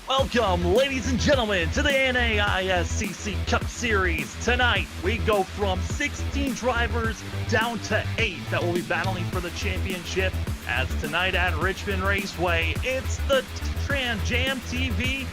Welcome, ladies and gentlemen, to the NAISCC Cup Series. Tonight, we go from 16 drivers down to 8 that will be battling for the championship. As tonight at Richmond Raceway, it's the TramJamTV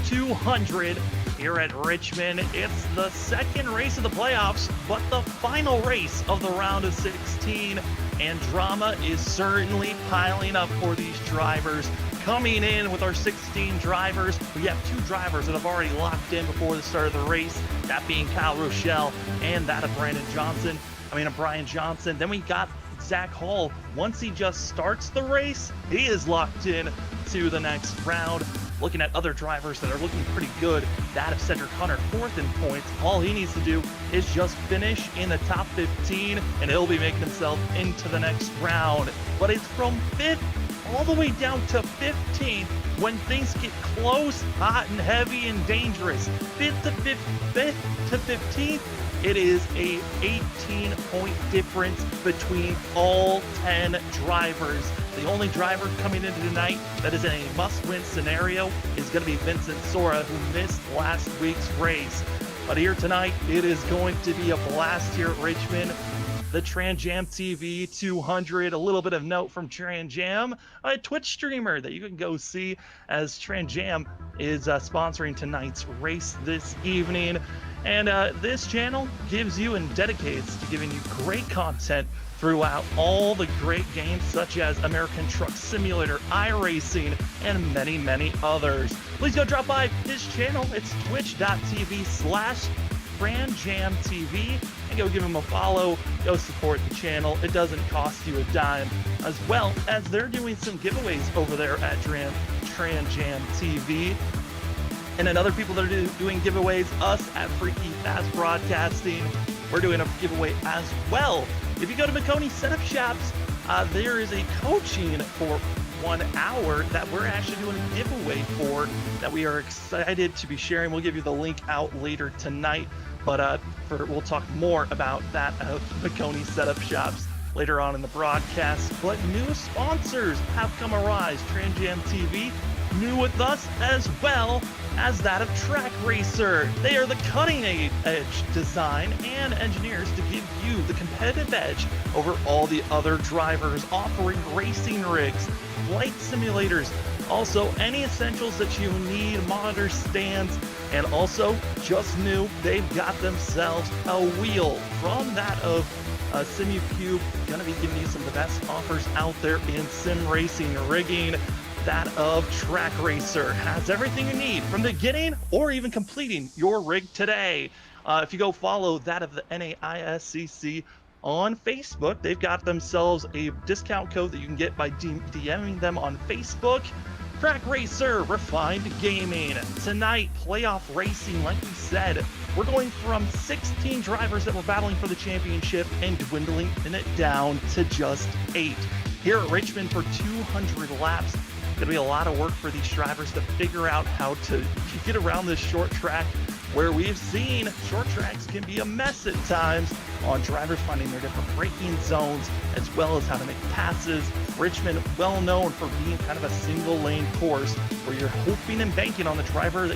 200 here at Richmond. It's the second race of the playoffs, but the final race of the round of 16. And drama is certainly piling up for these drivers. Coming in with our 16 drivers, we have 2 drivers that have already locked in before the start of the race, that being Kyle Rochelle and that of Brian Johnson. Then we got Zach Hall. Once he just starts the race, he is locked in to the next round. Looking at other drivers that are looking pretty good, that of Cedric Hunter, 4th in points. All he needs to do is just finish in the top 15, and he'll be making himself into the next round. But it's from 5th all the way down to 15th when things get close, hot, and heavy, and dangerous. 5th to 15th, it is a 18-point difference between all 10 drivers. The only driver coming into tonight that is in a must-win scenario is going to be Vincent Sora, who missed last week's race. But here tonight, it is going to be a blast here at Richmond. The TramJamTV 200, a little bit of note from TramJam, a Twitch streamer that you can go see, as TramJam is sponsoring tonight's race this evening. And this channel gives you and dedicates to giving you great content throughout all the great games such as American Truck Simulator, iRacing, and many, many others. Please go drop by his channel. It's twitch.tv/TramJamTV, and go give him a follow. Go support the channel. It doesn't cost you a dime, as well as they're doing some giveaways over there at TramJamTV. And then other people that are doing giveaways, us at Freaky Fast Broadcasting, we're doing a giveaway as well. If you go to McConey Setup Shops, there is a coaching for 1 hour that we're actually doing a giveaway for, that we are excited to be sharing. We'll give you the link out later tonight, but we'll talk more about that at McConey Setup Shops later on in the broadcast. But new sponsors have come arise. TramJamTV, new with us, as well as that of Track Racer. They are the cutting-edge design and engineers to give you the competitive edge over all the other drivers, offering racing rigs, flight simulators, also any essentials that you need, monitor stands, and also just new, they've got themselves a wheel from that of SimuCube. Gonna be giving you some of the best offers out there in sim racing rigging. That of Track Racer has everything you need from the beginning or even completing your rig today. If you go follow that of the NAISCC on Facebook, they've got themselves a discount code that you can get by DMing them on Facebook. Track Racer, Refined Gaming. Tonight, playoff racing, like we said, we're going from 16 drivers that were battling for the championship and dwindling it down to just 8. Here at Richmond for 200 laps, going to be a lot of work for these drivers to figure out how to get around this short track, where we've seen short tracks can be a mess at times on drivers finding their different braking zones, as well as how to make passes. Richmond, well known for being kind of a single lane course where you're hoping and banking on the driver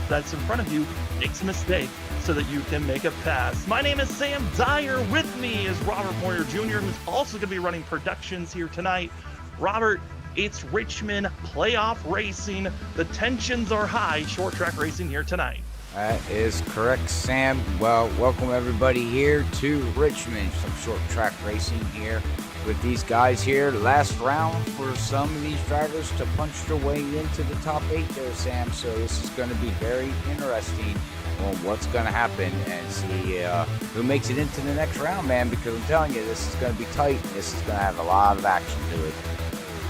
that's in front of you makes a mistake so that you can make a pass. My name is Sam Dyer. With me is Robert Moyer Jr., who's also going to be running productions here tonight. Robert, it's Richmond playoff racing. The tensions are high. Short track racing here tonight. That is correct, Sam. Well, welcome everybody here to Richmond. Some short track racing here with these guys here. Last round for some of these drivers to punch their way into the top 8 there, Sam. So this is going to be very interesting on what's going to happen, and see who makes it into the next round, man, because I'm telling you, this is going to be tight. This is going to have a lot of action to it.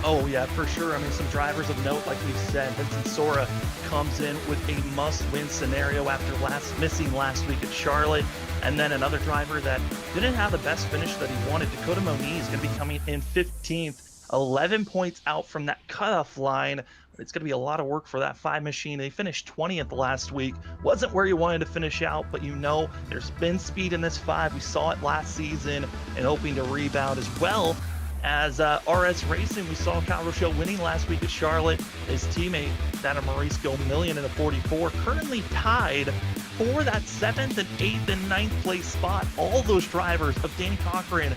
Oh, yeah, for sure. I mean, some drivers of note, like we've said, Vincent Sora comes in with a must-win scenario after missing last week at Charlotte. And then another driver that didn't have the best finish that he wanted, Dakota Moniz, is going to be coming in 15th, 11 points out from that cutoff line. It's going to be a lot of work for that 5 machine. They finished 20th last week. Wasn't where you wanted to finish out, but you know there's been speed in this 5. We saw it last season, and hoping to rebound as well. As RS Racing, we saw Kyle Rochelle winning last week at Charlotte. His teammate, that of Maurice Gomillion in a 44, currently tied for that 7th and 8th and 9th place spot. All those drivers of Danny Cochran,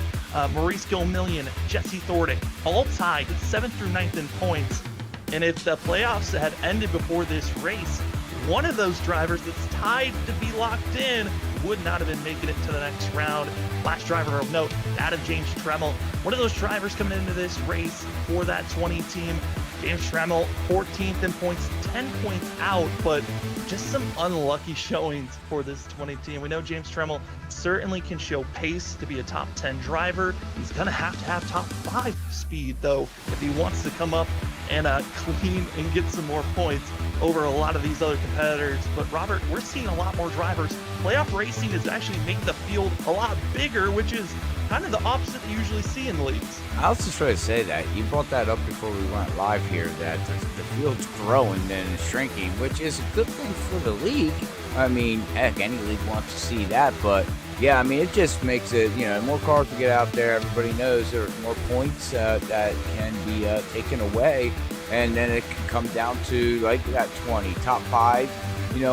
Maurice Gomillion, Jesse Thordick, all tied 7th through 9th in points. And if the playoffs had ended before this race, one of those drivers that's tied to be locked in would not have been making it to the next round. Last driver of note, Adam James Tremmel, one of those drivers coming into this race for that 20 team. James Tremmel, 14th in points, 10 points out, but just some unlucky showings for this 20 team. We know James Tremmel certainly can show pace to be a top 10 driver. He's going to have top 5 speed, though, if he wants to come up and clean and get some more points over a lot of these other competitors. But Robert, we're seeing a lot more drivers. Playoff racing is actually making the field a lot bigger, which is kind of the opposite you usually see in leagues. I was just trying to say that. You brought that up before we went live here, that the field's growing and it's shrinking, which is a good thing for the league. I mean, heck, any league wants to see that, but yeah, I mean, it just makes it, more cars to get out there. Everybody knows there's more points that can be taken away, and then it can come down to like that 20. Top 5,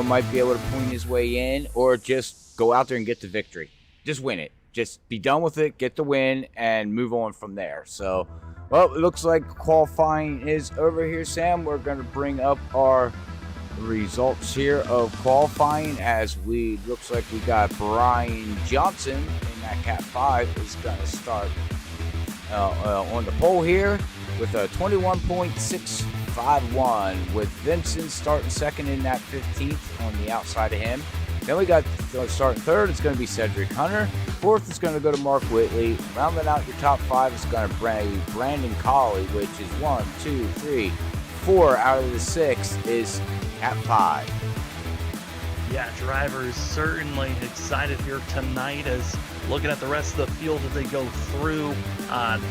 might be able to point his way in, or just go out there and get the victory. Just win it. Just be done with it, get the win, and move on from there. So, well, it looks like qualifying is over here, Sam. We're going to bring up our results here of qualifying, as looks like we got Brian Johnson in that Cat 5 is going to start on the pole here with a 21.651, with Vincent starting second in that 15th on the outside of him. Then we got starting third, it's going to be Cedric Hunter. Fourth is going to go to Mark Whitley. Rounding out your top 5 is going to be Brandon Colley, which is 1, 2, 3, 4 out of the 6 is Cat 5. Yeah, drivers certainly excited here tonight, as looking at the rest of the field as they go through.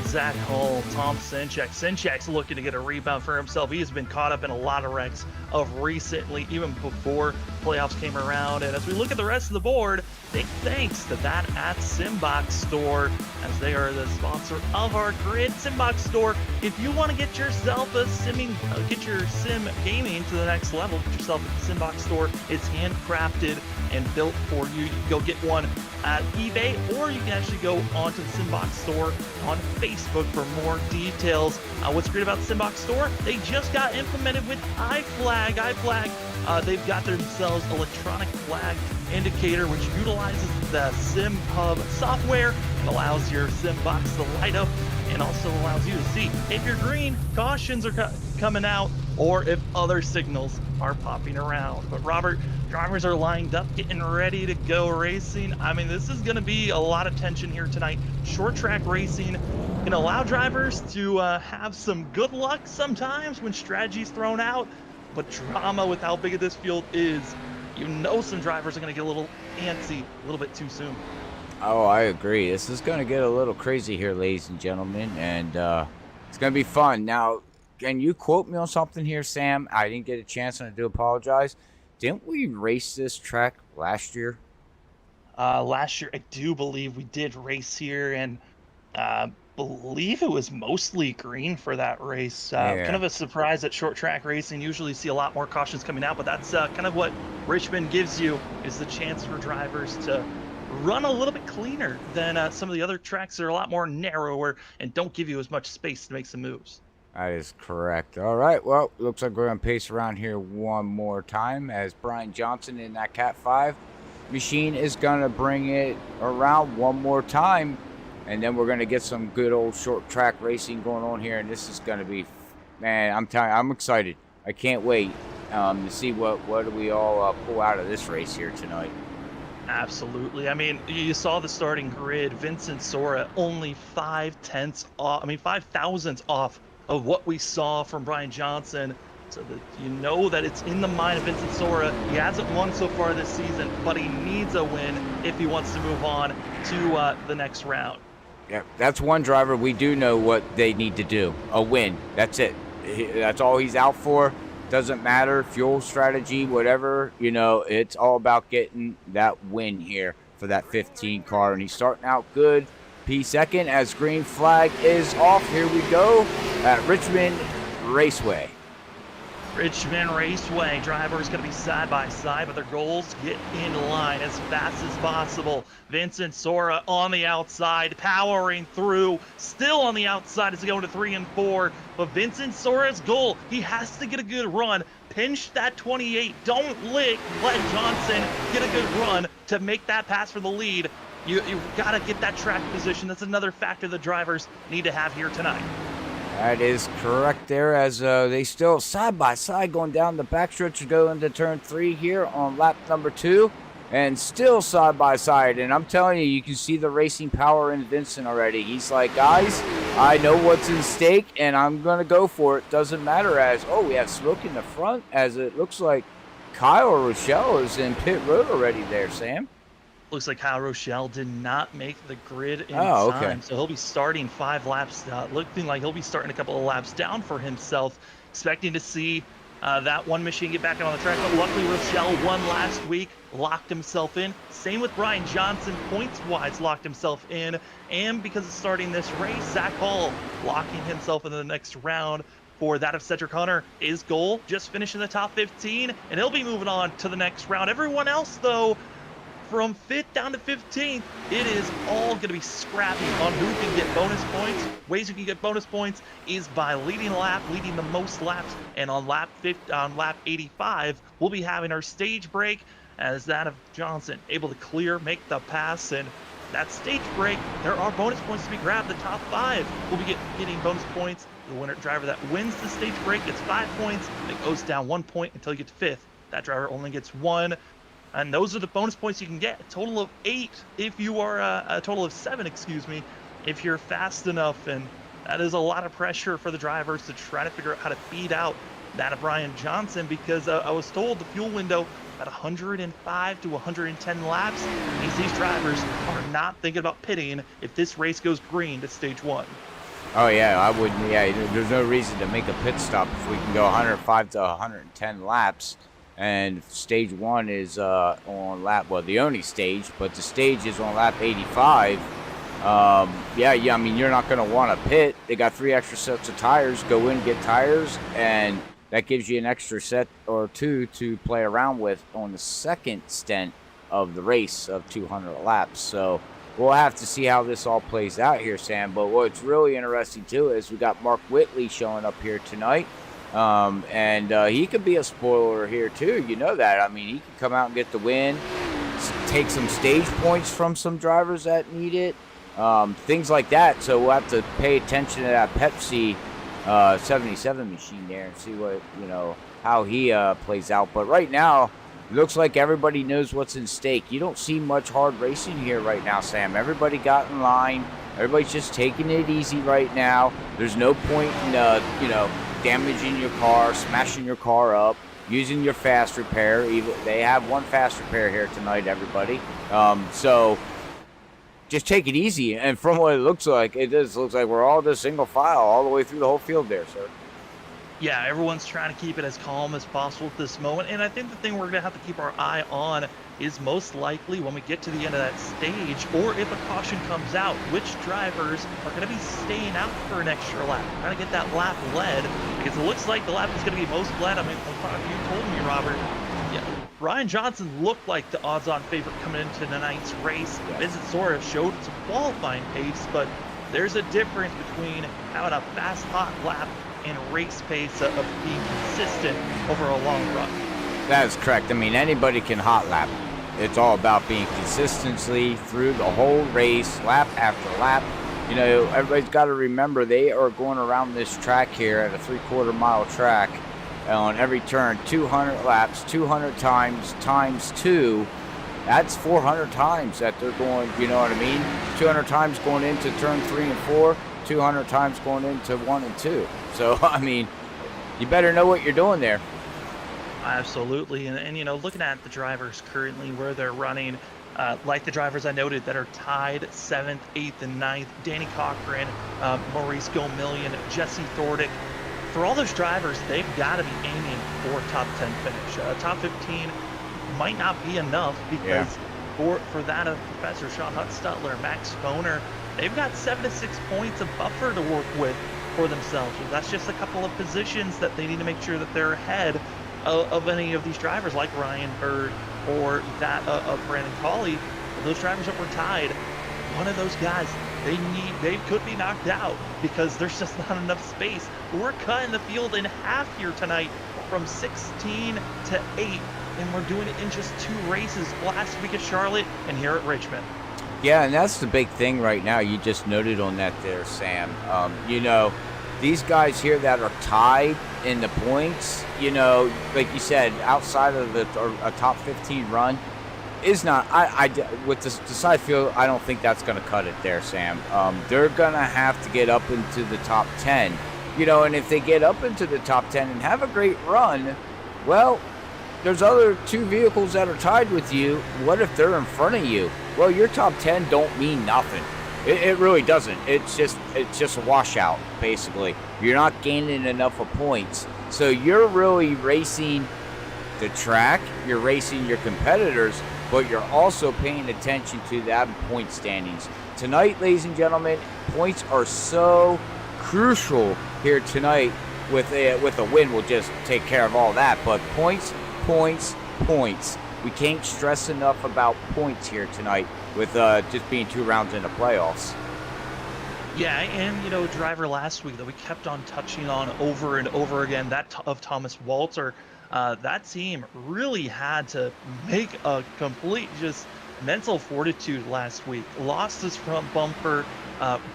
Zach Hull, Tom Sinchak. Sinchak's looking to get a rebound for himself. He has been caught up in a lot of wrecks of recently, even before playoffs came around. And as we look at the rest of the board, big thanks to that at Simbox Store, as they are the sponsor of our grid. Simbox Store, if you want to get yourself get your sim gaming to the next level, get yourself at the Simbox Store. It's handcrafted and built for you. You can go get one at eBay, or you can actually go onto the Simbox Store on Facebook for more details. What's great about the Simbox Store? They just got implemented with iFlag. They've got themselves electronic flag indicator, which utilizes the Sim Hub software and allows your sim box to light up, and also allows you to see if you're green, cautions are coming out, or if other signals are popping around. But Robert, drivers are lined up, getting ready to go racing. I mean, this is going to be a lot of tension here tonight. Short track racing can allow drivers to have some good luck sometimes when strategy's thrown out, but drama with how big this field is, some drivers are going to get a little antsy a little bit too soon. Oh, I agree. This is going to get a little crazy here, ladies and gentlemen, and it's going to be fun. Now, can you quote me on something here, Sam? I didn't get a chance, and I do apologize. Didn't we race this track last year? Last year, I do believe we did race here, and believe it was mostly green for that race. Kind of a surprise that short track racing usually see a lot more cautions coming out, but that's kind of what Richmond gives you, is the chance for drivers to run a little bit cleaner than some of the other tracks that are a lot more narrower and don't give you as much space to make some moves. That is correct. All right, well, looks like we're going to pace around here one more time, as Brian Johnson in that Cat 5 machine is going to bring it around one more time, and then we're going to get some good old short track racing going on here, and this is going to be, man, I'm telling you, I'm excited. I can't wait to see what do we all pull out of this race here tonight. Absolutely. I mean, you saw the starting grid. Vincent Sora only 5 thousandths off of what we saw from Brian Johnson, so that that it's in the mind of Vincent Sora. He hasn't won so far this season, but he needs a win if he wants to move on to the next round. Yeah, that's one driver we do know what they need to do. A win. That's it. That's all he's out for. Doesn't matter, fuel strategy, whatever, it's all about getting that win here for that 15 car. And he's starting out good. P2 as green flag is off. Here we go at Richmond Raceway. Richmond Raceway drivers going to be side by side, but their goals get in line as fast as possible. Vincent Sora on the outside, powering through, still on the outside as they go into 3 and 4. But Vincent Sora's goal, he has to get a good run. Pinch that 28. Don't let Johnson get a good run to make that pass for the lead. You got to get that track position. That's another factor the drivers need to have here tonight. That is correct there, as they still side by side going down the backstretch to go into turn 3 here on lap number 2, and still side by side. And I'm telling you, you can see the racing power in Vincent already. He's like, guys, I know what's in stake and I'm going to go for it. Doesn't matter, as, oh, we have smoke in the front, as it looks like Kyle Rochelle is in pit road already there, Sam. Looks like Kyle Rochelle did not make the grid in okay. time, so he'll be starting 5 laps, looking like he'll be starting a couple of laps down for himself, expecting to see that one machine get back on the track. But luckily, Rochelle won last week, locked himself in. Same with Brian Johnson, points-wise, locked himself in. And because of starting this race, Zach Hall locking himself into the next round for that of Cedric Hunter. His goal, just finishing the top 15, and he'll be moving on to the next round. Everyone else, though, from 5th down to 15th, it is all going to be scrappy on who can get bonus points. Ways you can get bonus points is by leading a lap, leading the most laps, and on lap 85, we'll be having our stage break as that of Johnson able to clear, make the pass, and that stage break, there are bonus points to be grabbed. The top 5 will be getting bonus points. The winner driver that wins the stage break gets 5 points, and it goes down 1 point until you get to 5th. That driver only gets 1. And those are the bonus points you can get. A total of 8 if you are a total of 7, excuse me, if you're fast enough. And that is a lot of pressure for the drivers to try to figure out how to beat out that of Brian Johnson, because I was told the fuel window at 105 to 110 laps means these drivers are not thinking about pitting if this race goes green to stage 1. Oh yeah, I wouldn't. Yeah, there's no reason to make a pit stop if we can go 105 to 110 laps. And stage 1 is on lap, well, the only stage, but the stage is on lap 85. Yeah, I mean, you're not going to want to pit. They got 3 extra sets of tires. Go in, get tires, and that gives you an extra set or 2 to play around with on the second stint of the race of 200 laps. So we'll have to see how this all plays out here, Sam. But what's really interesting, too, is we got Mark Whitley showing up here tonight. And he could be a spoiler here too. You know that. I mean, he could come out and get the win, take some stage points from some drivers that need it, things like that. So we'll have to pay attention to that Pepsi 77 machine there and see what, how he plays out. But right now, it looks like everybody knows what's in stake. You don't see much hard racing here right now, Sam. Everybody got in line. Everybody's just taking it easy right now. There's no point in, damaging your car, smashing your car up, using your fast repair. They have 1 fast repair here tonight, everybody. So just take it easy. And from what it looks like, looks like we're all just single file all the way through the whole field there, sir. Yeah, everyone's trying to keep it as calm as possible at this moment. And I think the thing we're going to have to keep our eye on is most likely when we get to the end of that stage, or if a caution comes out, which drivers are going to be staying out for an extra lap, trying to get that lap led, because it looks like the lap is going to be most led. I mean, you told me, Robert, yeah, Brian Johnson looked like the odds-on favorite coming into tonight's race. Yes. Vincent Sora showed some qualifying pace, but there's a difference between having a fast, hot lap and race pace of being consistent over a long run. That is correct. I mean, anybody can hot lap. It's all about being consistency through the whole race, lap after lap. Everybody's got to remember they are going around this track here at a 3/4 mile track on every turn, 200 laps, 200 times 2. That's 400 times that they're going, you know what I mean? 200 times going into turn 3 and 4, 200 times going into 1 and 2. So, I mean, you better know what you're doing there. Absolutely. And looking at the drivers currently where they're running, like the drivers I noted that are tied 7th, 8th, and 9th, Danny Cochran, Maurice Gomillion, Jesse Thordick. For all those drivers, they've got to be aiming for top 10 finish. Top 15 might not be enough because for that of Professor Sean Hutzstutler, Max Foner, they've got 7 to 6 points of buffer to work with for themselves. That's just a couple of positions that they need to make sure that they're ahead of any of these drivers like Ryan Bird or that of Brandon Cawley. Those drivers that were tied, one of those guys, they could be knocked out because there's just not enough space. We're cutting the field in half here tonight from 16 to 8, and we're doing it in just 2 races, last week at Charlotte and here at Richmond. Yeah, and that's the big thing right now. You just noted on that there, Sam. You know, these guys here that are tied in the points, you know, like you said, outside of a top 15 run, is not. With the side field, I don't think that's going to cut it there, Sam. They're going to have to get up into the top 10, you know, and if they get up into the top 10 and have a great run, well, there's other 2 vehicles that are tied with you. What if they're in front of you? Well, your top 10 don't mean nothing. It really doesn't. It's just a washout, basically. You're not gaining enough of points. So you're really racing the track, you're racing your competitors, but you're also paying attention to that point standings. Tonight, ladies and gentlemen, points are so crucial here tonight. With a win, we'll just take care of all that. But points. We can't stress enough about points here tonight with just being 2 rounds in the playoffs. Yeah, and you know, driver last week that we kept on touching on over and over again, that of Thomas Walter. That team really had to make a complete just mental fortitude last week. Lost his front bumper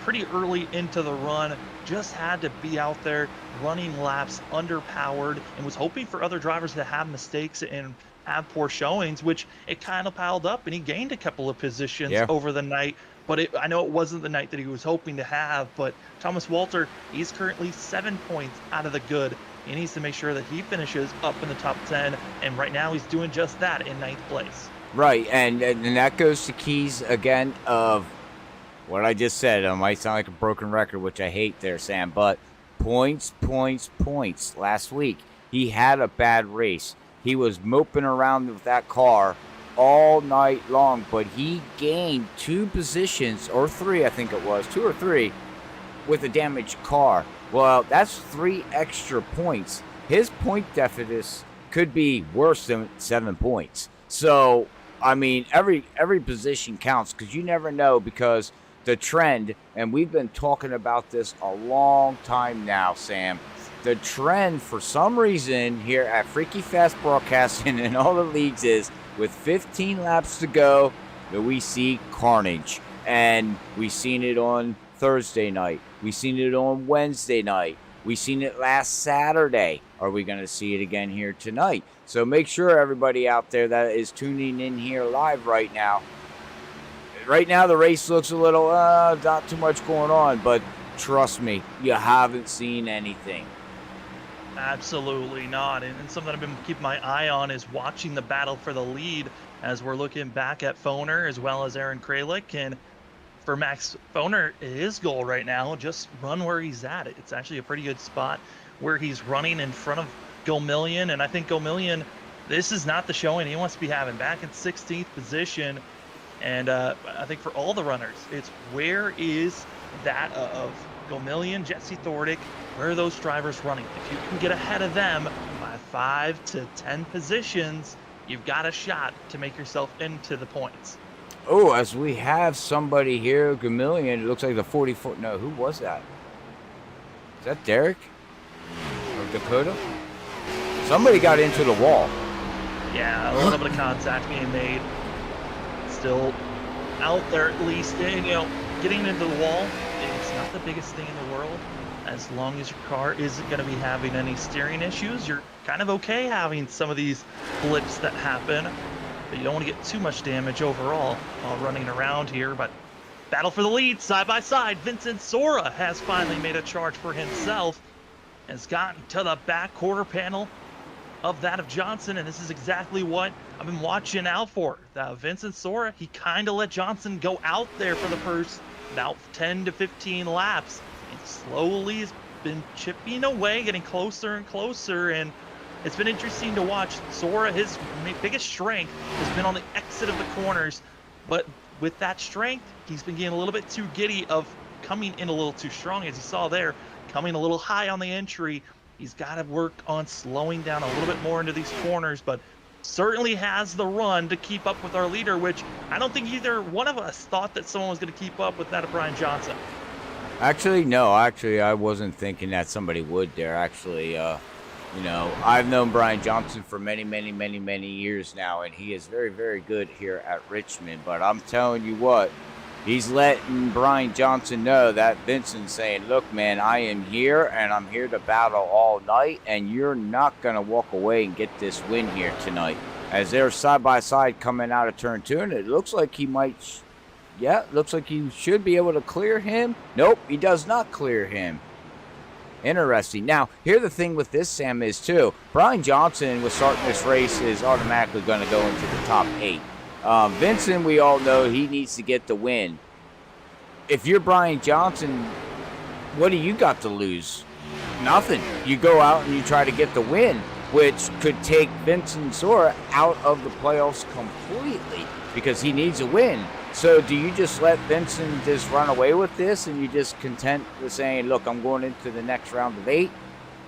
pretty early into the run. Just had to be out there running laps underpowered and was hoping for other drivers to have mistakes and have poor showings, which it kind of piled up, and he gained a couple of positions over the night. But I know it wasn't the night that he was hoping to have. But Thomas Walter, he's currently 7 points out of the good. He needs to make sure that he finishes up in the top 10, and right now he's doing just that in 9th place. Right, and that goes to keys again of what I just said. It might sound like a broken record, which I hate there, Sam, but points. Last week, he had a bad race. He was moping around with that car all night long, but he gained 2 positions, or 3, I think it was, 2 or 3, with a damaged car. Well, that's 3 extra points. His point deficit could be worse than 7 points. So, I mean, every position counts, because you never know, because the trend, and we've been talking about this a long time now, Sam, the trend for some reason here at Freaky Fast Broadcasting and all the leagues is with 15 laps to go that we see carnage. And we've seen it on Thursday night. We've seen it on Wednesday night. We've seen it last Saturday. Are we going to see it again here tonight? So make sure everybody out there that is tuning in here live right now. Right now the race looks a little, not too much going on, but trust me, you haven't seen anything. Absolutely not. And something I've been keeping my eye on is watching the battle for the lead as we're looking back at Foner as well as Aaron Kralik. And for Max Foner, his goal right now, just run where he's at. It's actually a pretty good spot where he's running in front of Gomillion. And I think Gomillion, this is not the showing he wants to be having. Back in 16th position. And I think for all the runners, it's where is that of Gomillion, Jesse Thordick, where are those drivers running? If you can get ahead of them by 5 to 10 positions, you've got a shot to make yourself into the points. Oh, as we have somebody here, Gomillion, it looks like the 44. No, who was that? Is that Derek? Or Dakota? Somebody got into the wall. Yeah, a little bit of contact being made. Still out there at least, and, you know, getting into the wall, it's not the biggest thing in the world. As long as your car isn't going to be having any steering issues, you're kind of okay having some of these blips that happen, but you don't want to get too much damage overall while running around here. But battle for the lead, side by side. Vincent Sora has finally made a charge for himself, has gotten to the back quarter panel of that of Johnson, and this is exactly what I've been watching out for. Vincent Sora, he kind of let Johnson go out there for the first about 10 to 15 laps, and slowly has been chipping away, getting closer and closer, and it's been interesting to watch. Sora, his biggest strength has been on the exit of the corners, but with that strength, he's been getting a little bit too giddy of coming in a little too strong, as you saw there, coming a little high on the entry. He's got to work on slowing down a little bit more into these corners, but certainly has the run to keep up with our leader, which I don't think either one of us thought that someone was going to keep up with that of Brian Johnson. Actually, no. Actually, I wasn't thinking that somebody would there. Actually, you know, I've known Brian Johnson for many, many, many, many years now, and he is very, very good here at Richmond. But I'm telling you what, he's letting Brian Johnson know that Vincent's saying, look, man, I am here, and I'm here to battle all night, and you're not going to walk away and get this win here tonight. As they're side-by-side coming out of turn 2, and it looks like he might... Yeah, looks like he should be able to clear him. Nope, he does not clear him. Interesting. Now, here the thing with this, Sam, is too, Brian Johnson, with starting this race, is automatically going to go into the top 8. Vincent, we all know he needs to get the win. If you're Brian Johnson, what do you got to lose? Nothing. You go out and you try to get the win, which could take Vincent Sora out of the playoffs completely because he needs a win. So do you just let Vincent just run away with this and you just content with saying, look, I'm going into the next round of 8.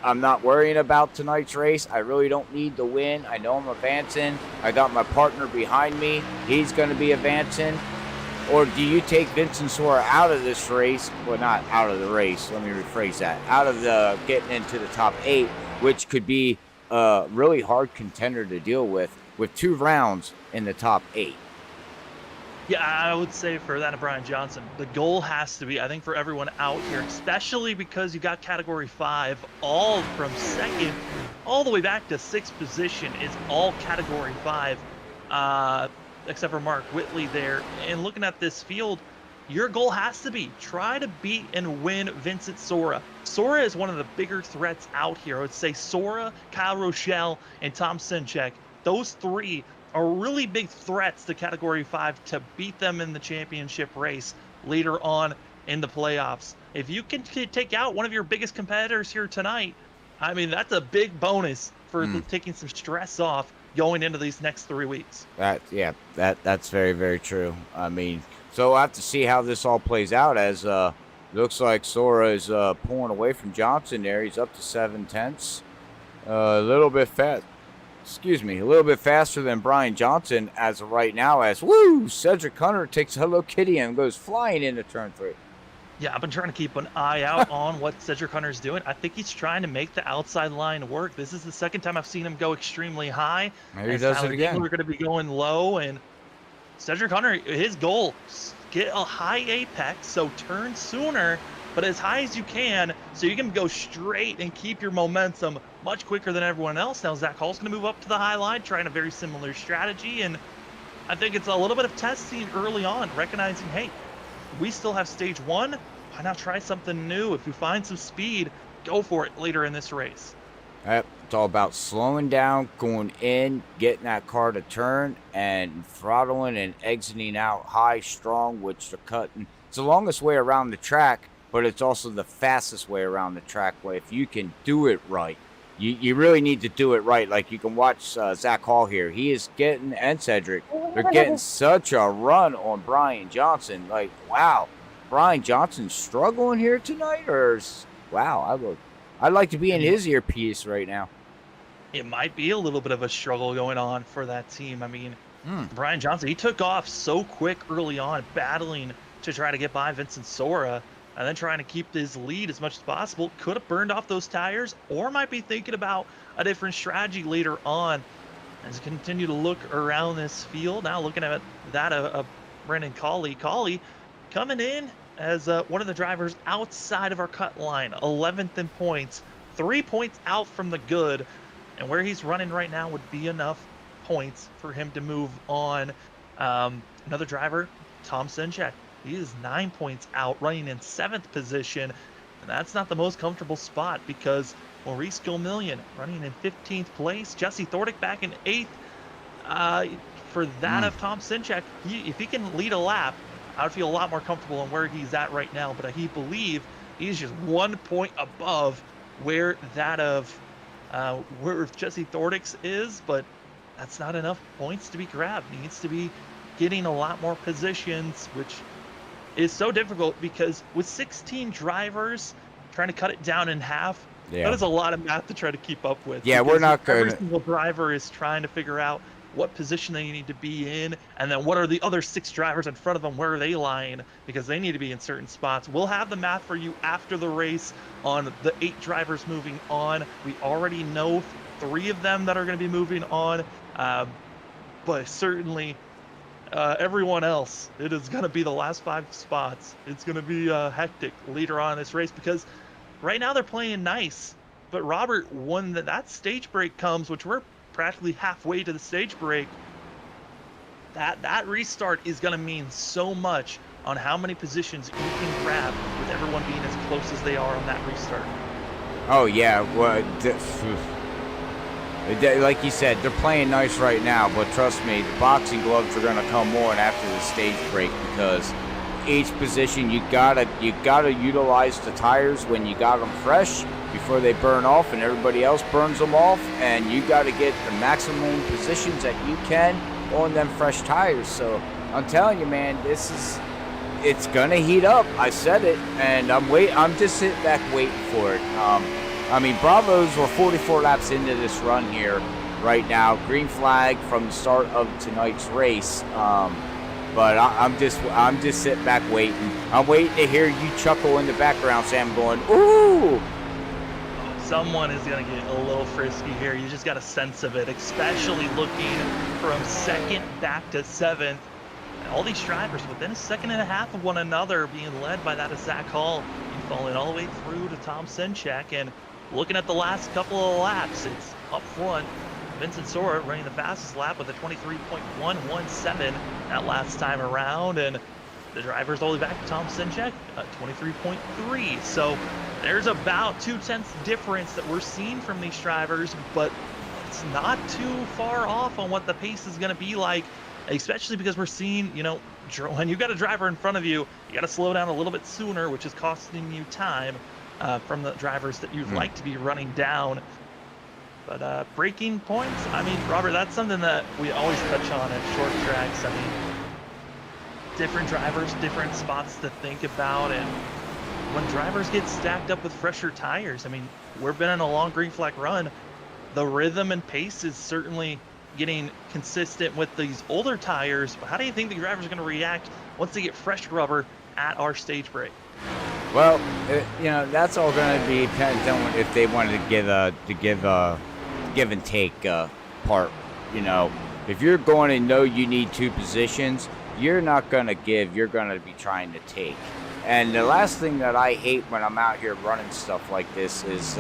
I'm not worrying about tonight's race. I really don't need the win. I know I'm advancing. I got my partner behind me. He's going to be advancing. Or do you take Vincent Sora out of this race? Well, not out of the race. Let me rephrase that. Out of the getting into the top 8, which could be a really hard contender to deal with 2 rounds in the top 8. Yeah, I would say for that of Brian Johnson, the goal has to be, I think, for everyone out here, especially because you got Category 5, all from 2nd all the way back to 6th position is all Category 5, except for Mark Whitley there. And looking at this field, your goal has to be try to beat and win Vincent Sora. Sora is one of the bigger threats out here. I would say Sora, Kyle Rochelle, and Tom Sinchek. Those 3 are really big threats to Category 5 to beat them in the championship race later on in the playoffs. If you can take out one of your biggest competitors here tonight, I mean, that's a big bonus for taking some stress off going into these next 3 weeks. That's very, very true. I mean, so we'll have to see how this all plays out as looks like Sora is pulling away from Johnson there. He's up to 7/10. A little bit a little bit faster than Brian Johnson as of right now, as Cedric Hunter takes Hello Kitty and goes flying into turn 3. Yeah, I've been trying to keep an eye out on what Cedric Hunter's doing. I think he's trying to make the outside line work. This is the second time I've seen him go extremely high. Maybe he does it again. We're going to be going low, and Cedric Hunter, his goal, get a high apex, so turn sooner, but as high as you can, so you can go straight and keep your momentum much quicker than everyone else. Now, Zach Hall's going to move up to the high line, trying a very similar strategy, and I think it's a little bit of testing early on, recognizing, hey, we still have stage 1. Why not try something new? If you find some speed, go for it later in this race. Yep, it's all about slowing down, going in, getting that car to turn, and throttling and exiting out high, strong, which they're cutting. It's the longest way around the track, but it's also the fastest way around the track. Where if you can do it right, you really need to do it right. Like you can watch Zach Hall here. He is getting, and Cedric, they're getting such a run on Brian Johnson. Like, wow, Brian Johnson's struggling here tonight? Wow, I'd like to be in his earpiece right now. It might be a little bit of a struggle going on for that team. I mean, Brian Johnson, he took off so quick early on, battling to try to get by Vincent Sora, and then trying to keep his lead as much as possible. Could have burned off those tires, or might be thinking about a different strategy later on. As we continue to look around this field, now looking at that of Brendan Cawley. Cawley coming in as one of the drivers outside of our cut line, 11th in points, 3 points out from the good, and where he's running right now would be enough points for him to move on. Another driver, Tom Sinchek, he is 9 points out, running in 7th position, and that's not the most comfortable spot because Maurice Gilmillion running in 15th place, Jesse Thordick back in 8th. For that of Tom Sinchek, if he can lead a lap, I would feel a lot more comfortable in where he's at right now, but I believe he's just 1 point above where that of where Jesse Thordick's is, but that's not enough points to be grabbed. He needs to be getting a lot more positions, which is so difficult because with 16 drivers, trying to cut it down in half, that is a lot of math to try to keep up with. Yeah, we're not going Every to. single driver is trying to figure out what position they need to be in, and then what are the other 6 drivers in front of them, where are they lying, because they need to be in certain spots. We'll have the math for you after the race on the 8 drivers moving on. We already know 3 of them that are going to be moving on, but certainly everyone else, it is going to be the last 5 spots. It's going to be hectic later on in this race because right now they're playing nice. But Robert, when that stage break comes, which we're practically halfway to the stage break, that restart is going to mean so much on how many positions you can grab with everyone being as close as they are on that restart. Oh yeah, well, like you said, they're playing nice right now, but trust me, the boxing gloves are going to come on after the stage break because each position you gotta utilize the tires when you got them fresh before they burn off and everybody else burns them off, and you got to get the maximum positions that you can on them fresh tires. So I'm telling you, man, it's gonna heat up. I said it, and I'm just sitting back waiting for it. I mean, Bravos were 44 laps into this run here right now. Green flag from the start of tonight's race. But I'm just sitting back waiting. I'm waiting to hear you chuckle in the background, Sam, going, ooh! Someone is going to get a little frisky here. You just got a sense of it, especially looking from 2nd back to 7th. And all these drivers within a 1.5 seconds of one another being led by that of Zach Hall. He's falling all the way through to Tom Senchak. And looking at the last couple of laps, it's up front. Vincent Sora running the fastest lap with a 23.117 that last time around, and the driver's all the way back to Tom Senchak at 23.3. So there's about 0.2 difference that we're seeing from these drivers, but it's not too far off on what the pace is going to be like, especially because we're seeing, you know, when you've got a driver in front of you, you got to slow down a little bit sooner, which is costing you time from the drivers that you'd like to be running down. But braking points, I mean, Robert, that's something that we always touch on at short tracks. I mean, different drivers, different spots to think about. And when drivers get stacked up with fresher tires, I mean, we've been in a long green flag run. The rhythm and pace is certainly getting consistent with these older tires. But how do you think the drivers are going to react once they get fresh rubber at our stage break? Well, you know, that's all going to be dependent on if they wanted to give a give and take part. You know, if you're going to know you need 2 positions, you're not going to give, you're going to be trying to take. And the last thing that I hate when I'm out here running stuff like this is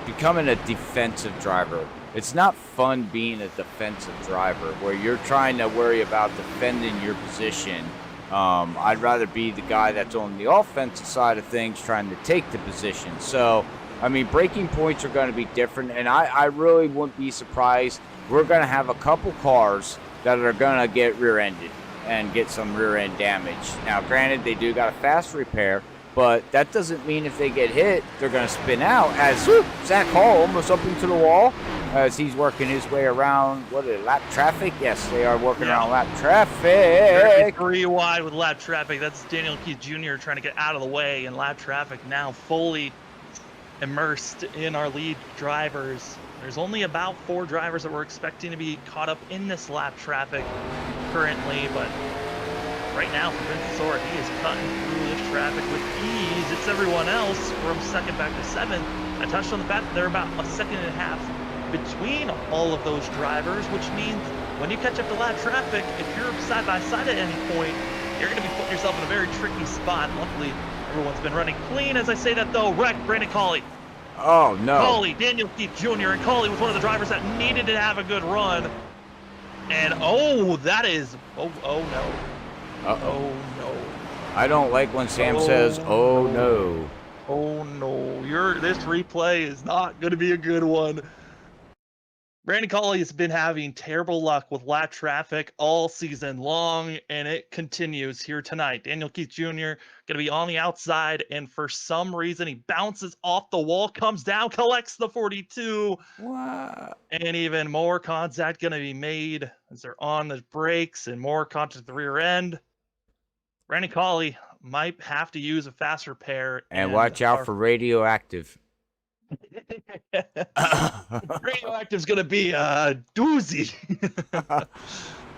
becoming a defensive driver. It's not fun being a defensive driver where you're trying to worry about defending your position. I'd rather be the guy that's on the offensive side of things trying to take the position. So, I mean, braking points are going to be different, and I really wouldn't be surprised. We're going to have a couple cars that are going to get rear-ended and get some rear-end damage. Now, granted, they do got a fast repair, but that doesn't mean if they get hit, they're going to spin out. As Zach Hall almost up into the wall as he's working his way around, lap traffic? Yes, they are working around lap traffic. 3 wide with lap traffic. That's Daniel Keith Jr. trying to get out of the way, and lap traffic now fully immersed in our lead drivers. There's only about 4 drivers that we're expecting to be caught up in this lap traffic currently, but right now for Vincent Sora, he is cutting through this traffic with ease. It's everyone else from 2nd back to 7th. I touched on the fact that they're about a 1.5 seconds between all of those drivers, which means when you catch up to lap traffic, if you're side by side at any point, you're going to be putting yourself in a very tricky spot. Luckily, everyone's been running clean. As I say that, though, wreck Brandon Cawley. Oh, no. Cawley, Daniel Keith Jr., and Cawley was one of the drivers that needed to have a good run. And, that is, oh no. Uh-oh. Oh, no. I don't like when Sam says, oh, no. Oh, no. This replay is not going to be a good one. Brandon Colley has been having terrible luck with lap traffic all season long, and it continues here tonight. Daniel Keith Jr. going to be on the outside, and for some reason, he bounces off the wall, comes down, collects the 42, What? and even more contact going to be made as they're on the brakes, and more contact at the rear end. Brandon Colley might have to use a fast repair. And watch out for radioactive. Radioactive's going to be a doozy.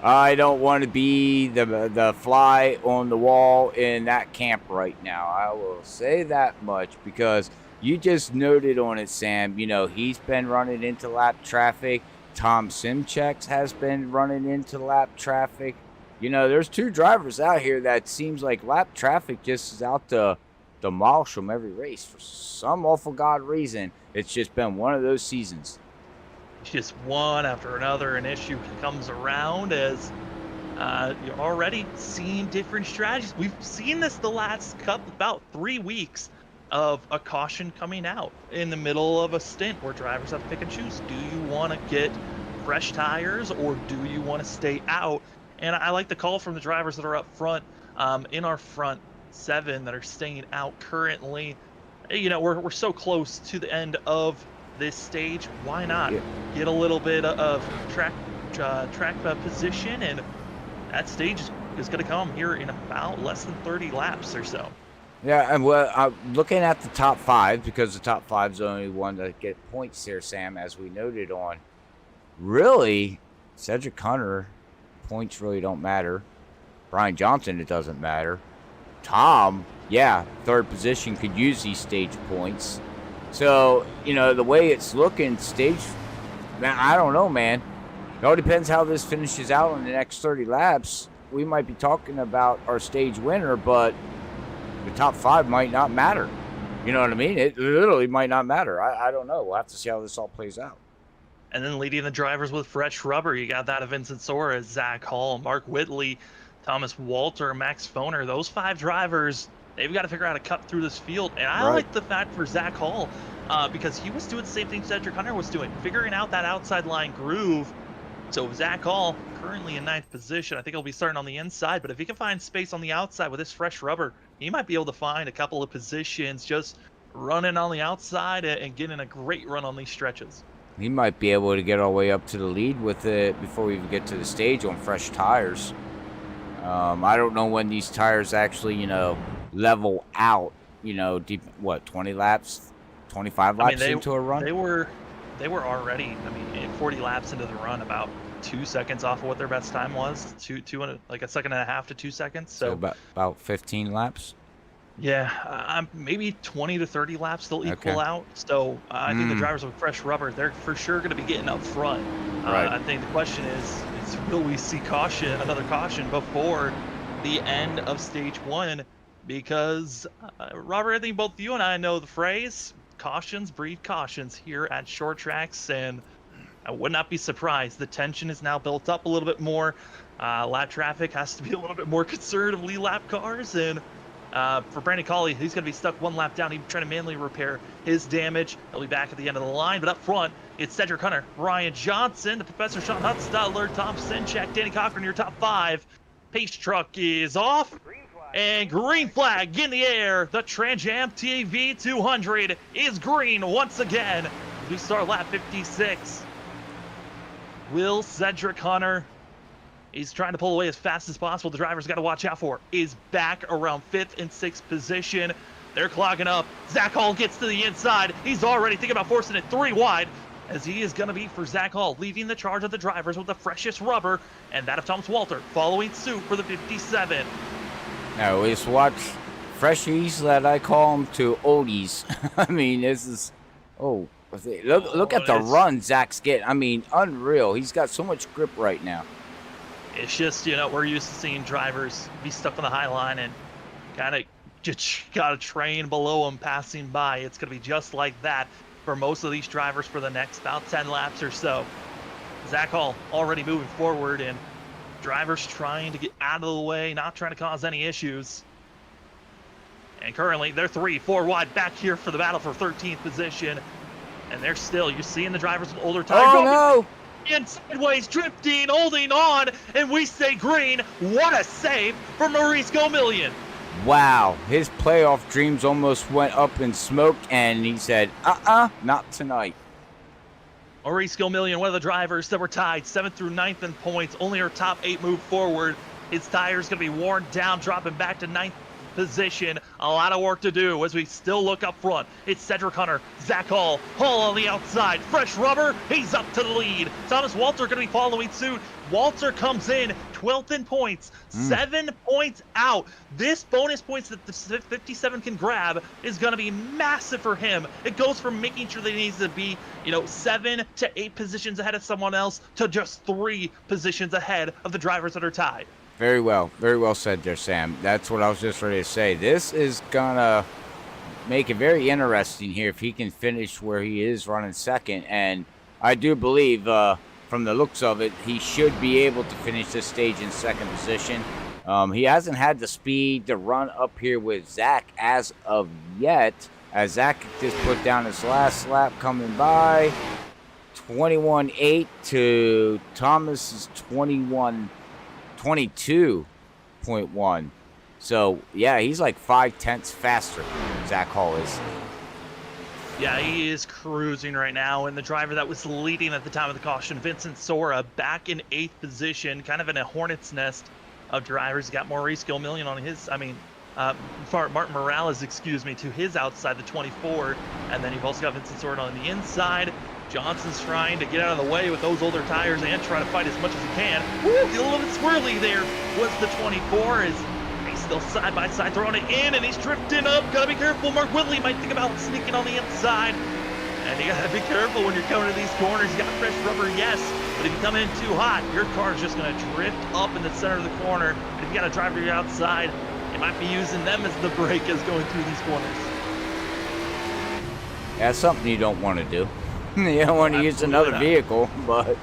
I don't want to be the fly on the wall in that camp right now. I will say that much, because you just noted on it, Sam. You know, he's been running into lap traffic. Tom Simchek has been running into lap traffic. You know, there's two drivers out here that seems like lap traffic just is out to demolish them every race. For some awful god reason, it's just been one of those seasons. Just one after another, an issue comes around as you're already seeing different strategies. We've seen this the last about 3 weeks of a caution coming out in the middle of a stint where drivers have to pick and choose. Do you want to get fresh tires, or do you want to stay out? And I like the call from the drivers that are up front, in our front 7 that are staying out currently. You know, we're so close to the end of this stage. Why not get a little bit of track position? And that stage is going to come here in about less than 30 laps or so. Yeah, and well, looking at the top 5, because the top 5 is the only one that get points here, Sam, as we noted on. Really, Cedric Hunter, points really don't matter. Brian Johnson, it doesn't matter. Tom, yeah, 3rd position, could use these stage points. So, you know, the way it's looking, stage, man, I don't know, man. It all depends how this finishes out in the next 30 laps. We might be talking about our stage winner, but the top 5 might not matter. You know what I mean? It literally might not matter. I don't know. We'll have to see how this all plays out. And then leading the drivers with fresh rubber, you got that of Vincent Soares, Zach Hall, Mark Whitley, Thomas Walter, Max Foner. Those 5 drivers, they've got to figure out how to cut through this field. And I like the fact for Zach Hall, because he was doing the same thing Cedric Hunter was doing, figuring out that outside line groove. So Zach Hall, currently in 9th position. I think he'll be starting on the inside, but if he can find space on the outside with his fresh rubber, he might be able to find a couple of positions just running on the outside and getting a great run on these stretches. He might be able to get all the way up to the lead with it before we even get to the stage on fresh tires. I don't know when these tires actually, you know, level out, you know, deep, what, 20 laps, 25 laps into a run? They were already, I mean, 40 laps into the run, about 2 seconds off of what their best time was, like 1.5 seconds to 2 seconds. So about 15 laps. Yeah, maybe 20 to 30 laps they'll equal out. So I think the drivers with fresh rubber, they're for sure going to be getting up front. I think the question is will we see another caution before the end of stage 1? Because Robert, I think both you and I know the phrase, cautions breed cautions here at short tracks, and I would not be surprised. The tension is now built up a little bit more. Lap traffic has to be a little bit more concerned of lead lap cars, and for Brandon Colley, he's going to be stuck 1 lap down. He's trying to manually repair his damage. He'll be back at the end of the line. But up front, it's Cedric Hunter, Ryan Johnson, the Professor Sean Hutzstadler, Tom Sinchek, Danny Cochran, your top 5. Pace truck is off. And green flag in the air. The TramJamTV 200 is green once again. We start lap 56. Will Cedric Hunter, he's trying to pull away as fast as possible. The driver's got to watch out for is back around 5th and 6th position. They're clogging up. Zach Hall gets to the inside. He's already thinking about forcing it 3 wide, as he is going to be for Zach Hall, leaving the charge of the drivers with the freshest rubber, and that of Thomas Walter following suit for the 57. Now, we just watch freshies that I call them to oldies. I mean, this is, look at the run Zach's getting. I mean, unreal. He's got so much grip right now. It's just, you know, we're used to seeing drivers be stuck on the high line and kind of just got a train below them passing by. It's going to be just like that for most of these drivers for the next about 10 laps or so. Zach Hall already moving forward, and drivers trying to get out of the way, not trying to cause any issues. And currently, they're 3-4 wide back here for the battle for 13th position. And they're still, you're seeing the drivers with older tires. Oh, no! and sideways, drifting, holding on, and we stay green. What a save for Maurice Gomillion. Wow, his playoff dreams almost went up in smoke, and he said, not tonight. Maurice Gomillion, one of the drivers that were tied 7th through 9th in points. Only our top 8 moved forward. His tire's going to be worn down, dropping back to 9th position. A lot of work to do as we still look up front. It's Cedric Hunter, Zach Hall on the outside. Fresh rubber, he's up to the lead. Thomas Walter going to be following suit. Walter comes in 12th in points, 7 points out. This bonus points that the 57 can grab is going to be massive for him. It goes from making sure that he needs to be, 7 to 8 positions ahead of someone else to just 3 positions ahead of the drivers that are tied. Very well said there, Sam. That's what I was just ready to say. This is gonna make it very interesting here if he can finish where he is running second, and I do believe from the looks of it, he should be able to finish this stage in second position. He hasn't had the speed to run up here with Zach as of yet, as Zach just put down his last lap coming by. 21.8 to Thomas's 22.1. So, yeah, he's like 5/10 faster, Zach Hall is. Yeah, he is cruising right now, and the driver that was leading at the time of the caution, Vincent Sora, back in 8th position, kind of in a hornet's nest of drivers. You got Maurice Gomillion on his, Martin Morales, to his outside, the 24, and then you've also got Vincent Sora on the inside. Johnson's trying to get out of the way with those older tires and try to fight as much as he can. Woo, a little bit swirly there was the 24 as he's still side by side throwing it in, and he's drifting up. Gotta be careful. Mark Whitley might think about sneaking on the inside. And you gotta be careful when you're coming to these corners. You got fresh rubber, yes, but if you come in too hot, your car's just gonna drift up in the center of the corner. And if you got a driver to your outside, you might be using them as the brake as going through these corners. That's something you don't want to do. You don't want to use another vehicle, but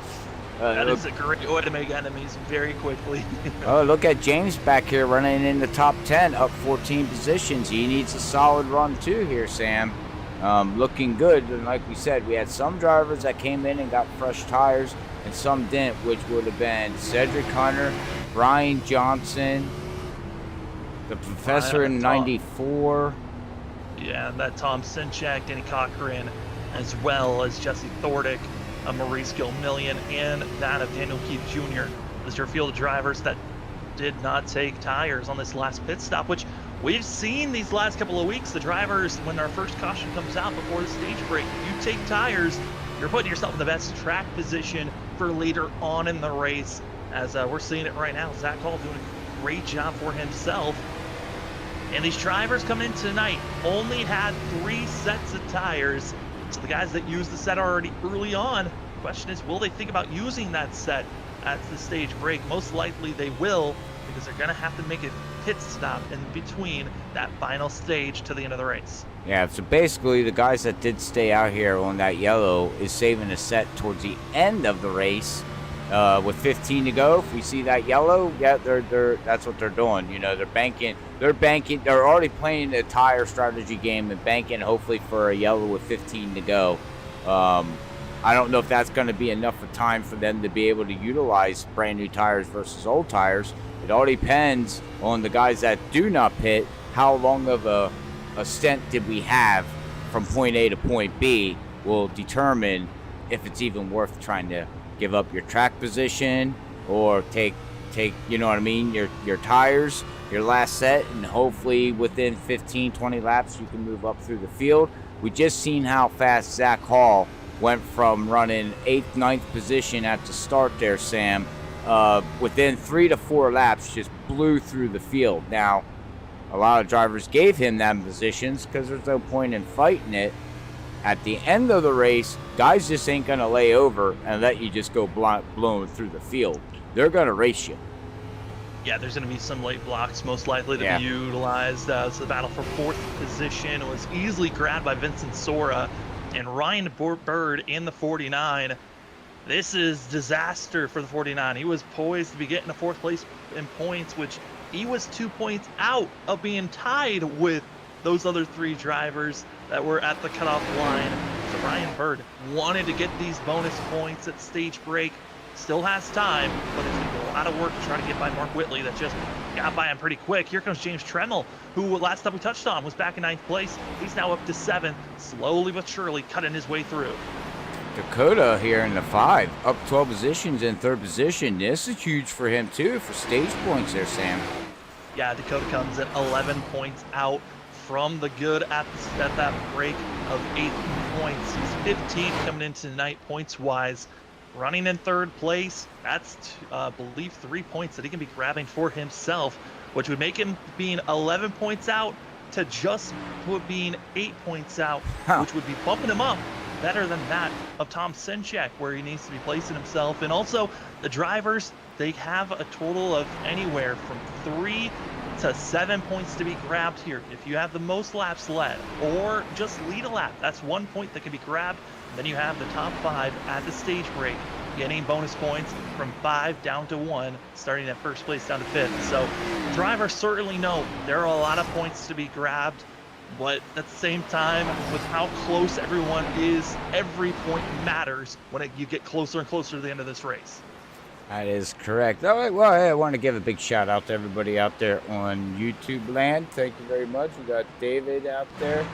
that is a great way to make enemies very quickly. Oh, look at James back here running in the top 10, up 14 positions. He needs a solid run too here, Sam. Looking good, and like we said, we had some drivers that came in and got fresh tires, and some didn't, which would have been Cedric Hunter, Brian Johnson, the Professor in 94. Yeah, that Tom Sinchak, Danny Cochran, as well as Jesse Thordick, Maurice Gomillion, and that of Daniel Keith Jr. Those are field of drivers that did not take tires on this last pit stop, which we've seen these last couple of weeks. The drivers, when our first caution comes out before the stage break, you take tires, you're putting yourself in the best track position for later on in the race. As we're seeing it right now, Zach Hall doing a great job for himself. And these drivers coming in tonight only had 3 sets of tires. So the guys that used the set already early on, the question is, will they think about using that set at the stage break? Most likely they will, because they're going to have to make a pit stop in between that final stage to the end of the race. Yeah, so basically the guys that did stay out here on that yellow is saving a set towards the end of the race. With 15 to go, if we see that yellow, yeah, that's what they're doing. They're banking. They're already playing the tire strategy game and banking, hopefully, for a yellow with 15 to go. I don't know if that's going to be enough of time for them to be able to utilize brand new tires versus old tires. It all depends on the guys that do not pit. How long of a stint did we have from point A to point B will determine if it's even worth trying to give up your track position or take your tires, your last set, and hopefully within 15-20 laps you can move up through the field. We just seen how fast Zach Hall went from running 8th, 9th position at the start there, Sam. Within 3 to 4 laps, just blew through the field. Now, a lot of drivers gave him them positions because there's no point in fighting it. At the end of the race, guys just ain't going to lay over and let you just go blowing through the field. They're going to race you. Yeah, there's going to be some late blocks most likely to be utilized. So the battle for 4th position was easily grabbed by Vincent Sora and Ryan Bird in the 49. This is disaster for the 49. He was poised to be getting a 4th place in points, which he was 2 points out of being tied with those other 3 drivers that were at the cutoff line. So Ryan Bird wanted to get these bonus points at stage break. Still has time, but it's going to be a lot of work to try to get by Mark Whitley that just got by him pretty quick. Here comes James Tremmel, who last time we touched on was back in 9th place. He's now up to 7th, slowly but surely cutting his way through. Dakota here in the 5, up 12 positions in 3rd position. This is huge for him too, for stage points there, Sam. Yeah, Dakota comes at 11 points out from the good at that break of 8 points. He's 15th coming into tonight points-wise. Running in 3rd place, that's, I believe, 3 points that he can be grabbing for himself, which would make him being 11 points out to just being 8 points out, which would be bumping him up better than that of Tom Senchak, where he needs to be placing himself. And also, the drivers, they have a total of anywhere from 3 to 7 points to be grabbed here. If you have the most laps led, or just lead a lap, that's 1 point that can be grabbed. Then you have the top 5 at the stage break getting bonus points from 5 down to 1, starting at 1st place down to 5th. So drivers certainly know there are a lot of points to be grabbed, but at the same time, with how close everyone is, every point matters when you get closer and closer to the end of this race. That is correct. All right, well, I want to give a big shout out to everybody out there on YouTube land. Thank you very much. We got David out there.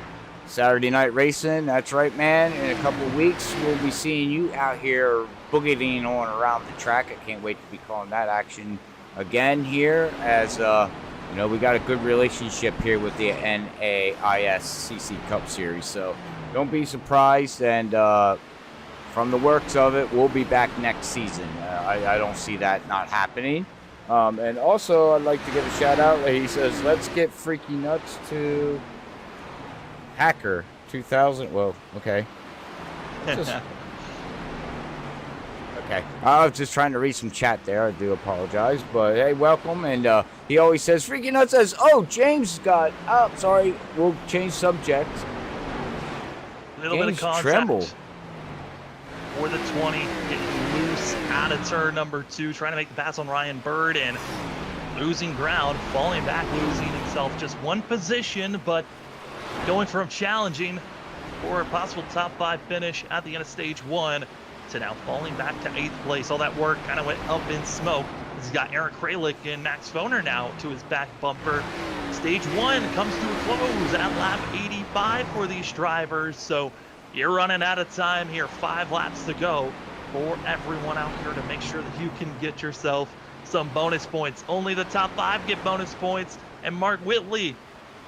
Saturday Night Racing, that's right, man. In a couple of weeks, we'll be seeing you out here boogieing on around the track. I can't wait to be calling that action again here, as you know, we got a good relationship here with the NAISCC Cup Series. So don't be surprised, and from the works of it, we'll be back next season. I don't see that not happening. And also, I'd like to give a shout out. He says, let's get freaky nuts to Hacker 2000. Well, okay. Okay. I was just trying to read some chat there. I do apologize. But hey, welcome. And he always says, freaky nuts says, oh, James got, oh, sorry. We'll change subjects. A little bit of contact. Tremble. For the 20, getting loose out of turn number 2, trying to make the pass on Ryan Bird and losing ground, falling back, losing himself just 1 position, but going from challenging for a possible top 5 finish at the end of stage 1 to now falling back to 8th place. All that work kind of went up in smoke. He's got Eric Kralik and Max Foner now to his back bumper. Stage 1 comes to a close at lap 85 for these drivers, so you're running out of time here. 5 laps to go for everyone out here to make sure that you can get yourself some bonus points. Only the top 5 get bonus points, and Mark Whitley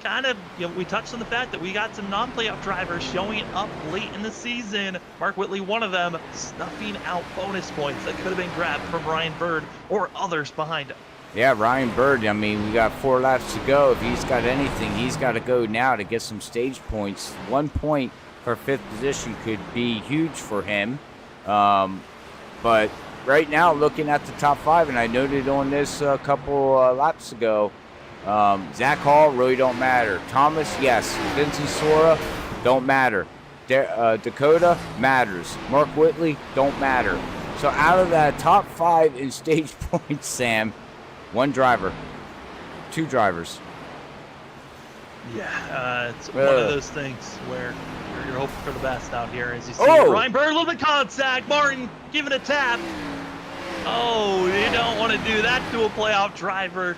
kind of, you know, we touched on the fact that we got some non-playoff drivers showing up late in the season. Mark Whitley, one of them, snuffing out bonus points that could have been grabbed from Ryan Bird or others behind him. Yeah, Ryan Bird, I mean, we got 4 laps to go. If he's got anything, he's got to go now to get some stage points. 1 point for 5th position could be huge for him. But right now, looking at the top 5, and I noted on this a couple laps ago, Zach Hall really don't matter. Thomas, yes. Vincent Sora, don't matter. Dakota matters. Mark Whitley, don't matter. So out of that top 5 in stage points, Sam, 1 driver, 2 drivers. Yeah, it's one of those things where you're hoping for the best out here. As you see, Ryan Bird, a little bit of contact. Martin giving a tap. Oh, you don't want to do that to a playoff driver.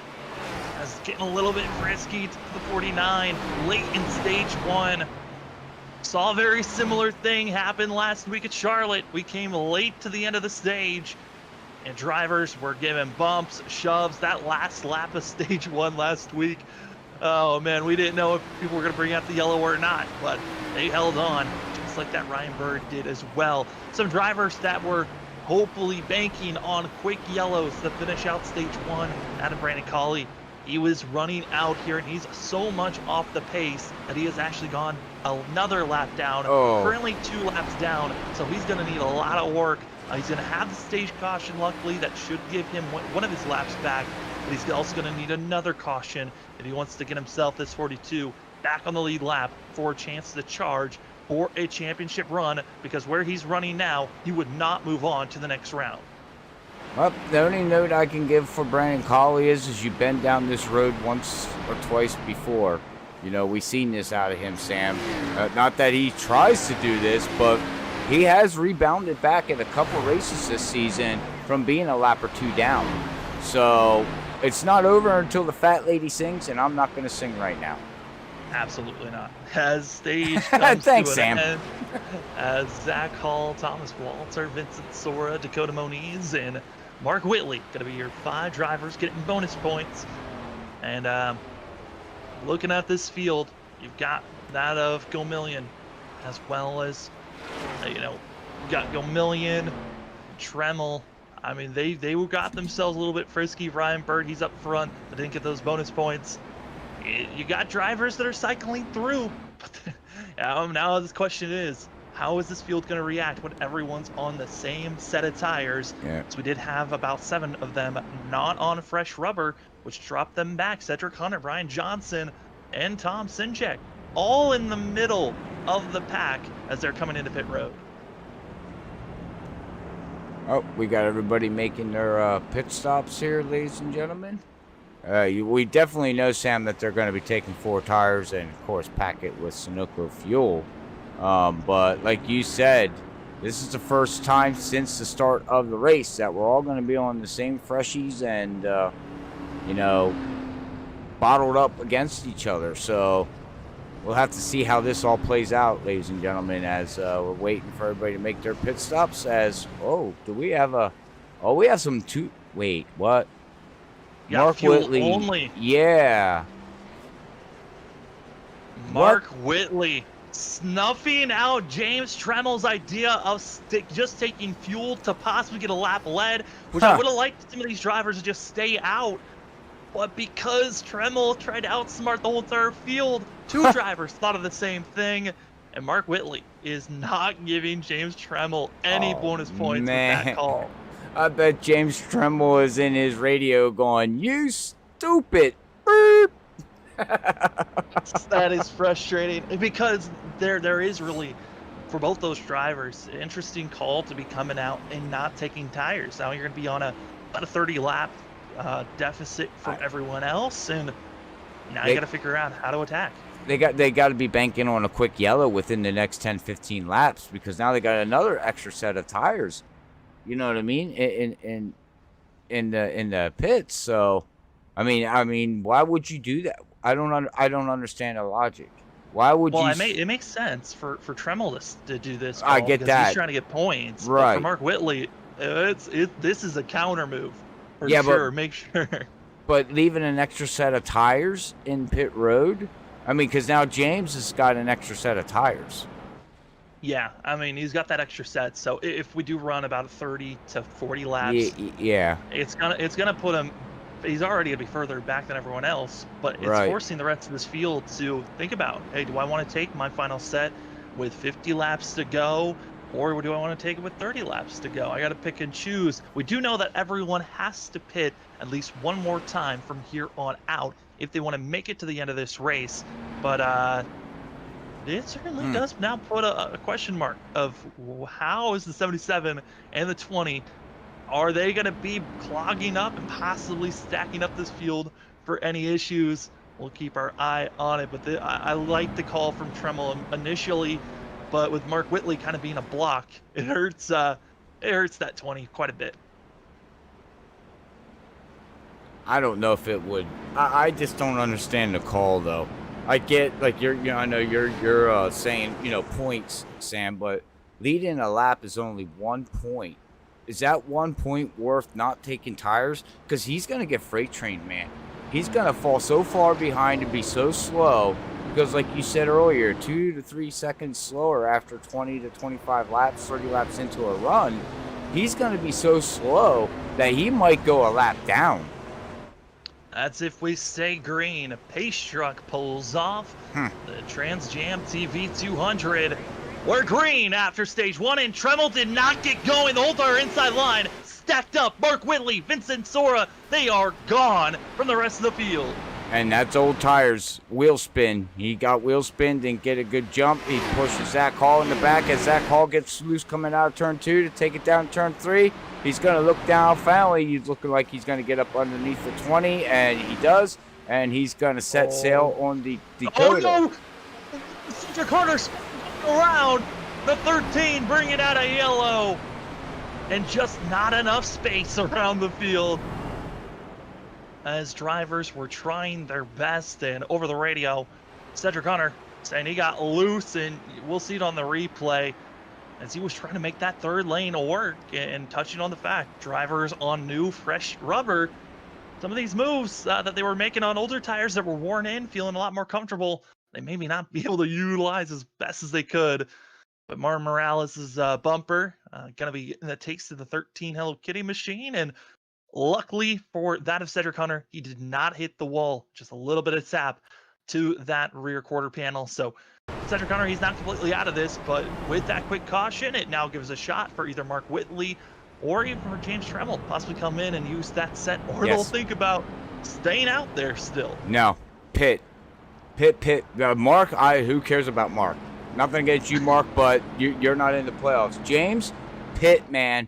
That's getting a little bit frisky to the 49 late in stage 1. Saw a very similar thing happen last week at Charlotte. We came late to the end of the stage, and drivers were giving bumps, shoves. That last lap of stage 1 last week, oh man, we didn't know if people were going to bring out the yellow or not, but they held on, just like that Ryan Bird did as well. Some drivers that were hopefully banking on quick yellows to finish out stage 1. Adam Brandon Colley, he was running out here, and he's so much off the pace that he has actually gone another lap down. Currently 2 laps down, so he's going to need a lot of work. He's going to have the stage caution, luckily. That should give him one of his laps back, but he's also going to need another caution if he wants to get himself, this 42, back on the lead lap for a chance to charge for a championship run, because where he's running now, he would not move on to the next round. Well, the only note I can give for Brandon Colley is you been down this road once or twice before. You know, we've seen this out of him, Sam. Not that he tries to do this, but he has rebounded back in a couple races this season from being a lap or two down. So it's not over until the fat lady sings, and I'm not going to sing right now. Absolutely not. As stage comes Thanks, to an Sam. end, as Zach Hall, Thomas Walter, Vincent Sora, Dakota Moniz, and Mark Whitley going to be your 5 drivers getting bonus points. And looking at this field, you've got that of Gomillion, as well as, you got Gomillion, Tremmel. I mean, they got themselves a little bit frisky. Ryan Bird, he's up front, but didn't get those bonus points. You got drivers that are cycling through. But now this question is, how is this field going to react when everyone's on the same set of tires? Yeah. So we did have about 7 of them not on fresh rubber, which dropped them back. Cedric Hunter, Brian Johnson, and Tom Sinjek, all in the middle of the pack as they're coming into pit road. Oh, we got everybody making their pit stops here, ladies and gentlemen. We definitely know, Sam, that they're going to be taking 4 tires and, of course, pack it with Sunoco fuel. But like you said, this is the first time since the start of the race that we're all going to be on the same freshies and, bottled up against each other. So we'll have to see how this all plays out, ladies and gentlemen, as we're waiting for everybody to make their pit stops. We have some wait, what? Mark Whitley only. Yeah. Mark Whitley snuffing out James Tremmel's idea of just taking fuel to possibly get a lap led, which I would have liked some of these drivers to just stay out. But because Tremmel tried to outsmart the whole entire field, 2 drivers thought of the same thing. And Mark Whitley is not giving James Tremmel any bonus points with that call. I bet James Tremmel is in his radio going, "You stupid beep." That is frustrating because there is really, for both those drivers, an interesting call to be coming out and not taking tires. Now you're going to be on about a 30 lap deficit from everyone else, and now you got to figure out how to attack. They got to be banking on a quick yellow within the next 10-15 laps, because now they got another extra set of tires. You know what I mean? In the pits. So, I mean, why would you do that? I don't understand the logic. Why would you? Well, it makes sense for Tremmel to do this. I get that. He's trying to get points. Right. But for Mark Whitley, this is a counter move. For yeah, sure. Make sure. But leaving an extra set of tires in pit road. I mean, because now James has got an extra set of tires. Yeah, I mean, he's got that extra set. So if we do run about 30 to 40 laps, yeah, it's gonna put him. He's already gonna be further back than everyone else, but it's forcing the rest of this field to think about, hey, do I want to take my final set with 50 laps to go, or do I want to take it with 30 laps to go? I got to pick and choose. We do know that everyone has to pit at least one more time from here on out if they want to make it to the end of this race, but it certainly does now put a question mark of how is the 77 and the 20, are they going to be clogging up and possibly stacking up this field for any issues? We'll keep our eye on it, but I like the call from Tremmel initially, but with Mark Whitley kind of being a block, it hurts that 20 quite a bit. I don't know if it would. I just don't understand the call, though. I get, like, I know you're saying, points, Sam, but leading a lap is only 1 point. Is that 1 point worth not taking tires? Because he's going to get freight trained, man. He's going to fall so far behind and be so slow. Because, like you said earlier, 2 to 3 seconds slower after 20 to 25 laps, 30 laps into a run, he's going to be so slow that he might go a lap down. That's if we stay green. A pace truck pulls off the TramJamTV 200. We're green after stage 1, and Tremmel did not get going the whole entire inside line. Stacked up, Mark Whitley, Vincent Sora, they are gone from the rest of the field. And that's old tires, wheel spin. He got wheel spin, didn't get a good jump. He pushes Zach Hall in the back as Zach Hall gets loose coming out of turn 2 to take it down turn 3. He's going to look down. Finally, he's looking like he's going to get up underneath the 20, and he does. and he's going to set sail on the Dakota. Oh, no! Cedric Carter's around the 13, bringing out a yellow. And just not enough space around the field. As drivers were trying their best, and over the radio, Cedric Hunter saying he got loose, and we'll see it on the replay as he was trying to make that third lane work, and touching on the fact drivers on new fresh rubber, some of these moves that they were making on older tires that were worn in, feeling a lot more comfortable, they maybe not be able to utilize as best as they could. But Martin Morales' bumper gonna be getting the taste of the 13 Hello Kitty machine, and luckily for that of Cedric Hunter, he did not hit the wall. Just a little bit of tap to that rear quarter panel. So Cedric Hunter, he's not completely out of this, but with that quick caution, it now gives a shot for either Mark Whitley or even for James Tremmell possibly come in and use that set, or they'll think about staying out there still. No, Pit. Mark, who cares about Mark? Nothing against you, Mark, but you're not in the playoffs. James, Pit, man.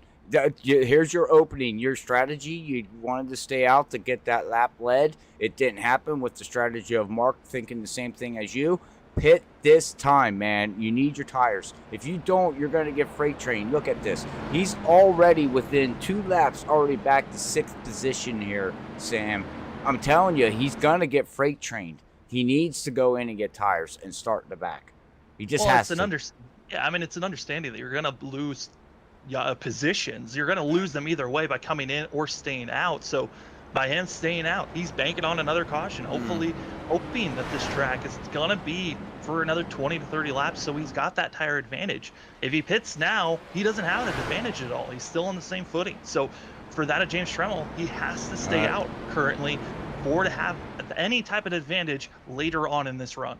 Here's your opening, your strategy. You wanted to stay out to get that lap led. It didn't happen with the strategy of Mark thinking the same thing as you. Pit this time, man. You need your tires. If you don't, you're going to get freight trained. Look at this. He's already within 2 laps, already back to 6th position here, Sam. I'm telling you, he's going to get freight trained. He needs to go in and get tires and start in the back. He just has to. Yeah, I mean, it's an understanding that you're going to lose positions. You're going to lose them either way by coming in or staying out. So by him staying out, he's banking on another caution, hopefully hoping that this track is going to be for another 20 to 30 laps, so he's got that tire advantage. If he pits now, he doesn't have an advantage at all. He's still on the same footing. So for that of James Tremmell, he has to stay out currently for to have any type of advantage later on in this run.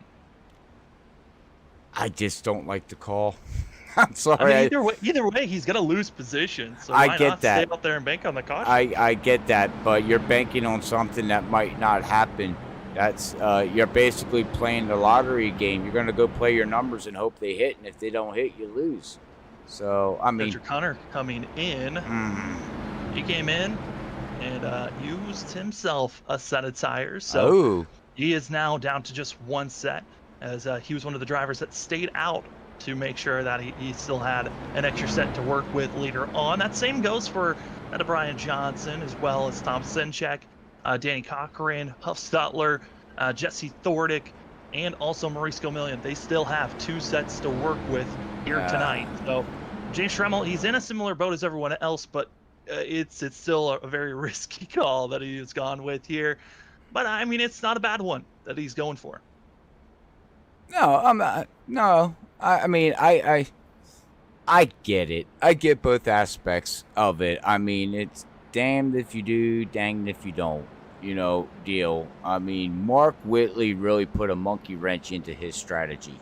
I just don't like the call. I'm sorry. I mean, either way, he's gonna lose position. So I get that. Stay out there and bank on the caution. I get that, but you're banking on something that might not happen. That's you're basically playing the lottery game. You're gonna go play your numbers and hope they hit, and if they don't hit, you lose. So I mean, Mr. Connor coming in. He came in and used himself a set of tires. So he is now down to just one set, as he was one of the drivers that stayed out to make sure that he still had an extra set to work with later on. That same goes for Brian Johnson, as well as Tom Senchek, Danny Cochran, Huff Stutler, Jesse Thordick, and also Maurice Gomillion. They still have 2 sets to work with here tonight. So James Tremmell, he's in a similar boat as everyone else, but it's still a very risky call that he has gone with here. But I mean, it's not a bad one that he's going for. No, I'm not. No, I mean, I get it. I get both aspects of it. I mean, it's damned if you do, danged if you don't, deal. I mean, Mark Whitley really put a monkey wrench into his strategy.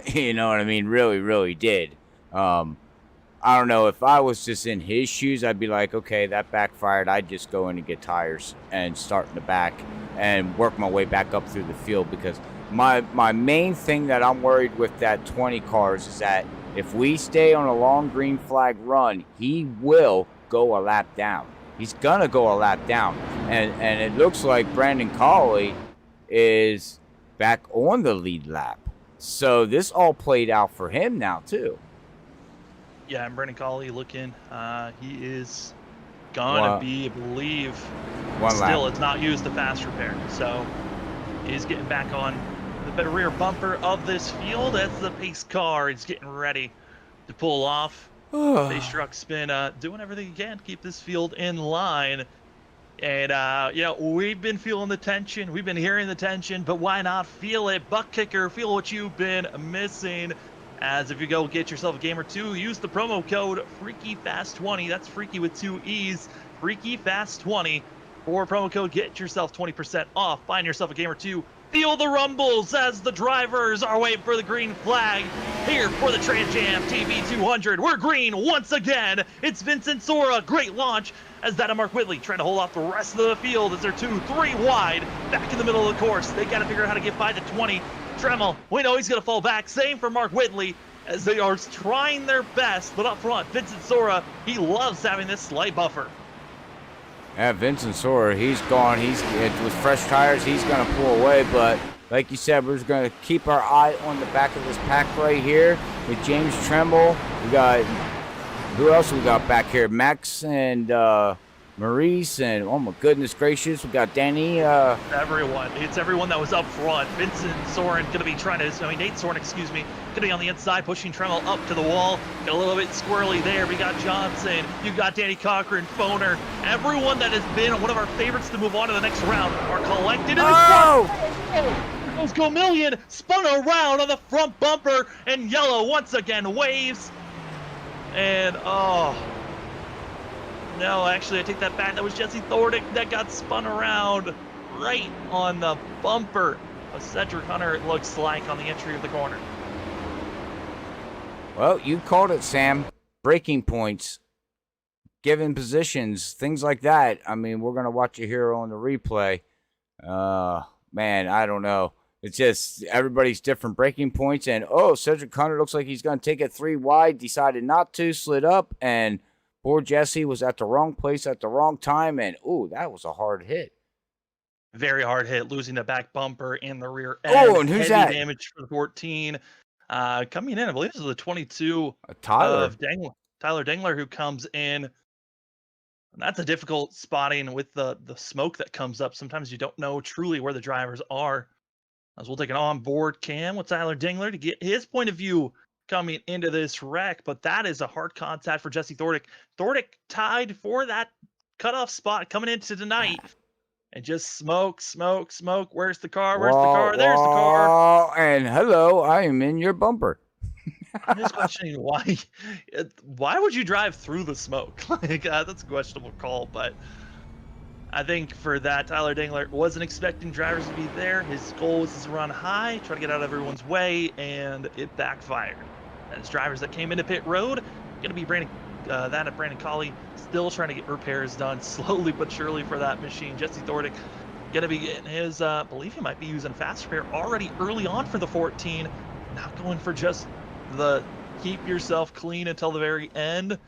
You know what I mean? Really, really did. I don't know. If I was just in his shoes, I'd be like, okay, that backfired. I'd just go in and get tires and start in the back and work my way back up through the field, because my main thing that I'm worried with that 20 cars is that if we stay on a long green flag run, he will go a lap down. He's going to go a lap down. And it looks like Brandon Colley is back on the lead lap. So this all played out for him now, too. Yeah, and Brandon Colley looking, he is going to be, I believe, still it's not used the fast repair. So he's getting back on the rear bumper of this field as the pace car is getting ready to pull off. Pace truck spin, doing everything he can to keep this field in line. And, we've been feeling the tension. We've been hearing the tension, but why not feel it? ButtKicker, feel what you've been missing. As if you go get yourself a game or two, use the promo code FreakyFast20. That's Freaky with 2 E's. FreakyFast20 for promo code. Get yourself 20% off. Find yourself a game or two. Feel the rumbles as the drivers are waiting for the green flag here for the TramJamTV 200. We're green once again. It's Vincent Sora. Great launch as that of Mark Whitley trying to hold off the rest of the field as they're 2-3 wide back in the middle of the course. They got to figure out how to get by the 20. Tremmell, we know he's going to fall back. Same for Mark Whitley as they are trying their best. But up front, Vincent Sora, he loves having this slight buffer. Yeah, Vincent Sorer, he's gone. With fresh tires, he's going to pull away. But like you said, we're just going to keep our eye on the back of this pack right here with James Tremble. We got, who else we got back here? Max and Maurice, and oh my goodness gracious, we got Danny. Everyone. It's everyone that was up front. Vincent Soren going to be Nate Soren, excuse me, going to be on the inside, pushing Tremel up to the wall. Got a little bit squirrely there. We got Johnson. You got Danny Cochran, Foner. Everyone that has been one of our favorites to move on to the next round are collected in the front. There goes Gomillion, spun around on the front bumper, and yellow once again waves. And no, actually, I take that back. That was Jesse Thordick that got spun around right on the bumper of Cedric Hunter, it looks like, on the entry of the corner. Well, you called it, Sam. Breaking points, given positions, things like that. I mean, we're going to watch it here on the replay. Man, I don't know. It's just everybody's different breaking points. And, Cedric Hunter looks like he's going to take it 3 wide, decided not to, slid up, and poor Jesse was at the wrong place at the wrong time, and that was a hard hit. Very hard hit, losing the back bumper and the rear end. Oh, and who's that? Heavy damage for the 14. Coming in, I believe this is the 22 Tyler. of Tyler Dengler, who comes in. And that's a difficult spotting with the smoke that comes up. Sometimes you don't know truly where the drivers are. As we'll take an on-board cam with Tyler Dengler to get his point of view coming into this wreck, but that is a hard contact for Jesse Thordick. Thordick tied for that cutoff spot coming into tonight. And just smoke. Where's the car? Where's the car? There's the car. And hello, I am in your bumper. I'm just questioning why would you drive through the smoke? That's a questionable call, but I think for that, Tyler Dengler wasn't expecting drivers to be there. His goal was to run high, try to get out of everyone's way, and it backfired. As drivers that came into pit road, going to be Brandon Colley, still trying to get repairs done slowly but surely for that machine. Jesse Thordick going to be getting his, I believe he might be using fast repair already early on for the 14. Not going for just the keep yourself clean until the very end.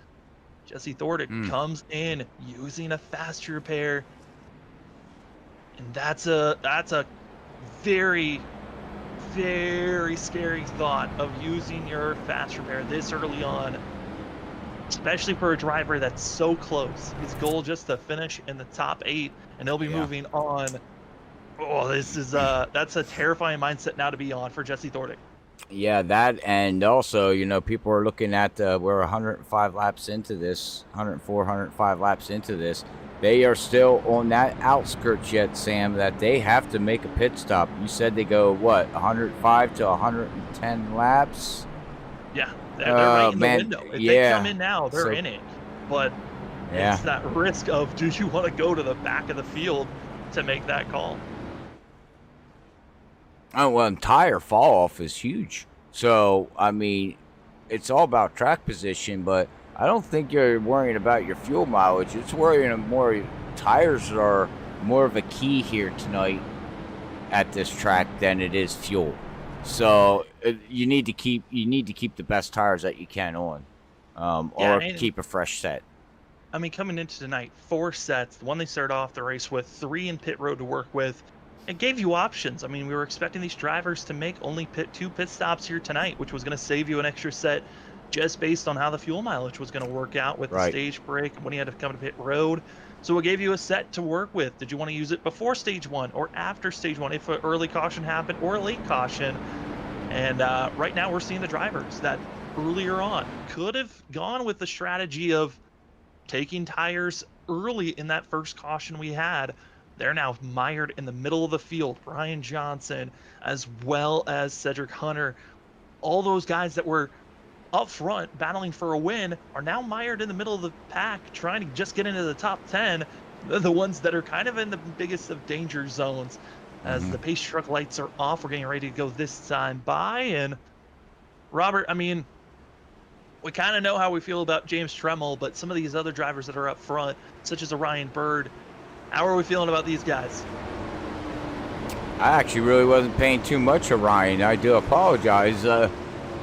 Jesse Thordick comes in using a fast repair, and that's a very, very scary thought of using your fast repair this early on, especially for a driver that's so close. His goal just to finish in the top 8, and he'll be moving on. That's a terrifying mindset now to be on for Jesse Thordick. Yeah, that, and also, people are looking at we're 105 laps into this, 105 laps into this. They are still on that outskirts yet, Sam, that they have to make a pit stop. You said they go, 105 to 110 laps? Yeah, they're right in the window. If they come in now, they're in it. But it's that risk of, do you want to go to the back of the field to make that call? Oh, well, and tire fall off is huge. So, I mean, it's all about track position, but I don't think you're worrying about your fuel mileage. It's worrying more. Tires are more of a key here tonight at this track than it is fuel. So you need to keep the best tires that you can on, or keep a fresh set. I mean, coming into tonight, 4 sets. The one they started off the race with, 3 in pit road to work with. It gave you options. I mean, we were expecting these drivers to make only 2 pit stops here tonight, which was going to save you an extra set just based on how the fuel mileage was going to work out with the stage break when you had to come to pit road. So it gave you a set to work with. Did you want to use it before stage 1 or after stage 1 if an early caution happened or a late caution? And right now we're seeing the drivers that earlier on could have gone with the strategy of taking tires early in that first caution we had. They're now mired in the middle of the field. Brian Johnson, as well as Cedric Hunter. All those guys that were up front battling for a win are now mired in the middle of the pack, trying to just get into the top 10. They're the ones that are kind of in the biggest of danger zones. As the pace truck lights are off, we're getting ready to go this time by. And Robert, I mean, we kind of know how we feel about James Tremel, but some of these other drivers that are up front, such as a Ryan Bird, how are we feeling about these guys? I actually really wasn't paying too much of Ryan. I do apologize.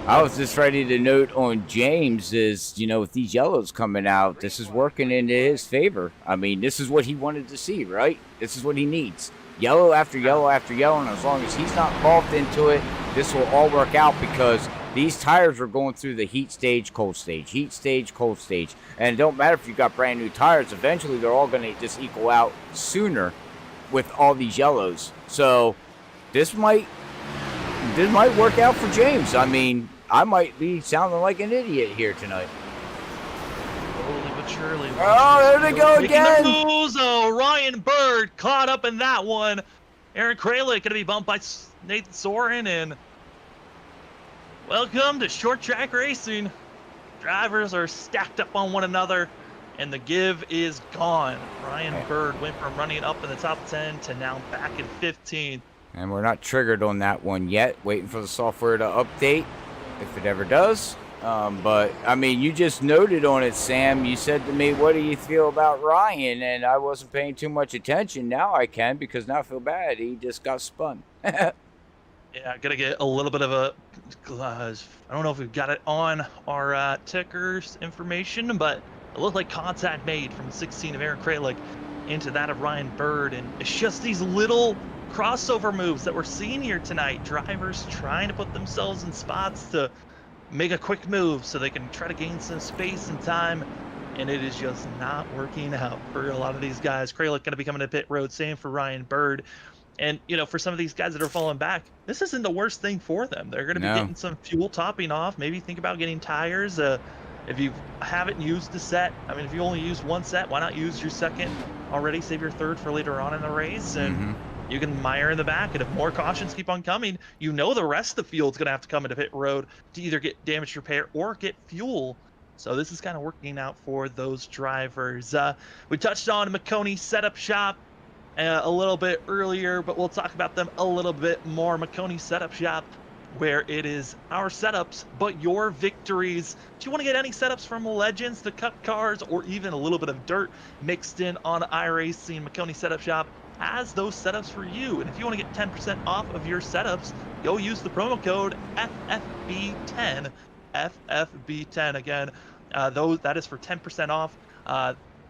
I was just ready to note on James is, with these yellows coming out, this is working into his favor. I mean, this is what he wanted to see, right? This is what he needs. Yellow after yellow after yellow, and as long as he's not involved into it, this will all work out because these tires are going through the heat stage, cold stage, heat stage, cold stage. And it don't matter if you got brand new tires, eventually they're all going to just equal out sooner with all these yellows. So this might work out for James. I mean, I might be sounding like an idiot here tonight. Slowly but surely. Oh, there they go again. The moves. Oh, Ryan Bird caught up in that one. Aaron Kralik going to be bumped by Nathan Soren. And welcome to short track racing. Drivers are stacked up on one another, and the give is gone. Ryan Bird went from running up in the top 10 to now back in 15th. And we're not triggered on that one yet. Waiting for the software to update, if it ever does. But, I mean, you just noted on it, Sam. You said to me, what do you feel about Ryan? And I wasn't paying too much attention. Now I can, because now I feel bad. He just got spun. Yeah, gotta get a little bit of a, I don't know if we've got it on our tickers information, but it looked like contact made from 16 of Aaron Kralik into that of Ryan Bird. And it's just these little crossover moves that we're seeing here tonight. Drivers trying to put themselves in spots to make a quick move so they can try to gain some space and time, and it is just not working out for a lot of these guys. Kralik going to be coming to pit road, same for Ryan Bird. And, for some of these guys that are falling back, this isn't the worst thing for them. They're going to be getting some fuel topping off. Maybe think about getting tires. If you haven't used the set, I mean, if you only use one set, why not use your second already? Save your third for later on in the race, and you can mire in the back. And if more cautions keep on coming, the rest of the field's going to have to come into pit road to either get damage repair or get fuel. So this is kind of working out for those drivers. We touched on McConey Setup Shop a little bit earlier, but we'll talk about them a little bit more. McConey Setup Shop, where it is our setups, but your victories. Do you want to get any setups from Legends, the Cup cars, or even a little bit of dirt mixed in on iRacing? McConey Setup Shop has those setups for you. And if you want to get 10% off of your setups, go use the promo code FFB10. FFB10 again. That is for 10% off.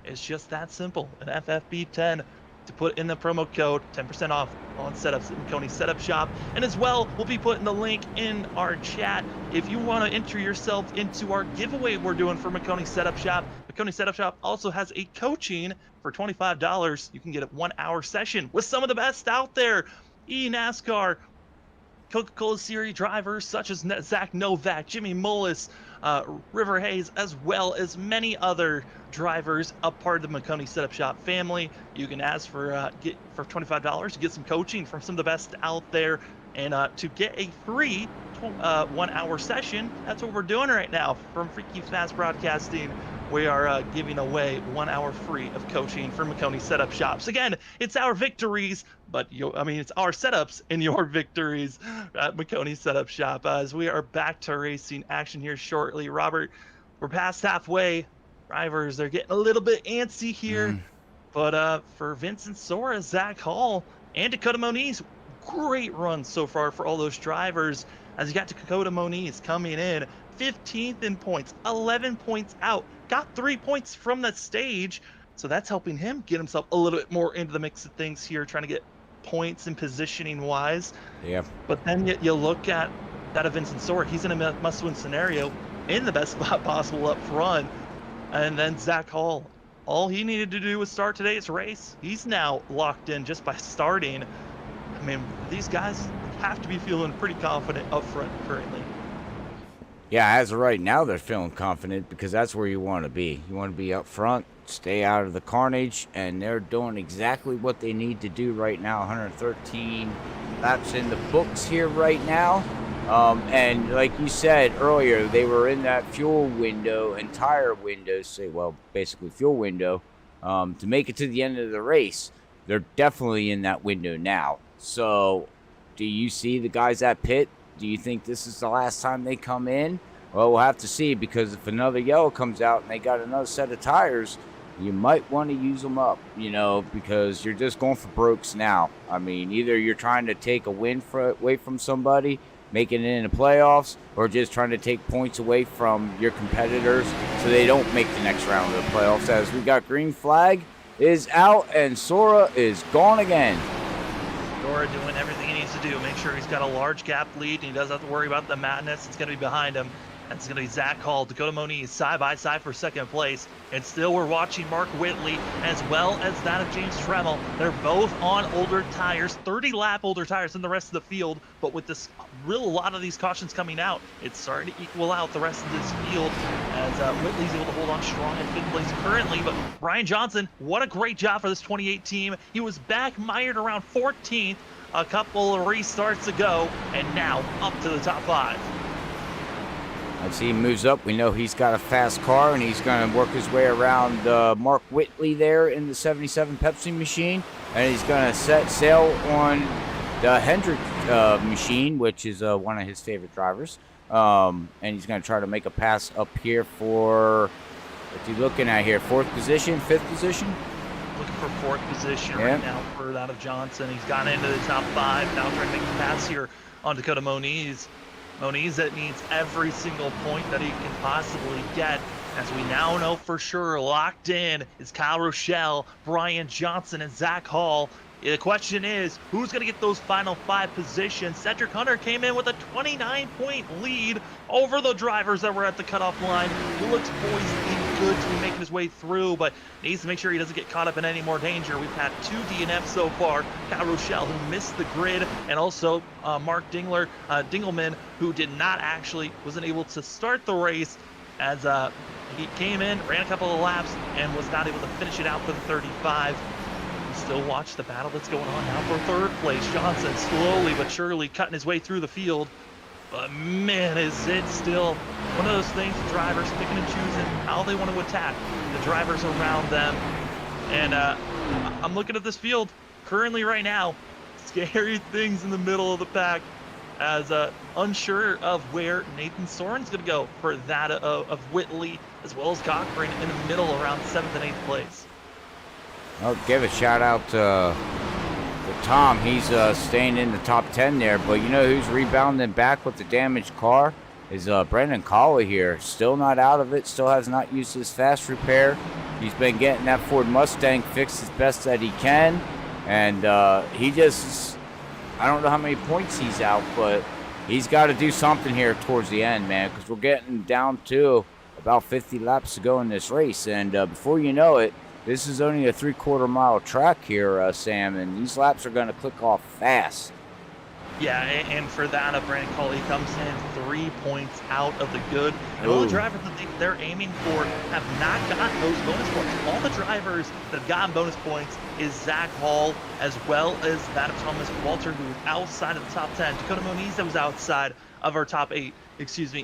It's just that simple. An FFB10 to put in the promo code, 10% off on setups at McConey Setup Shop. And as well, we'll be putting the link in our chat if you want to enter yourself into our giveaway we're doing for McConey Setup Shop. McConey Setup Shop also has a coaching for $25. You can get a 1-hour session with some of the best out there. NASCAR, Coca-Cola Series drivers such as Zach Novak, Jimmy Mullis, River Hayes, as well as many other drivers, a part of the McConey Setup Shop family. You can ask for $25 to get some coaching from some of the best out there, and to get a free 1-hour session. That's what we're doing right now from Freaky Fast Broadcasting. We are giving away 1 hour free of coaching for McConey Setup Shops. Again, it's our victories, but it's our setups and your victories at McConey Setup Shop. As we are back to racing action here shortly, Robert, we're past halfway. Drivers, they're getting a little bit antsy here, but for Vincent Sora, Zach Hall, and Dakota Moniz, great run so far for all those drivers. As you got to Dakota Moniz coming in 15th in points, 11 points out, got 3 points from that stage, so that's helping him get himself a little bit more into the mix of things here, trying to get points and positioning wise. Yeah. But then you look at that of Vincent Sora, he's in a must-win scenario in the best spot possible up front, and then Zach Hall, all he needed to do was start today's race. He's now locked in just by starting. I mean, these guys have to be feeling pretty confident up front currently. Yeah, as of right now, they're feeling confident because that's where you want to be. You want to be up front, stay out of the carnage, and they're doing exactly what they need to do right now. 113 laps in the books here right now. And like you said earlier, they were in that fuel window and tire window, basically fuel window, to make it to the end of the race. They're definitely in that window now. So do you see the guys at pit? Do you think this is the last time they come in? Well, we'll have to see, because if another yellow comes out and they got another set of tires, you might want to use them up, because you're just going for brokes now. I mean, either you're trying to take a win away from somebody, making it in the playoffs, or just trying to take points away from your competitors so they don't make the next round of the playoffs. As we got green flag is out and Sora is gone again. Sora doing everything he needs to do. Make sure he's got a large gap lead and he doesn't have to worry about the madness. It's going to be behind him. That's going to be Zach Hall, Dakota Moniz side by side for second place. And still we're watching Mark Whitley as well as that of James Tremmel. They're both on older tires, 30 lap older tires than the rest of the field. But with this a lot of these cautions coming out, it's starting to equal out the rest of this field as Whitley's able to hold on strong in fifth place currently. But Brian Johnson, what a great job for this 28 team. He was back mired around 14th a couple of restarts ago, and now up to the top 5. As he moves up, we know he's got a fast car, and he's going to work his way around Mark Whitley there in the 77 Pepsi machine, and he's going to set sail on the Hendrick machine, which is one of his favorite drivers, and he's going to try to make a pass up here for, what's he looking at here, 4th position, 5th position? Looking for 4th position right now for that of Johnson. He's gotten into the top 5, now trying to make the pass here on Dakota Moniz. Moniz that needs every single point that he can possibly get. As we now know for sure, locked in is Kyle Rochelle, Brian Johnson, and Zach Hall. The question is, who's going to get those final 5 positions? Cedric Hunter came in with a 29-point lead over the drivers that were at the cutoff line. He looks poised and good to be making his way through, but needs to make sure he doesn't get caught up in any more danger. We've had 2 DNFs so far. Kyle Rochelle, who missed the grid, and also Mark Dingelman, who wasn't able to start the race as he came in, ran a couple of laps, and was not able to finish it out for the 35. Still watch the battle that's going on now for 3rd place. Johnson slowly but surely cutting his way through the field. But man, is it still one of those things, drivers picking and choosing how they want to attack the drivers around them. And I'm looking at this field currently right now. Scary things in the middle of the pack, as unsure of where Nathan Soren's going to go for that of Whitley, as well as Cochran in the middle around 7th and 8th place. I'll give a shout out to Tom. He's staying in the top 10 there, but you know who's rebounding back with the damaged car is Brendan Colley here. Still not out of it, still has not used his fast repair. He's been getting that Ford Mustang fixed as best that he can, and he just, I don't know how many points he's out, but he's got to do something here towards the end, man, because we're getting down to about 50 laps to go in this race, and before you know it, this is only a 3/4 mile track here, Sam, and these laps are going to click off fast. Yeah, and for that, Brandon Colley comes in 3 points out of the good. And all the drivers that they're aiming for have not gotten those bonus points. All the drivers that have gotten bonus points is Zach Hall, as well as that of Thomas Walter, who was outside of the top 10. Dakota Moniz, that was outside of our top 8,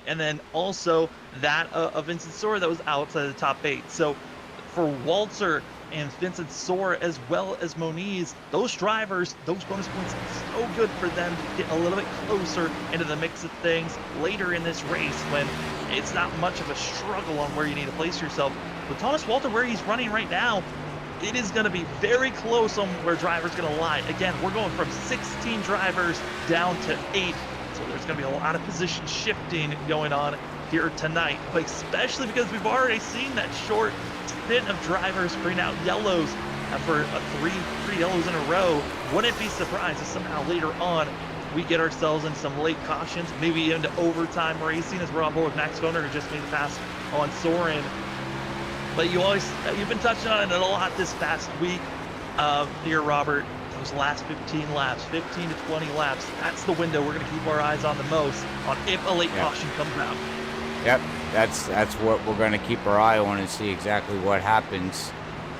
and then also that of Vincent Sora, that was outside of the top 8. So for Walter and Vincent Sora, as well as Moniz, those drivers, those bonus points are so good for them to get a little bit closer into the mix of things later in this race when it's not much of a struggle on where you need to place yourself. With Thomas Walter, where he's running right now, it is going to be very close on where drivers going to lie. Again, we're going from 16 drivers down to 8, so there's going to be a lot of position shifting going on here tonight, but especially because we've already seen that short stint of drivers bring out yellows for three yellows in a row. Wouldn't be surprised if somehow later on we get ourselves in some late cautions, maybe into overtime racing, as we're on board with Max Foner, who just made the pass on Soren. But you've been touching on it a lot this past week here, Robert. Those last 15 laps, 15 to 20 laps, that's the window we're going to keep our eyes on the most on if a late caution comes out. Yep, that's what we're going to keep our eye on and see exactly what happens.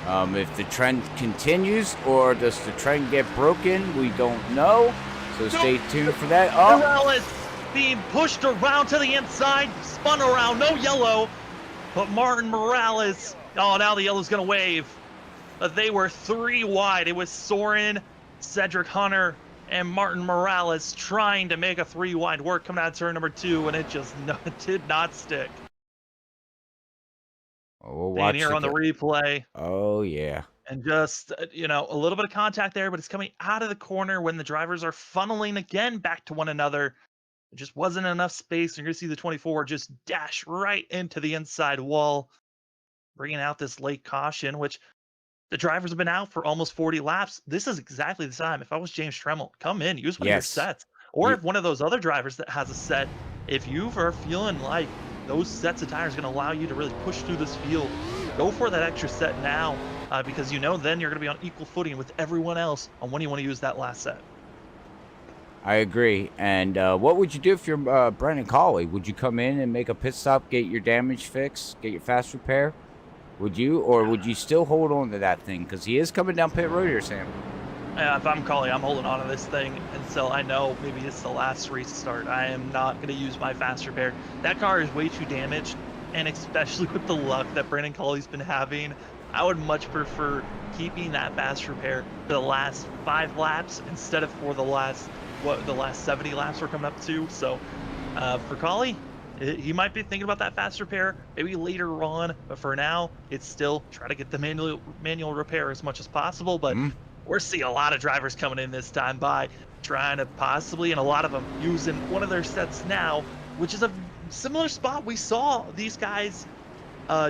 If the trend continues or does the trend get broken, we don't know. So stay tuned for that. Oh, Morales being pushed around to the inside, spun around, no yellow. But Martin Morales, oh, now the yellow's going to wave. But they were 3 wide. It was Soren, Cedric Hunter, and Martin Morales trying to make a 3 wide work coming out of turn number 2, and it just did not stick. we'll watch here on the replay. Oh, yeah. And just, a little bit of contact there, but it's coming out of the corner when the drivers are funneling again back to one another. There just wasn't enough space. You're going to see the 24 just dash right into the inside wall, bringing out this late caution, which the drivers have been out for almost 40 laps. This is exactly the time. If I was James Tremmel, come in, use one of your Yes. sets. Or You, if one of those other drivers that has a set, if you are feeling like those sets of tires are going to allow you to really push through this field, go for that extra set now because you know then you're going to be on equal footing with everyone else on when you want to use that last set. I agree. And what would you do if you're Brendan Colley? Would you come in and make a pit stop, get your damage fixed, get your fast repair? Would you, or would you still hold on to that thing? Because he is coming down pit road here, Sam. If I'm Collie, I'm holding on to this thing until I know maybe it's the last restart. I am not going to use my fast repair. That car is way too damaged, and especially with the luck that Brandon Colley's been having, I would much prefer keeping that fast repair for the last 5 laps instead of for the last 70 laps we're coming up to. So for Collie, he might be thinking about that fast repair maybe later on, but for now, it's still try to get the manual repair as much as possible. But we're seeing a lot of drivers coming in this time by trying to possibly, and a lot of them using one of their sets now, which is a similar spot we saw these guys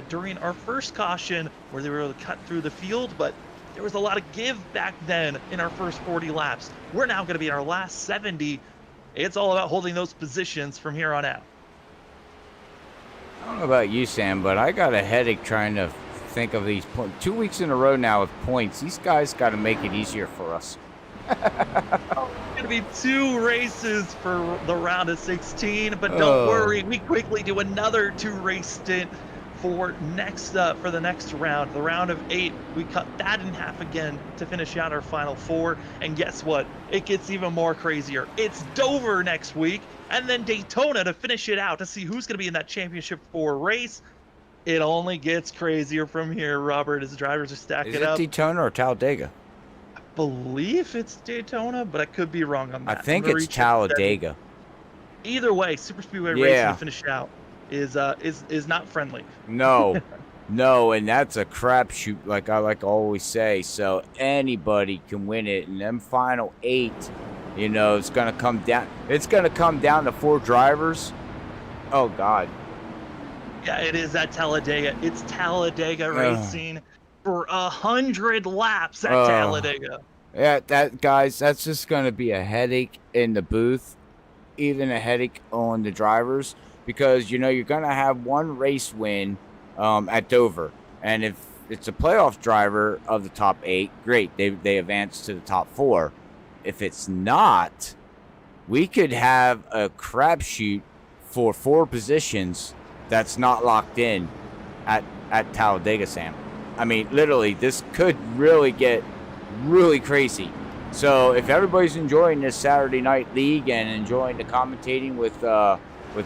during our first caution where they were able to cut through the field, but there was a lot of give back then in our first 40 laps. We're now going to be in our last 70. It's all about holding those positions from here on out. I don't know about you, Sam, but I got a headache trying to think of these points. 2 weeks in a row now with points. These guys got to make it easier for us. It's going to be 2 races for the round of 16, but don't worry, we quickly do another 2 race stint for the next round, the round of 8. We cut that in half again to finish out our final 4. And guess what? It gets even more crazier. It's Dover next week, and then Daytona to finish it out to see who's going to be in that championship 4 race. It only gets crazier from here, Robert, as the drivers are stacking up. Is it Daytona or Talladega? I believe it's Daytona, but I could be wrong on that. I think it's Talladega. Either way, super speedway racing to finish out is not friendly. No, no, and that's a crapshoot, like I like to always say. So anybody can win it, and them final 8, you know, it's gonna come down. It's gonna come down to 4 drivers. Oh God. Yeah, it is at Talladega. It's Talladega racing for 100 laps at Talladega. Yeah, guys, that's just gonna be a headache in the booth, even a headache on the drivers. Because, you know, you're going to have 1 race win at Dover. And if it's a playoff driver of the top 8, great. They advance to the top 4. If it's not, we could have a crapshoot for 4 positions that's not locked in at Talladega, Sam. I mean, literally, this could really get really crazy. So if everybody's enjoying this Saturday night league and enjoying the commentating with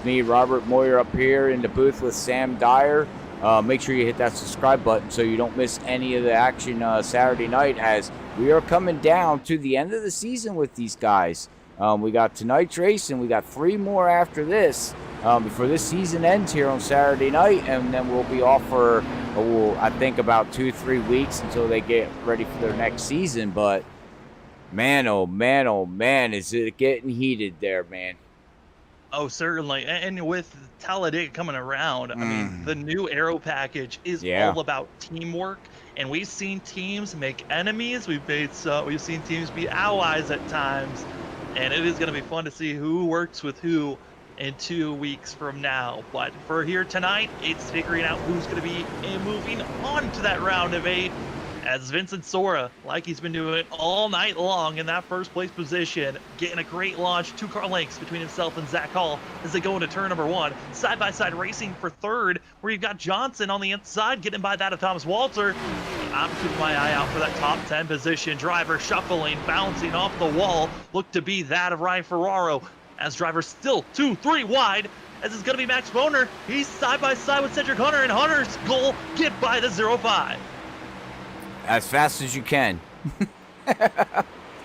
me, Robert Moyer, up here in the booth with Sam Dyer, make sure you hit that subscribe button so you don't miss any of the action Saturday night, as we are coming down to the end of the season with these guys. We got tonight's race, and we got 3 more after this before this season ends here on Saturday night, and then we'll be off for, I think, about 2-3 weeks until they get ready for their next season. But man, oh man, oh man, is it getting heated there, man. Oh, certainly. And with Talladega coming around, I mean, the new aero package is all about teamwork. And we've seen teams make enemies. We've seen teams be allies at times. And it is going to be fun to see who works with who in 2 weeks from now. But for here tonight, it's figuring out who's going to be moving on to that round of 8. As Vincent Sora, like he's been doing all night long in that first place position, getting a great launch, 2 car lengths between himself and Zach Hall as they go into turn number 1. Side-by-side racing for 3rd, where you've got Johnson on the inside, getting by that of Thomas Walter. I'm keeping my eye out for that top 10 position. Driver shuffling, bouncing off the wall, look to be that of Ryan Ferraro, as driver still 2-3 wide, as it's going to be Max Boner. He's side-by-side with Cedric Hunter, and Hunter's goal, get by the 0-5. As fast as you can.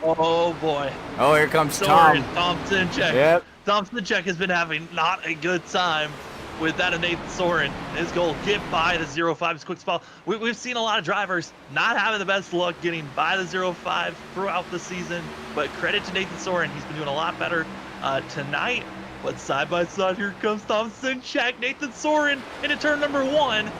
Oh boy. Oh, here comes Tom. Tom. Sinchek. Yep. Tom Sinchek has been having not a good time with that of Nathan Soren. His goal, get by the 0-5, his quick spot. We've seen a lot of drivers not having the best luck getting by the 0-5 throughout the season, but credit to Nathan Soren. He's been doing a lot better tonight. But side by side, here comes Tom Sinchak, Nathan Soren into turn number 1.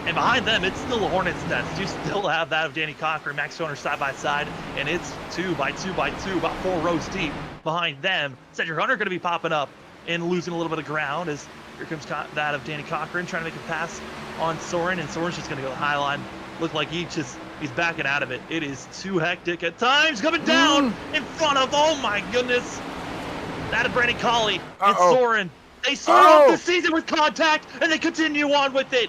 And behind them, it's still a Hornet's nest. You still have that of Danny Cocker and Max Stoner side by side. And it's 2 by 2 by 2, about 4 rows deep behind them. Cedric Hunter going to be popping up and losing a little bit of ground as here comes that of Danny Cochran trying to make a pass on Soren. And Soren's just going to go the high line. Look like he's backing out of it. It is too hectic at times. Coming down in front of, oh my goodness. That of Brandon Colley and Soren. They start off the season with contact, and they continue on with it.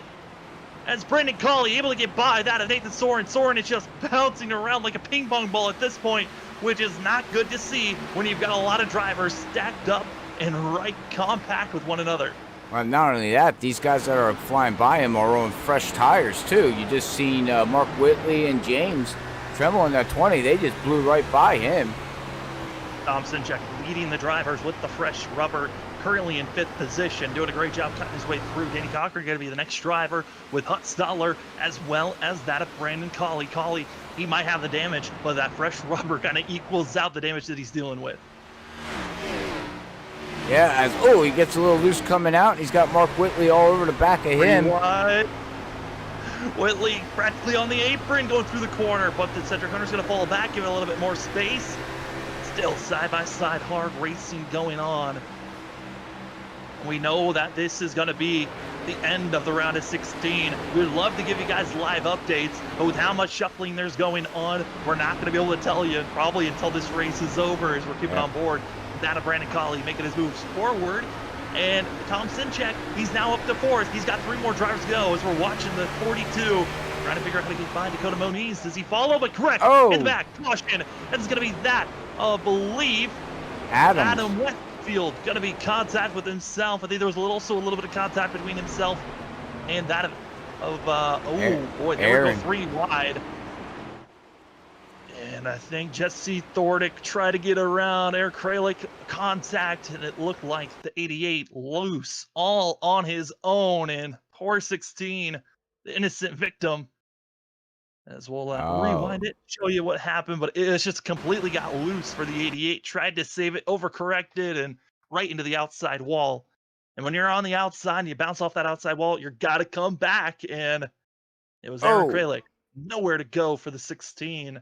As Brandon Colley able to get by that of Nathan Soren. Soren is just bouncing around like a ping pong ball at this point, which is not good to see when you've got a lot of drivers stacked up and right compact with one another. Well, not only that, these guys that are flying by him are on fresh tires, too. You just seen Mark Whitley and James Tremble in that 20. They just blew right by him. Tom Sinchak leading the drivers with the fresh rubber, currently in 5th position, doing a great job cutting his way through. Danny Cocker going to be the next driver with Hutt Stoller, as well as that of Brandon Colley. Colley, he might have the damage, but that fresh rubber kind of equals out the damage that he's dealing with. Yeah, he gets a little loose coming out. He's got Mark Whitley all over the back of him. What? Whitley practically on the apron going through the corner, but the Cedric Hunter's going to fall back, give it a little bit more space. Still side-by-side hard racing going on. We know that this is going to be the end of the round of 16. We'd love to give you guys live updates, but with how much shuffling there's going on, we're not going to be able to tell you probably until this race is over, as we're keeping on board. That of Brandon Colley making his moves forward. And Tom Sinchak, he's now up to 4th. He's got 3 more drivers to go as we're watching the 42. Trying to figure out how to get by Dakota Moniz. Does he follow? But correct. In the back. Caution. And it's going to be that, I believe, Adam Westfield going to be contact with himself. I think there was also a little bit of contact between himself and that there we go 3 wide. And I think Jesse Thordick tried to get around Eric Kralik contact, and it looked like the 88 loose all on his own. And poor 16, the innocent victim. As we'll rewind it, show you what happened, but it's just completely got loose for the 88. Tried to save it, overcorrected, and right into the outside wall. And when you're on the outside and you bounce off that outside wall, you got to come back. And it was Eric Kralik. Nowhere to go for the 16.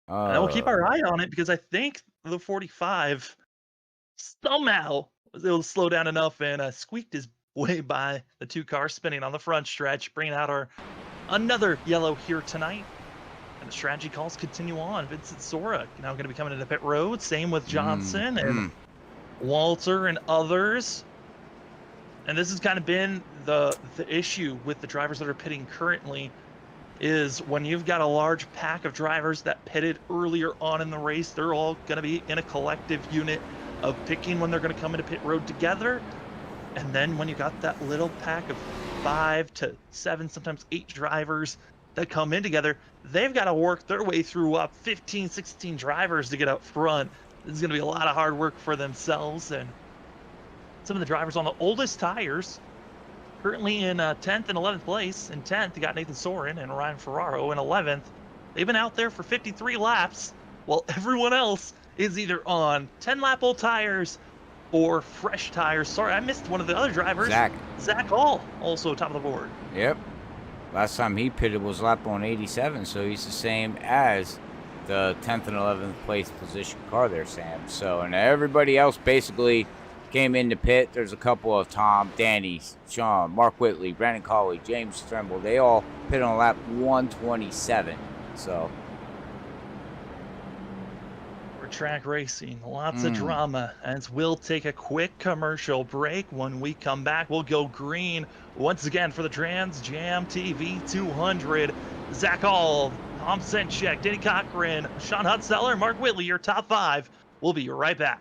And we'll keep our eye on it because I think the 45 somehow was able to slow down enough and squeaked his way by the 2 cars spinning on the front stretch, bringing out another yellow here tonight. And the strategy calls continue on. Vincent Sora now going to be coming into pit road. Same with Johnson and Walter and others. And this has kind of been the issue with the drivers that are pitting currently, is when you've got a large pack of drivers that pitted earlier on in the race, they're all going to be in a collective unit of picking when they're going to come into pit road together. And then when you got that little pack of 5 to 7, sometimes 8 drivers that come in together, they've got to work their way through up 15, 16 drivers to get up front. This is going to be a lot of hard work for themselves. And some of the drivers on the oldest tires, currently in 10th and 11th place. In 10th, you got Nathan Soren and Ryan Ferraro in 11th. They've been out there for 53 laps, while everyone else is either on 10-lap old tires or fresh tires. Sorry, I missed one of the other drivers. Zach Hall, also top of the board. Yep. Last time he pitted was lap on 87, so he's the same as the 10th and 11th place position car there, Sam. So, and everybody else basically came into pit. There's a couple of Tom, Danny, Sean, Mark Whitley, Brandon Colley, James Tremble. They all pit on lap 127. So we're track racing, lots of drama, as we'll take a quick commercial break. When we come back, we'll go green once again for the TramJamTV 200. Zach Hall, Tom Sinchak, Danny Cochran, Sean Hutzeller, Mark Whitley, your top 5. We'll be right back.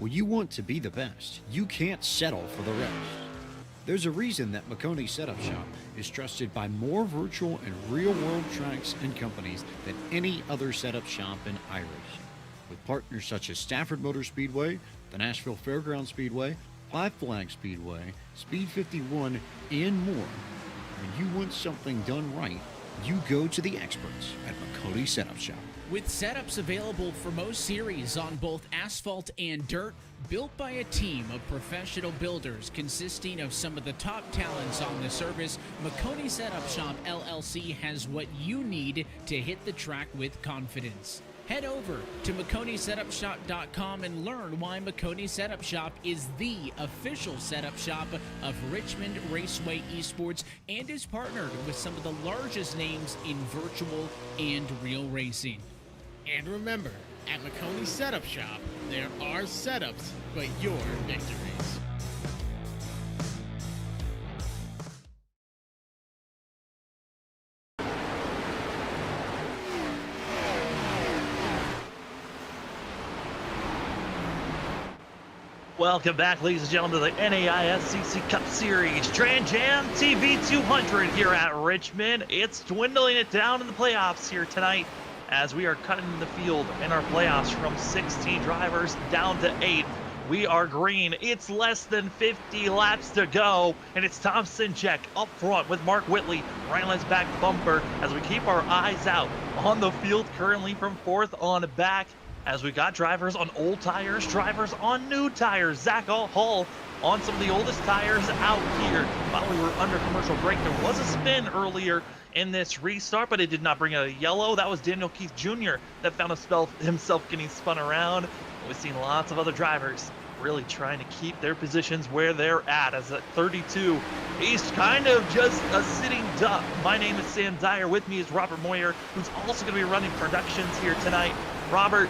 When you want to be the best, you can't settle for the rest. There's a reason that Makoni Setup Shop is trusted by more virtual and real-world tracks and companies than any other setup shop in iRacing. With partners such as Stafford Motor Speedway, the Nashville Fairgrounds Speedway, Five Flag Speedway, Speed 51, and more. When you want something done right, you go to the experts at Makoni Setup Shop. With setups available for most series on both asphalt and dirt, built by a team of professional builders consisting of some of the top talents on the service, Makoni Setup Shop LLC has what you need to hit the track with confidence. Head over to MakoniSetupShop.com and learn why Makoni Setup Shop is the official setup shop of Richmond Raceway Esports and is partnered with some of the largest names in virtual and real racing. And remember, at Makoni Setup Shop, there are setups, but your victories. Welcome back, ladies and gentlemen, to the NAISCC Cup Series TramJamTV 200 here at Richmond. It's dwindling it down in the playoffs here tonight as we are cutting the field in our playoffs from 16 drivers down to 8. We are green. It's less than 50 laps to go, and it's Tom Sinchek up front with Mark Whitley, Ryan's back bumper, as we keep our eyes out on the field currently from 4th on back. As we got drivers on old tires, drivers on new tires. Zach Hall on some of the oldest tires out here. While we were under commercial break, there was a spin earlier in this restart, but it did not bring out a yellow. That was Daniel Keith Jr. that found himself getting spun around. We've seen lots of other drivers really trying to keep their positions where they're at. As at 32, he's kind of just a sitting duck. My name is Sam Dyer. With me is Robert Moyer, who's also going to be running productions here tonight. Robert,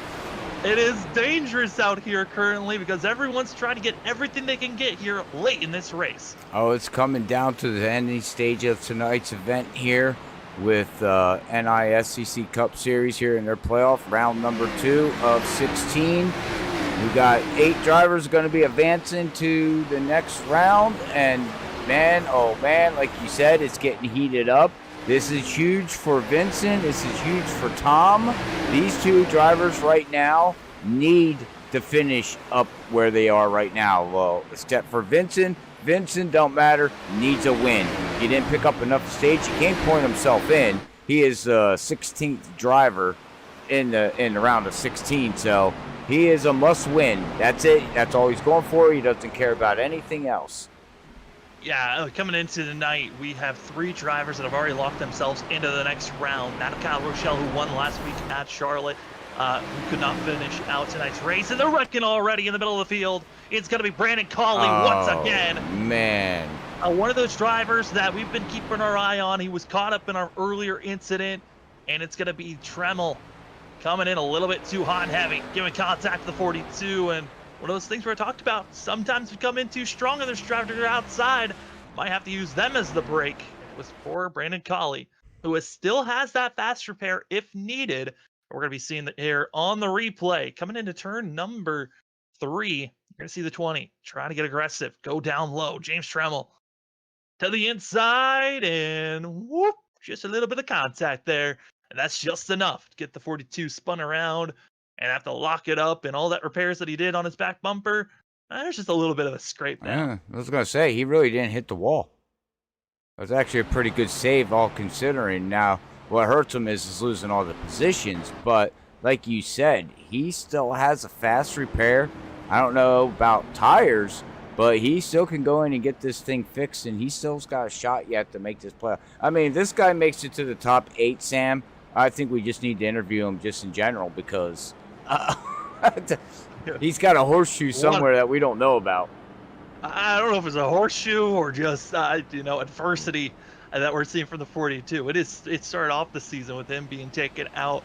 it is dangerous out here currently because everyone's trying to get everything they can get here late in this race. Oh, it's coming down to the ending stage of tonight's event here with NAISCC Cup Series here in their playoff, round number 2 of 16. We got 8 drivers going to be advancing to the next round, and man, oh man, like you said, it's getting heated up. This is huge for Vincent. This is huge for Tom. These 2 drivers right now need to finish up where they are right now. Well, except for Vincent. Vincent, don't matter, needs a win. He didn't pick up enough stage. He can't point himself in. He is the 16th driver in the round of 16, so he is a must-win. That's it. That's all he's going for. He doesn't care about anything else. Yeah, coming into the night, we have 3 drivers that have already locked themselves into the next round. Not Kyle Rochelle, who won last week at Charlotte, who could not finish out tonight's race. And they're wrecking already in the middle of the field. It's going to be Brandon Colley once again. Man. One of those drivers that we've been keeping our eye on. He was caught up in our earlier incident, and it's going to be Tremmel coming in a little bit too hot and heavy, giving contact to the 42, and one of those things where I talked about, sometimes we come in too strong and there's drivers outside, might have to use them as the brake. It was poor Brandon Colley, who still has that fast repair if needed. We're going to be seeing the air on the replay. Coming into turn number 3, you're going to see the 20, trying to get aggressive, go down low. James Tremmel to the inside, and whoop, just a little bit of contact there. And that's just enough to get the 42 spun around and have to lock it up, and all that repairs that he did on his back bumper, there's just a little bit of a scrape now. Yeah, I was going to say, he really didn't hit the wall. It was actually a pretty good save, all considering. Now, what hurts him is losing all the positions, but like you said, he still has a fast repair. I don't know about tires, but he still can go in and get this thing fixed, and he still's got a shot yet to make this playoff. I mean, this guy makes it to the top 8, Sam. I think we just need to interview him just in general because he's got a horseshoe somewhere that we don't know about. I don't know if it's a horseshoe or just adversity that we're seeing from the 42. It started off the season with him being taken out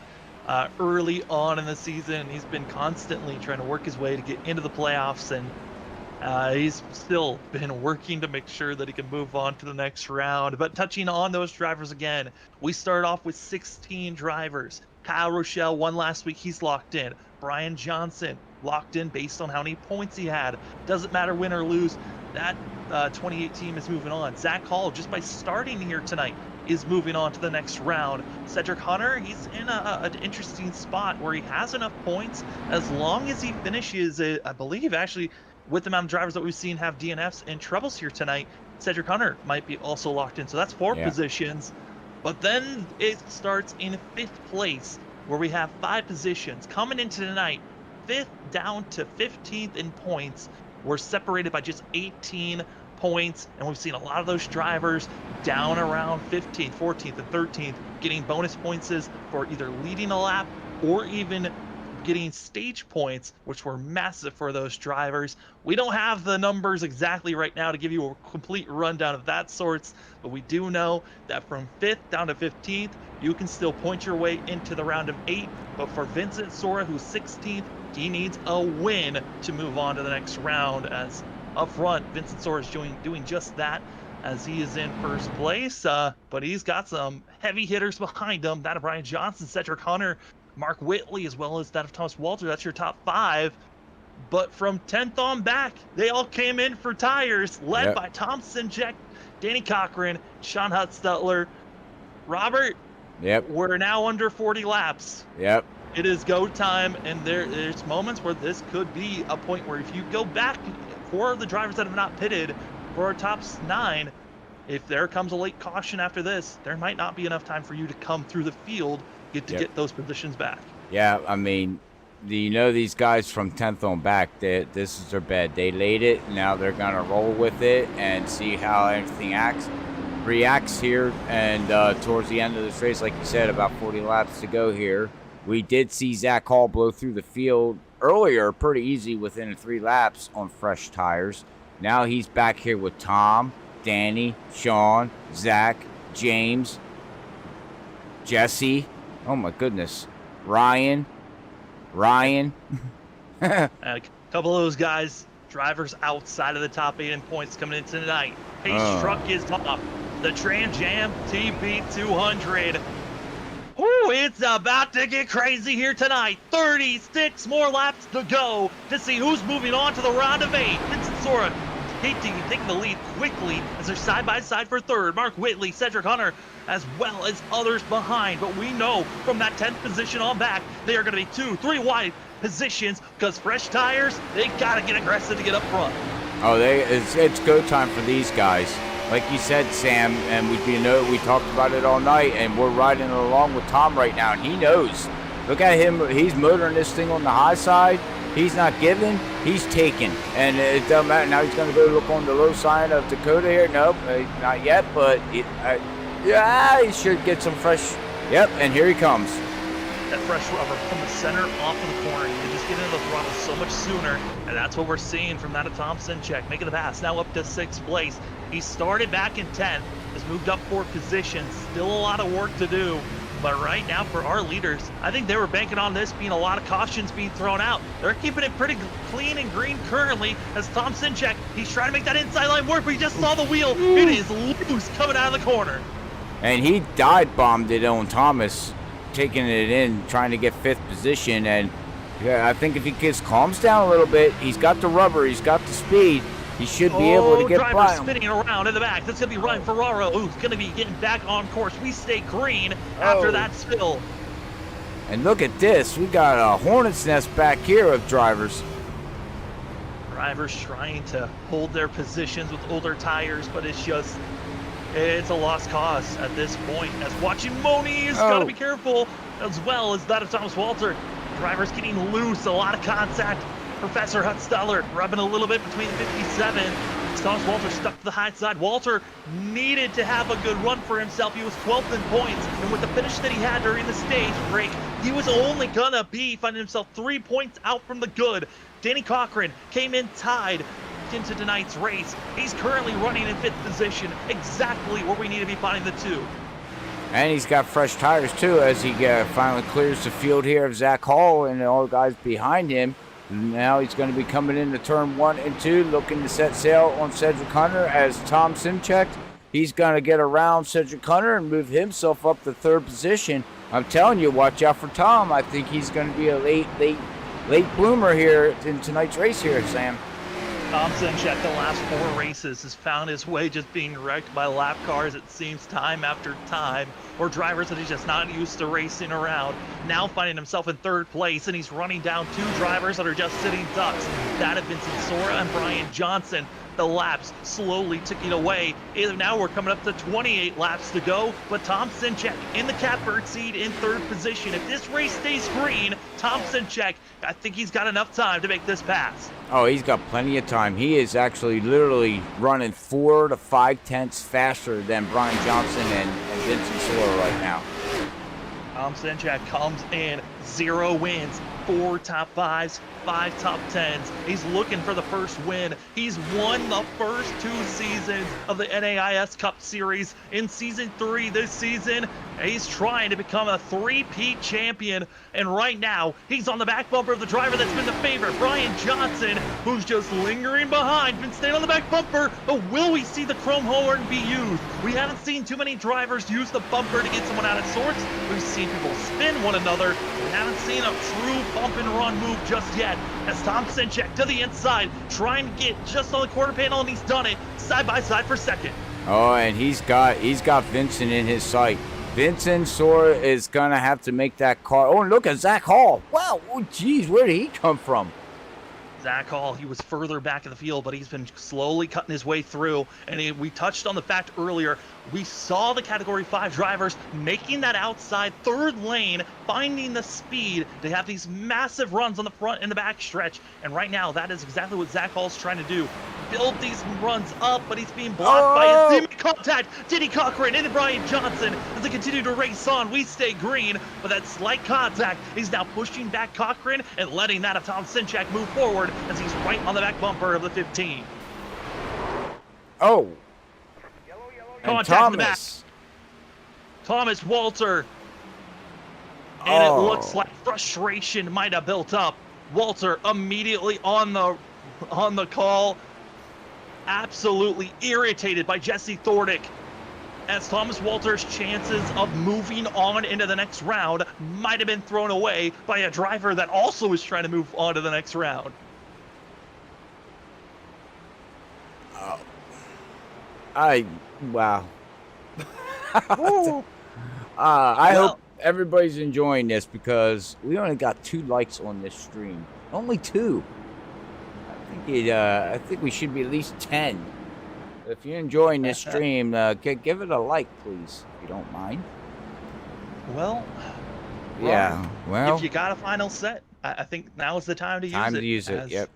early on in the season. He's been constantly trying to work his way to get into the playoffs, and he's still been working to make sure that he can move on to the next round. But touching on those drivers again, we started off with 16 drivers. Kyle Rochelle won last week. He's locked in. Brian Johnson locked in based on how many points he had. Doesn't matter win or lose. That 28 team is moving on. Zach Hall, just by starting here tonight, is moving on to the next round. Cedric Hunter, he's in an interesting spot where he has enough points as long as he finishes it. I believe actually with the amount of drivers that we've seen have DNFs and troubles here tonight, Cedric Hunter might be also locked in. So that's 4 positions. But then it starts in 5th place where we have 5 positions coming into tonight. 5th down to 15th in points. We're separated by just 18 points, and we've seen a lot of those drivers down around 15th, 14th, and 13th getting bonus points for either leading a lap or even getting stage points, which were massive for those drivers. We don't have the numbers exactly right now to give you a complete rundown of that sorts, but we do know that from 5th down to 15th, you can still point your way into the round of 8. But for Vincent Sora, who's 16th, he needs a win to move on to the next round, as up front, Vincent Sora is doing just that, as he is in 1st place, but he's got some heavy hitters behind him. That of Brian Johnson, Cedric Hunter, Mark Whitley, as well as that of Thomas Walter. That's your top 5. But from 10th on back, they all came in for tires, led by Tom Sinjek, Danny Cochran, Sean Hutzstutler. Robert, we're now under 40 laps. It is go time, and there's moments where this could be a point where if you go back for the drivers that have not pitted for our top 9, if there comes a late caution after this, there might not be enough time for you to come through the field get those positions back. I mean, these guys from 10th on back, this is their bed. They laid it. Now they're going to roll with it and see how everything reacts here. And towards the end of this race, like you said, about 40 laps to go here. We did see Zach Hall blow through the field earlier pretty easy within 3 laps on fresh tires. Now he's back here with Tom, Danny, Sean, Zach, James, Jesse. Oh my goodness. Ryan. A couple of those guys, drivers outside of the top 8 in points coming in tonight. Pace truck is up. The TramJamTV 200. Ooh, it's about to get crazy here tonight. 36 more laps to go to see who's moving on to the round of 8. Vincent Sora taking the lead quickly as they're side by side for 3rd. Mark Whitley, Cedric Hunter, as well as others behind. But we know from that 10th position on back, they are going to be 2, 3 wide positions because fresh tires, they got to get aggressive to get up front. It's go time for these guys. Like you said, Sam, and we talked about it all night, and we're riding along with Tom right now, and he knows. Look at him. He's motoring this thing on the high side. He's not giving. He's taking. And it doesn't matter. Now he's going to go look on the low side of Dakota here. Nope, not yet, but he should get some fresh. Yep, and here he comes. That fresh rubber from the center off of the corner. You can just get into the throttle so much sooner, and that's what we're seeing from that of Tom Sinjek. Making the pass, now up to 6th place. He started back in 10th, has moved up 4 positions. Still a lot of work to do. But right now for our leaders, I think they were banking on this being a lot of cautions being thrown out. They're keeping it pretty clean and green currently as Tom Sinjek, he's trying to make that inside line work, but he just saw the wheel. It is loose coming out of the corner. And he dive-bombed it on Thomas, taking it in, trying to get 5th position. And I think if he just calms down a little bit, he's got the rubber, he's got the speed. He should be able to get by him. Spinning around in the back. That's going to be Ryan Ferraro, who's going to be getting back on course. We stay green after that spill. And look at this. We got a hornet's nest back here of drivers. Drivers trying to hold their positions with older tires, but it's a lost cause at this point. As watching Moni's got to be careful, as well as that of Thomas Walter. Drivers getting loose, a lot of contact. Professor Hutzstutler rubbing a little bit between the 57. Thomas Walter stuck to the high side. Walter needed to have a good run for himself. He was 12th in points, and with the finish that he had during the stage break, he was only gonna be finding himself 3 points out from the good. Danny Cochran came in tied into tonight's race. He's currently running in 5th position, exactly where we need to be finding the 2. And he's got fresh tires too, as he finally clears the field here of Zach Hall and all the guys behind him. Now he's going to be coming into turn 1 and 2, looking to set sail on Cedric Hunter as Tom Sinjek. He's going to get around Cedric Hunter and move himself up to 3rd position. I'm telling you, watch out for Tom. I think he's going to be a late late bloomer here in tonight's race here, Sam. Tom Sinchek, the last 4 races, has found his way just being wrecked by lap cars, it seems, time after time, or drivers that he's just not used to racing around. Now finding himself in 3rd place, and he's running down 2 drivers that are just sitting ducks. That have Vincent Sora and Brian Johnson. The laps slowly ticking away. Now we're coming up to 28 laps to go, but Tom Sinchek in the catbird seat in 3rd position. If this race stays green, Tom Sinchek, I think he's got enough time to make this pass. Oh, he's got plenty of time. He is actually literally running 4 to 5 tenths faster than Brian Johnson and Vincent Sora right now. Tom Sinchek comes in 0 wins, 4 top 5s, 5 top 10s. He's looking for the first win. He's won the first 2 seasons of the NAIS Cup Series. In Season 3 this season, he's trying to become a 3-peat champion. And right now, he's on the back bumper of the driver that's been the favorite, Brian Johnson, who's just lingering behind, been staying on the back bumper. But will we see the chrome horn be used? We haven't seen too many drivers use the bumper to get someone out of sorts. We've seen people spin one another. We haven't seen a true bump and run move just yet. As Tom Sinchek to the inside, trying to get just on the quarter panel, and he's done it side by side for 2nd. Oh, and he's got Vincent in his sight. Vincent Sora is gonna have to make that car. Oh, and look at Zach Hall. Wow, oh, geez, where did he come from? Zach Hall, he was further back in the field, but he's been slowly cutting his way through. And we touched on the fact earlier, we saw the Category 5 drivers making that outside 3rd lane, finding the speed to have these massive runs on the front and the back stretch. And right now, that is exactly what Zach Hall's trying to do. Build these runs up, but he's being blocked by his teammate contact. Diddy Cochran and Brian Johnson as they continue to race on. We stay green, but that slight contact is now pushing back Cochran and letting that of Tom Sinchek move forward as he's right on the back bumper of the 15. Oh. And Contact in the back. Thomas Walter. And it looks like frustration might have built up. Walter immediately on the call. Absolutely irritated by Jesse Thordick, as Thomas Walter's chances of moving on into the next round might have been thrown away by a driver that also is trying to move on to the next round. Wow. I hope everybody's enjoying this, because we only got 2 likes on this stream. Only 2. I think we should be at least 10. If you're enjoying this stream, give it a like, please, if you don't mind. Well, yeah. Well, if you got a final set, I think now is the time to use it. Yep.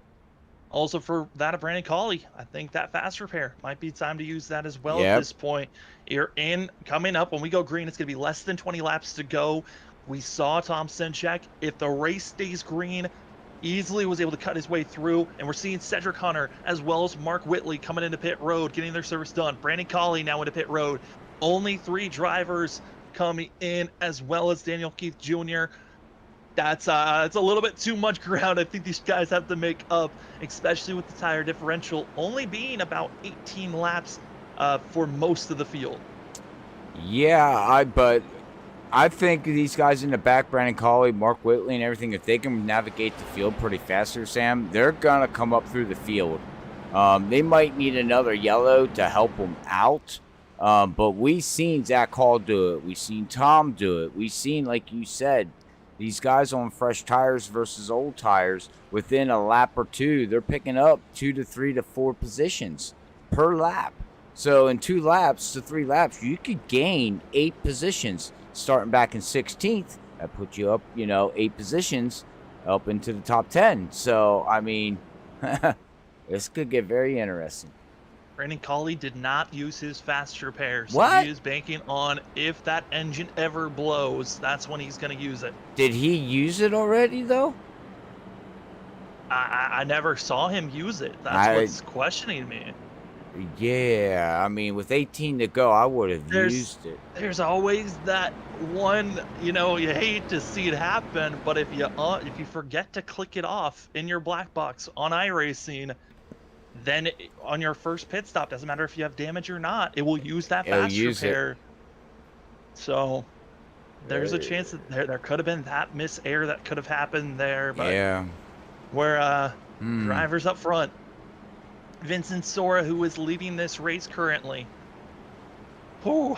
Also for that of Brandon Colley, I think that fast repair might be time to use that as well at this point. You're in coming up when we go green, it's going to be less than 20 laps to go. We saw Tom Sinchek, if the race stays green, easily was able to cut his way through, and we're seeing Cedric Hunter as well as Mark Whitley coming into pit road, getting their service done. Brandon Colley now into pit road. Only 3 drivers coming in, as well as Daniel Keith Jr. That's it's a little bit too much ground I think these guys have to make up, especially with the tire differential only being about 18 laps for most of the field. Yeah, but I think these guys in the back, Brandon Colley, Mark Whitley, and everything, if they can navigate the field pretty faster, Sam, they're going to come up through the field. They might need another yellow to help them out, but we've seen Zach Hall do it. We've seen Tom do it. We've seen, like you said, these guys on fresh tires versus old tires, within a lap or 2, they're picking up 2 to 3 to 4 positions per lap. So in 2 laps to 3 laps, you could gain 8 positions. Starting back in 16th, that puts you up, 8 positions up into the top 10. So, I mean, this could get very interesting. Brandon Colley did not use his fast repair. So What? he is banking on if that engine ever blows, that's when he's going to use it. Did he use it already, though? I never saw him use it. That's what's questioning me. Yeah, I mean, with 18 to go, I would have used it. There's always that one, you hate to see it happen, but if you forget to click it off in your black box on iRacing, then on your first pit stop, doesn't matter if you have damage or not, it will use that fast repair. So there's a chance that there could have been that misair that could have happened there, but Yeah. we're drivers up front. Vincent Sora, who is leading this race currently. Whew.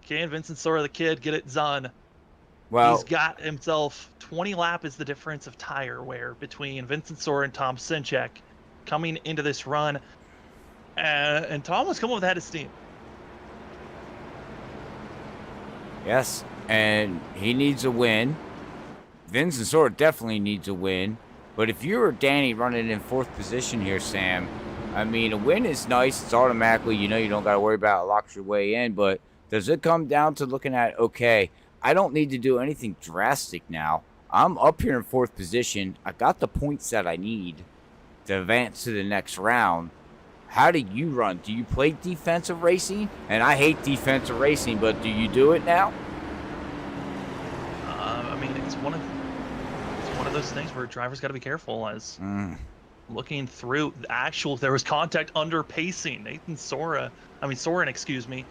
Can Vincent Sora, the kid, get it done? Well, He's got himself 20 lap is the difference of tire wear between Vincent Sora and Tom Sinchek coming into this run. And Tom was coming with a head of steam. yes, and he needs a win. Vincent Sora definitely needs a win. But if you were Danny running in 4th position here, Sam, I mean, a win is nice. It's automatically, you don't got to worry about it, locks your way in. But does it come down to looking at, okay, I don't need to do anything drastic now. I'm up here in 4th position. I got the points that I need to advance to the next round. How do you run? Do you play defensive racing? And I hate defensive racing, but do you do it now? I mean, it's one of those things where drivers got to be careful as looking through the actual. There was contact under pacing. Soren, excuse me,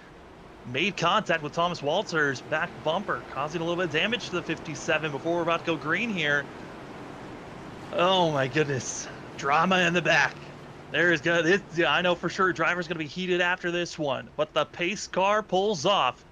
made contact with Thomas Walter's back bumper, causing a little bit of damage to the 57 before we're about to go green here. Oh my goodness, drama in the back. I know for sure driver's gonna be heated after this one, but the pace car pulls off.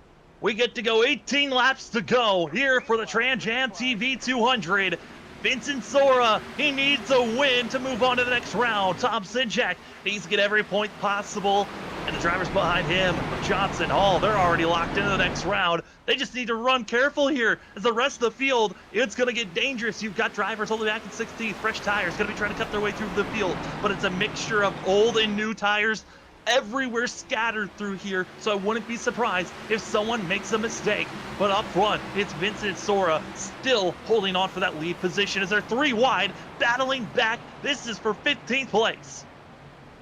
We get to go 18 laps to go here for the TramJamTV 200. Vincent Sora, he needs a win to move on to the next round. Tom Sinchek needs to get every point possible. And the drivers behind him, Johnson, Hall, they're already locked into the next round. They just need to run careful here as the rest of the field, it's going to get dangerous. You've got drivers all the way back in 16th, fresh tires, going to be trying to cut their way through the field. But it's a mixture of old and new tires everywhere scattered through here, so I wouldn't be surprised if someone makes a mistake. But up front, it's Vincent Sora still holding on for that lead position as they're 3 wide, battling back. This is for 15th place.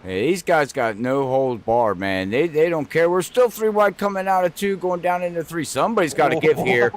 Hey, these guys got no hold bar, man. They don't care. We're still 3 wide coming out of 2, going down into 3. Somebody's got to give here.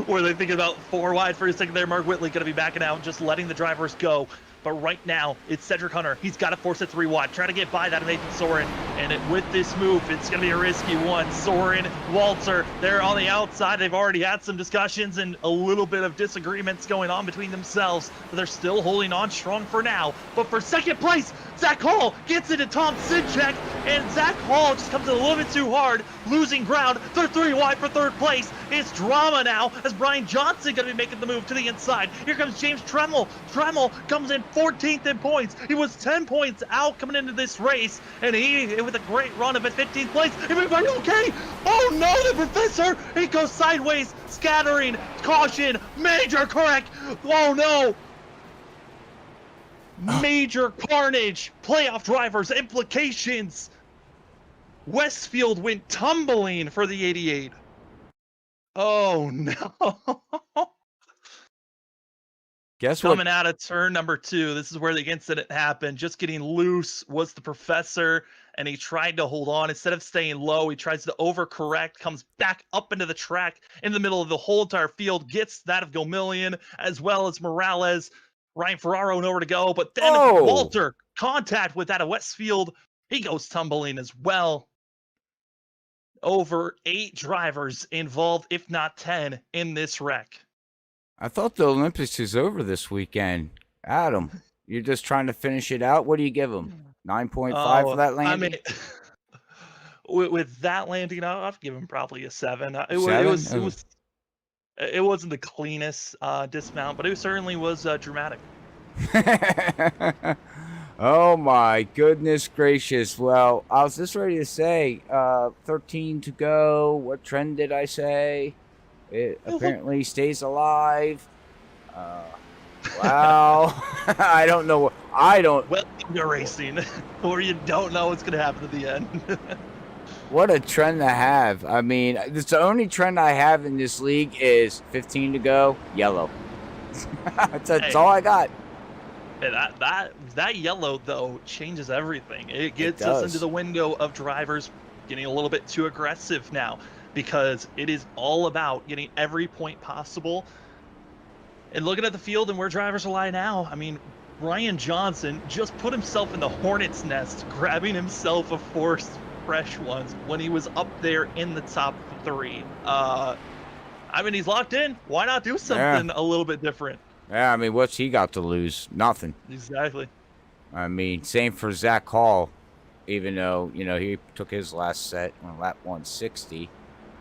Were they thinking about 4 wide for a second there? Mark Whitley going to be backing out, just letting the drivers go. But right now, it's Cedric Hunter. He's got to force it 3 wide, trying to get by that of Nathan Soren. And with this move, it's going to be a risky one. Soren, Walter, they're on the outside. They've already had some discussions and a little bit of disagreements going on between themselves. But they're still holding on strong for now. But for second place, Zach Hall gets into Tom Sinchek. And Zach Hall just comes in a little bit too hard, losing ground. They're 3 wide for 3rd place. It's drama now as Brian Johnson going to be making the move to the inside. Here comes James Tremmel. Tremmel comes in 14th in points. He was 10 points out coming into this race, and he, with a great run of a 15th place. Everybody okay? Oh no, the professor! He goes sideways, scattering, caution, major correct. Oh no! Major carnage, playoff drivers, implications. Westfield went tumbling for the 88. Oh no. Guess what? Coming out of turn number 2, this is where the incident happened. Just getting loose was the professor, and he tried to hold on. Instead of staying low, he tries to overcorrect, comes back up into the track in the middle of the whole entire field, gets that of Gomillion, as well as Morales. Ryan Ferraro nowhere to go, but then Walter, contact with that of Westfield. He goes tumbling as well. Over 8 drivers involved, if not 10, in this wreck. I thought the Olympics is over this weekend. Adam, you're just trying to finish it out? What do you give them? 9.5 for that landing? I mean, with that landing, I'd give him probably a 7. It wasn't the cleanest dismount, but it certainly was dramatic. Oh my goodness gracious. Well, I was just ready to say 13 to go. What trend did I say? It apparently stays alive. Wow. I don't know. Well, you're racing where you don't know what's going to happen at the end. What a trend to have. I mean, it's the only trend I have in this league is 15 to go, yellow. That's all I got. That yellow, though, changes everything. It gets us into the window of drivers getting a little bit too aggressive now, because it is all about getting every point possible. And looking at the field and where drivers lie now, I mean, Ryan Johnson just put himself in the hornet's nest, grabbing himself a forced fresh ones when he was up there in the top 3. I mean, he's locked in. Why not do something a little bit different? Yeah, I mean, what's he got to lose? Nothing. Exactly. I mean, same for Zach Hall, even though, he took his last set on lap 160.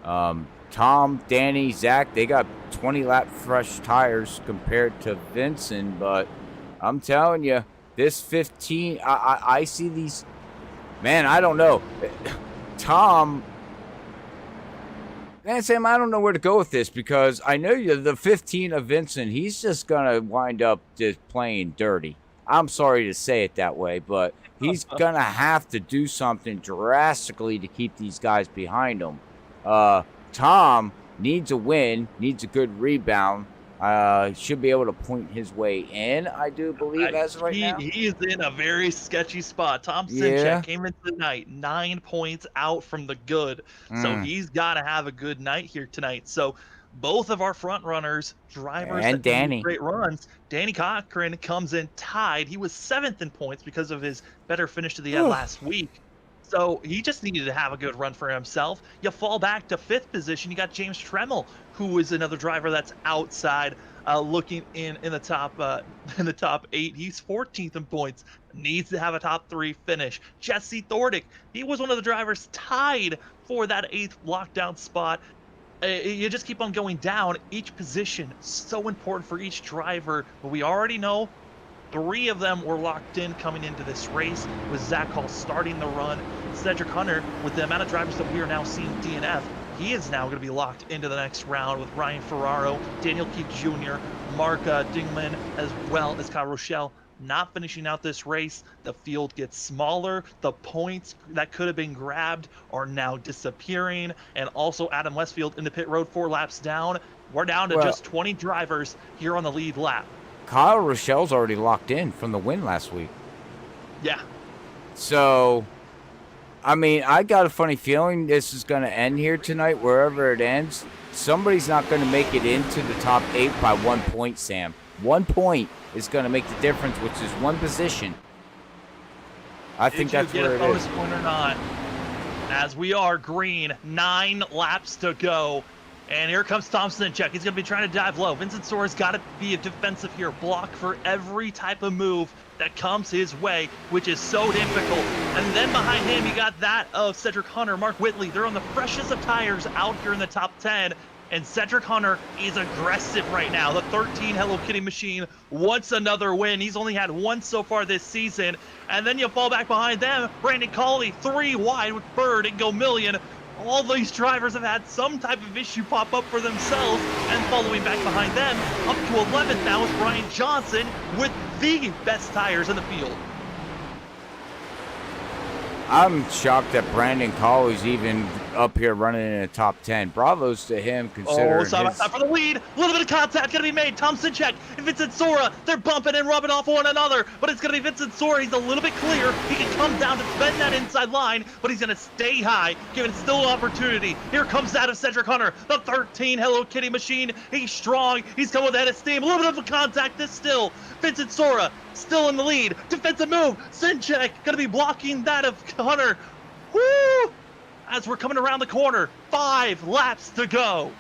Tom, Danny, Zach, they got 20 lap fresh tires compared to Vincent, but I'm telling you, this 15, I see these, man, I don't know. Tom, man, Sam, I don't know where to go with this because I know the 15 of Vincent, he's just going to wind up just playing dirty. I'm sorry to say it that way, but he's going to have to do something drastically to keep these guys behind him. Tom needs a win, needs a good rebound. Should be able to point his way in, I do believe, as of right now. He is in a very sketchy spot. Tom Sinchek came into the night 9 points out from the good. So he's got to have a good night here tonight. So both of our front runners, drivers, and Danny, great runs. Danny Cochran comes in tied. He was 7th in points because of his better finish to the end last week. So he just needed to have a good run for himself. You fall back to 5th position. You got James Tremmel, who is another driver that's outside, looking in the top 8. He's 14th in points. Needs to have a top 3 finish. Jesse Thordick, he was one of the drivers tied for that 8th lockdown spot. You just keep on going down. Each position so important for each driver, but we already know 3 of them were locked in coming into this race, with Zach Hall starting the run. Cedric Hunter, with the amount of drivers that we are now seeing DNF, he is now going to be locked into the next round with Ryan Ferraro, Daniel Keith Jr., Mark Dingman, as well as Kyle Rochelle not finishing out this race. The field gets smaller. The points that could have been grabbed are now disappearing. And also Adam Westfield in the pit road 4 laps down. We're down to just 20 drivers here on the lead lap. Kyle Rochelle's already locked in from the win last week. Yeah. So, I mean, I got a funny feeling this is going to end here tonight, wherever it ends. Somebody's not going to make it into the top 8 by 1 point, Sam. 1 point is going to make the difference, which is 1 position. I think that's where it is. Did you get a bonus point or not? As we are green, 9 laps to go. And here comes Tom Sinchek. He's going to be trying to dive low. Vincent Sora's got to be a defensive here. Block for every type of move that comes his way, which is so difficult. And then behind him, you got that of Cedric Hunter, Mark Whitley. They're on the freshest of tires out here in the top 10. And Cedric Hunter is aggressive right now. The 13 Hello Kitty machine wants another win. He's only had 1 so far this season. And then you fall back behind them. Brandon Colley, 3 wide with Bird and Gomillion. All these drivers have had some type of issue pop up for themselves, and following back behind them, up to 11th now is Brian Johnson with the best tires in the field. I'm shocked that Brandon Colley's even up here running in the top 10. Bravos to him, considering stop for the lead. A little bit of contact going to be made. Tom Sinchek and Vincent Sora, they're bumping and rubbing off one another, but it's going to be Vincent Sora. He's a little bit clear. He can come down to bend that inside line, but he's going to stay high, giving still opportunity. Here comes that of Cedric Hunter, the 13 Hello Kitty machine. He's strong. He's coming with that steam. A little bit of a contact this still. Vincent Sora still in the lead. Defensive move. Sinchek going to be blocking that of Hunter. Woo! As we're coming around the corner, 5 laps to go.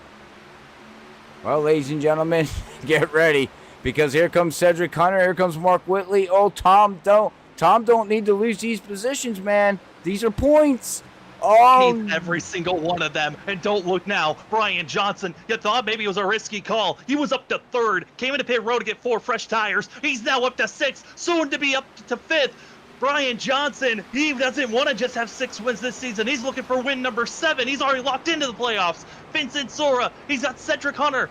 Well, ladies and gentlemen, get ready, because here comes Cedric Hunter, here comes Mark Whitley. Oh, Tom don't need to lose these positions, man. These are points. Oh, needs every single one of them. And don't look now, Brian Johnson. You thought maybe it was a risky call. He was up to 3rd, came into pit road to get 4 fresh tires. He's now up to 6th, soon to be up to 5th. Brian Johnson, he doesn't want to just have 6 wins this season. He's looking for win number 7. He's already locked into the playoffs. Vincent Sora, he's got Cedric Hunter.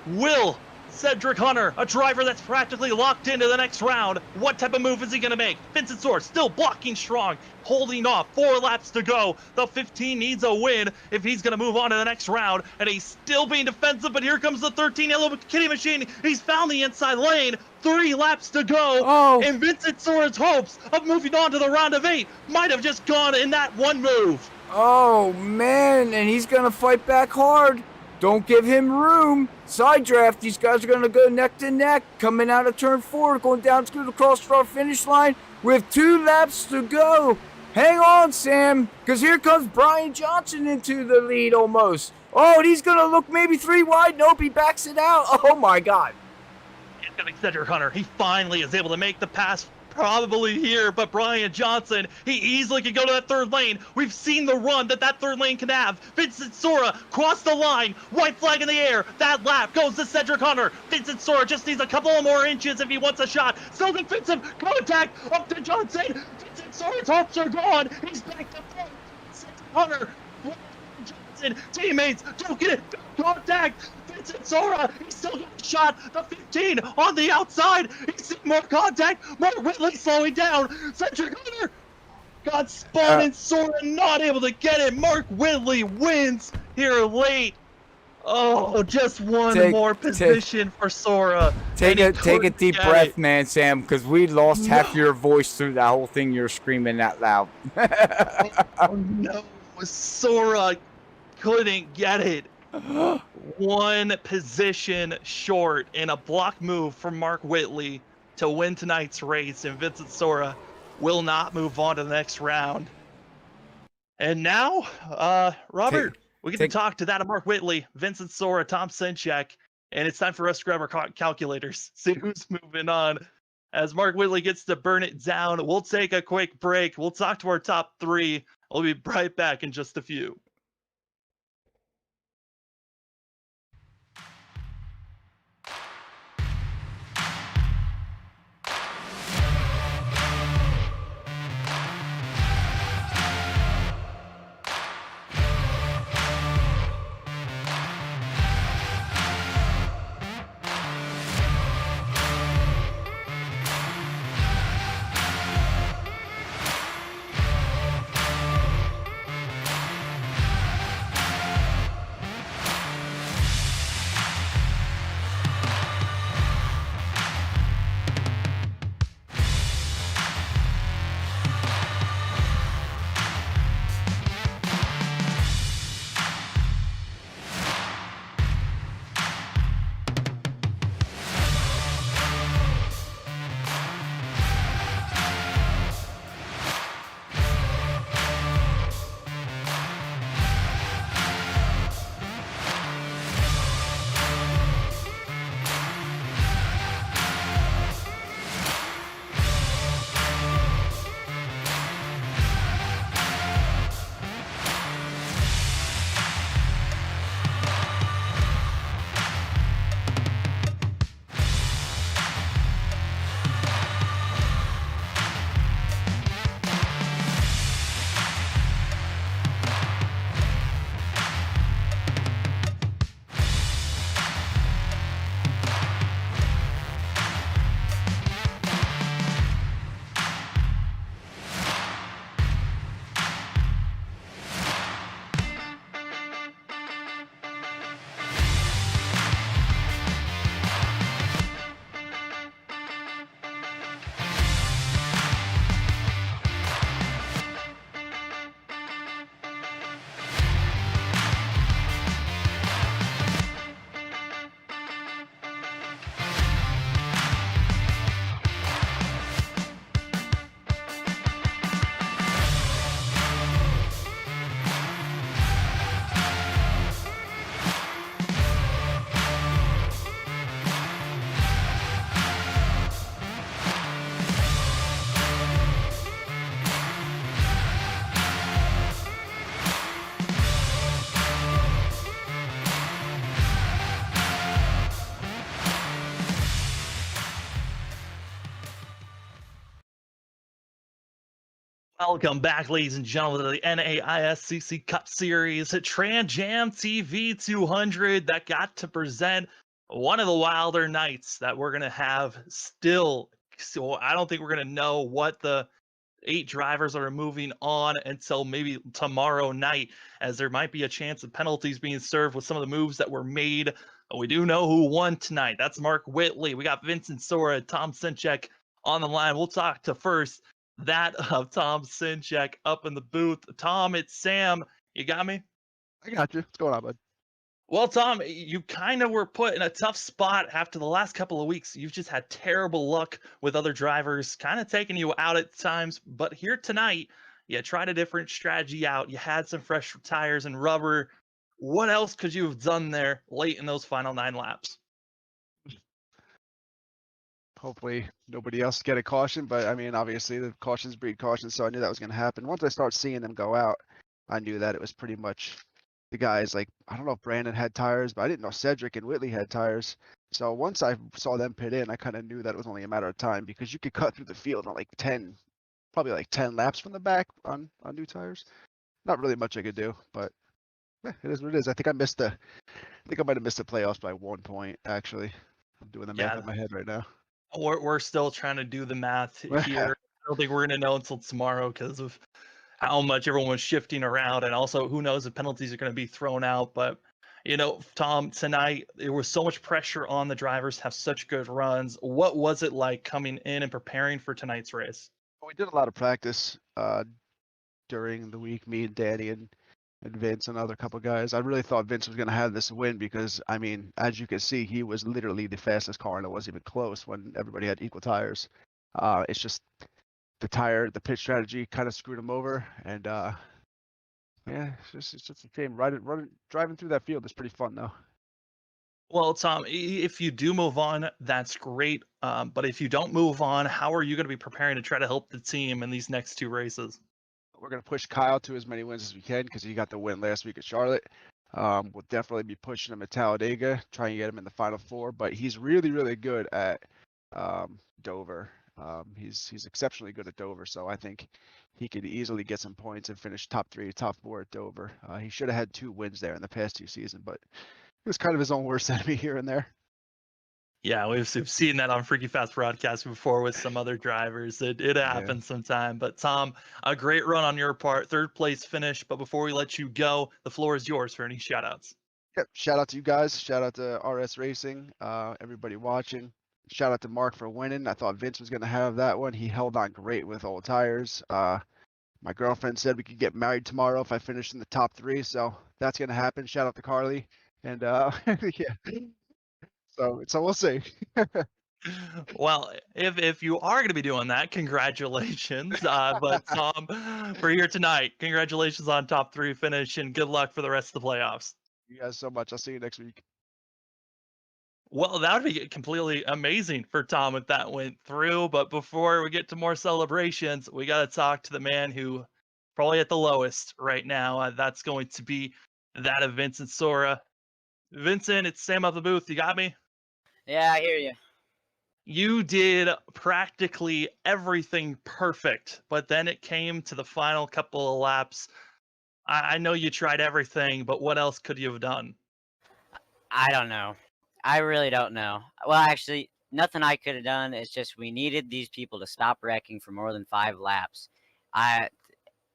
Will Cedric Hunter, a driver that's practically locked into the next round. What type of move is he going to make? Vincent Sora still blocking strong, holding off. 4 laps to go. The 15 needs a win if he's going to move on to the next round. And he's still being defensive, but here comes the 13 Hello Kitty machine. He's found the inside lane. 3 laps to go. Oh. And Vincent Sora's hopes of moving on to the round of 8 might have just gone in that one move. Oh, man, and he's going to fight back hard. Don't give him room. Side draft, these guys are going to go neck to neck, coming out of turn 4, going down to the cross finish line with 2 laps to go. Hang on, Sam, because here comes Brian Johnson into the lead almost. Oh, and he's going to look maybe 3 wide. Nope, he backs it out. Oh, my God. It's going to be Cedric Hunter. He finally is able to make the pass, probably here, but Brian Johnson, he easily can go to that third lane. We've seen the run that third lane can have. Vincent Sora crossed the line, white flag in the air. That lap goes to Cedric Hunter. Vincent Sora just needs a couple of more inches if he wants a shot. Still defensive contact up to Johnson. Vincent Sora's hopes are gone. He's back to front. Cedric Hunter. Johnson, teammates, don't get it. Contact. Vincent Sora, he's still got a shot. The 15 on the outside. He's seeing more contact. Mark Whitley slowing down. Cedric Hunter got spun and Sora not able to get it. Mark Whitley wins here late. Oh, just one more position for Sora. Take a deep breath, man, Sam, because we lost half your voice through that whole thing. You're screaming that loud. Oh no, Sora couldn't get it. One position short and a block move from Mark Whitley to win tonight's race, and Vincent Sora will not move on to the next round. And now, Robert, we get to talk to that of Mark Whitley, Vincent Sora, Tom Senchek, and it's time for us to grab our calculators, see who's moving on. As Mark Whitley gets to burn it down, we'll take a quick break. We'll talk to our top 3. We'll be right back in just a few. Welcome back, ladies and gentlemen, to the NAISCC Cup Series TramJamTV 200 that got to present one of the wilder nights that we're going to have still. So I don't think we're going to know what the 8 drivers are moving on until maybe tomorrow night, as there might be a chance of penalties being served with some of the moves that were made. But we do know who won tonight. That's Mark Whitley. We got Vincent Sora, Tom Senchek on the line. We'll talk to first that of Tom Senchek up in the booth. Tom, it's Sam. You got me? I got you. What's going on, bud? Well, Tom, you kind of were put in a tough spot after the last couple of weeks. You've just had terrible luck with other drivers, kind of taking you out at times. But here tonight, you tried a different strategy out. You had some fresh tires and rubber. what else could you have done there late in those final 9 laps? Hopefully nobody else get a caution, but I mean, obviously the cautions breed caution, so I knew that was going to happen. Once I start seeing them go out, I knew that it was pretty much the guys. Like, I don't know if Brandon had tires, but I didn't know Cedric and Whitley had tires. So once I saw them pit in, I kind of knew that it was only a matter of time, because you could cut through the field on like 10, probably like 10 laps from the back on new tires. Not really much I could do, but it is what it is. I think I might have missed the playoffs by 1 point, actually. I'm doing the math Yeah. in my head right now. We're still trying to do the math here. I don't think we're going to know until tomorrow because of how much everyone was shifting around, and also who knows if penalties are going to be thrown out. But Tom, tonight there was so much pressure on the drivers to have such good runs. What was it like coming in and preparing for tonight's race? We did a lot of practice during the week, me and Danny and Vince and other couple guys. I really thought Vince was going to have this win because, I mean, as you can see, he was literally the fastest car, and it wasn't even close when everybody had equal tires. It's just the pit strategy kind of screwed him over, and yeah, it's just a shame. Driving through that field is pretty fun though. Well, Tom, if you do move on, that's great. But if you don't move on, how are you going to be preparing to try to help the team in these next 2 races? We're going to push Kyle to as many wins as we can because he got the win last week at Charlotte. We'll definitely be pushing him at Talladega, trying to get him in the Final Four. But he's really, really good at Dover. He's exceptionally good at Dover, so I think he could easily get some points and finish top 3, top 4 at Dover. He should have had 2 wins there in the past 2 seasons, but he was kind of his own worst enemy here and there. Yeah, we've seen that on Freaky Fast Broadcast before with some other drivers. It happens sometime. But Tom, a great run on your part, 3rd place finish. But before we let you go, the floor is yours for any shout outs. Yep, shout out to you guys. Shout out to RS Racing, everybody watching. Shout out to Mark for winning. I thought Vince was going to have that one. He held on great with old tires. My girlfriend said we could get married tomorrow if I finished in the top 3, so that's going to happen. Shout out to Carly. And yeah. So we'll see. Well, if you are going to be doing that, congratulations. But Tom, for here tonight, congratulations on top 3 finish, and good luck for the rest of the playoffs. You guys so much. I'll see you next week. Well, that would be completely amazing for Tom if that went through. But before we get to more celebrations, we got to talk to the man who probably at the lowest right now. That's going to be that of Vincent Sora. Vincent, it's Sam up the booth. You got me? Yeah, I hear you. You did practically everything perfect, but then it came to the final couple of laps. I know you tried everything, but what else could you have done? I don't know. I really don't know. Well, actually, nothing I could have done. It's just we needed these people to stop wrecking for more than 5 laps.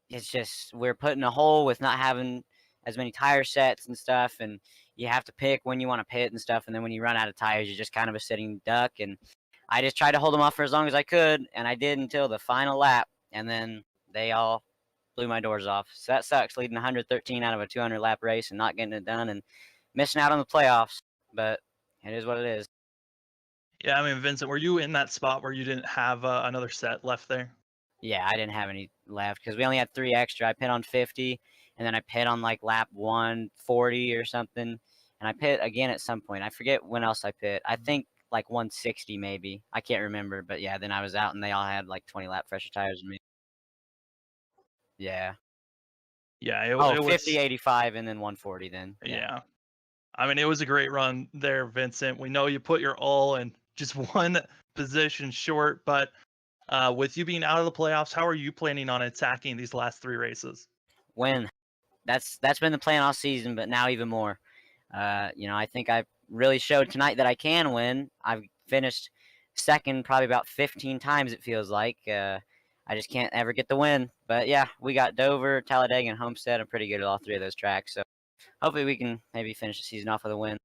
It's just we're put in a hole with not having as many tire sets and stuff, and you have to pick when you want to pit and stuff, and then when you run out of tires, you're just kind of a sitting duck. And I just tried to hold them off for as long as I could, and I did until the final lap, and then they all blew my doors off. So that sucks, leading 113 out of a 200-lap race and not getting it done and missing out on the playoffs. But it is what it is. Yeah, I mean, Vincent, were you in that spot where you didn't have another set left there? Yeah, I didn't have any left because we only had 3 extra. I pit on 50, and then I pit on like lap 140 or something, and I pit again at some point. I forget when else I pit. I think like 160 maybe. I can't remember, but yeah, then I was out, and they all had like 20-lap fresher tires than me. Yeah. Yeah, it 50, was 85, and then 140 then. Yeah. I mean, it was a great run there, Vincent. We know you put your all in just one position short, but with you being out of the playoffs, how are you planning on attacking these last 3 races? Win. That's been the plan all season, but now even more. I think I really showed tonight that I can win. I've finished second probably about 15 times, it feels like. I just can't ever get the win. But yeah, we got Dover, Talladega, and Homestead. I'm pretty good at all 3 of those tracks. So hopefully we can maybe finish the season off with a win.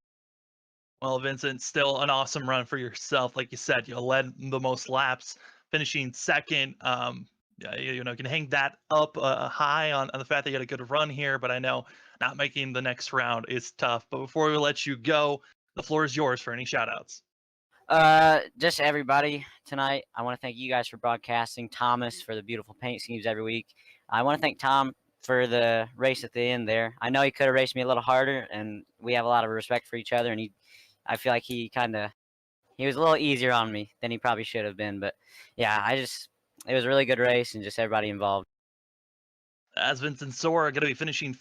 Well, Vincent, still an awesome run for yourself. Like you said, you led the most laps, finishing second. You can hang that up high on the fact that you had a good run here, but I know not making the next round is tough. But before we let you go, the floor is yours for any shout outs. Just everybody tonight. I want to thank you guys for broadcasting, Thomas for the beautiful paint schemes every week. I want to thank Tom for the race at the end there. I know he could have raced me a little harder, and we have a lot of respect for each other. And I feel like he was a little easier on me than he probably should have been. But yeah, it was a really good race, and just everybody involved. As Vincent Sora going to be finishing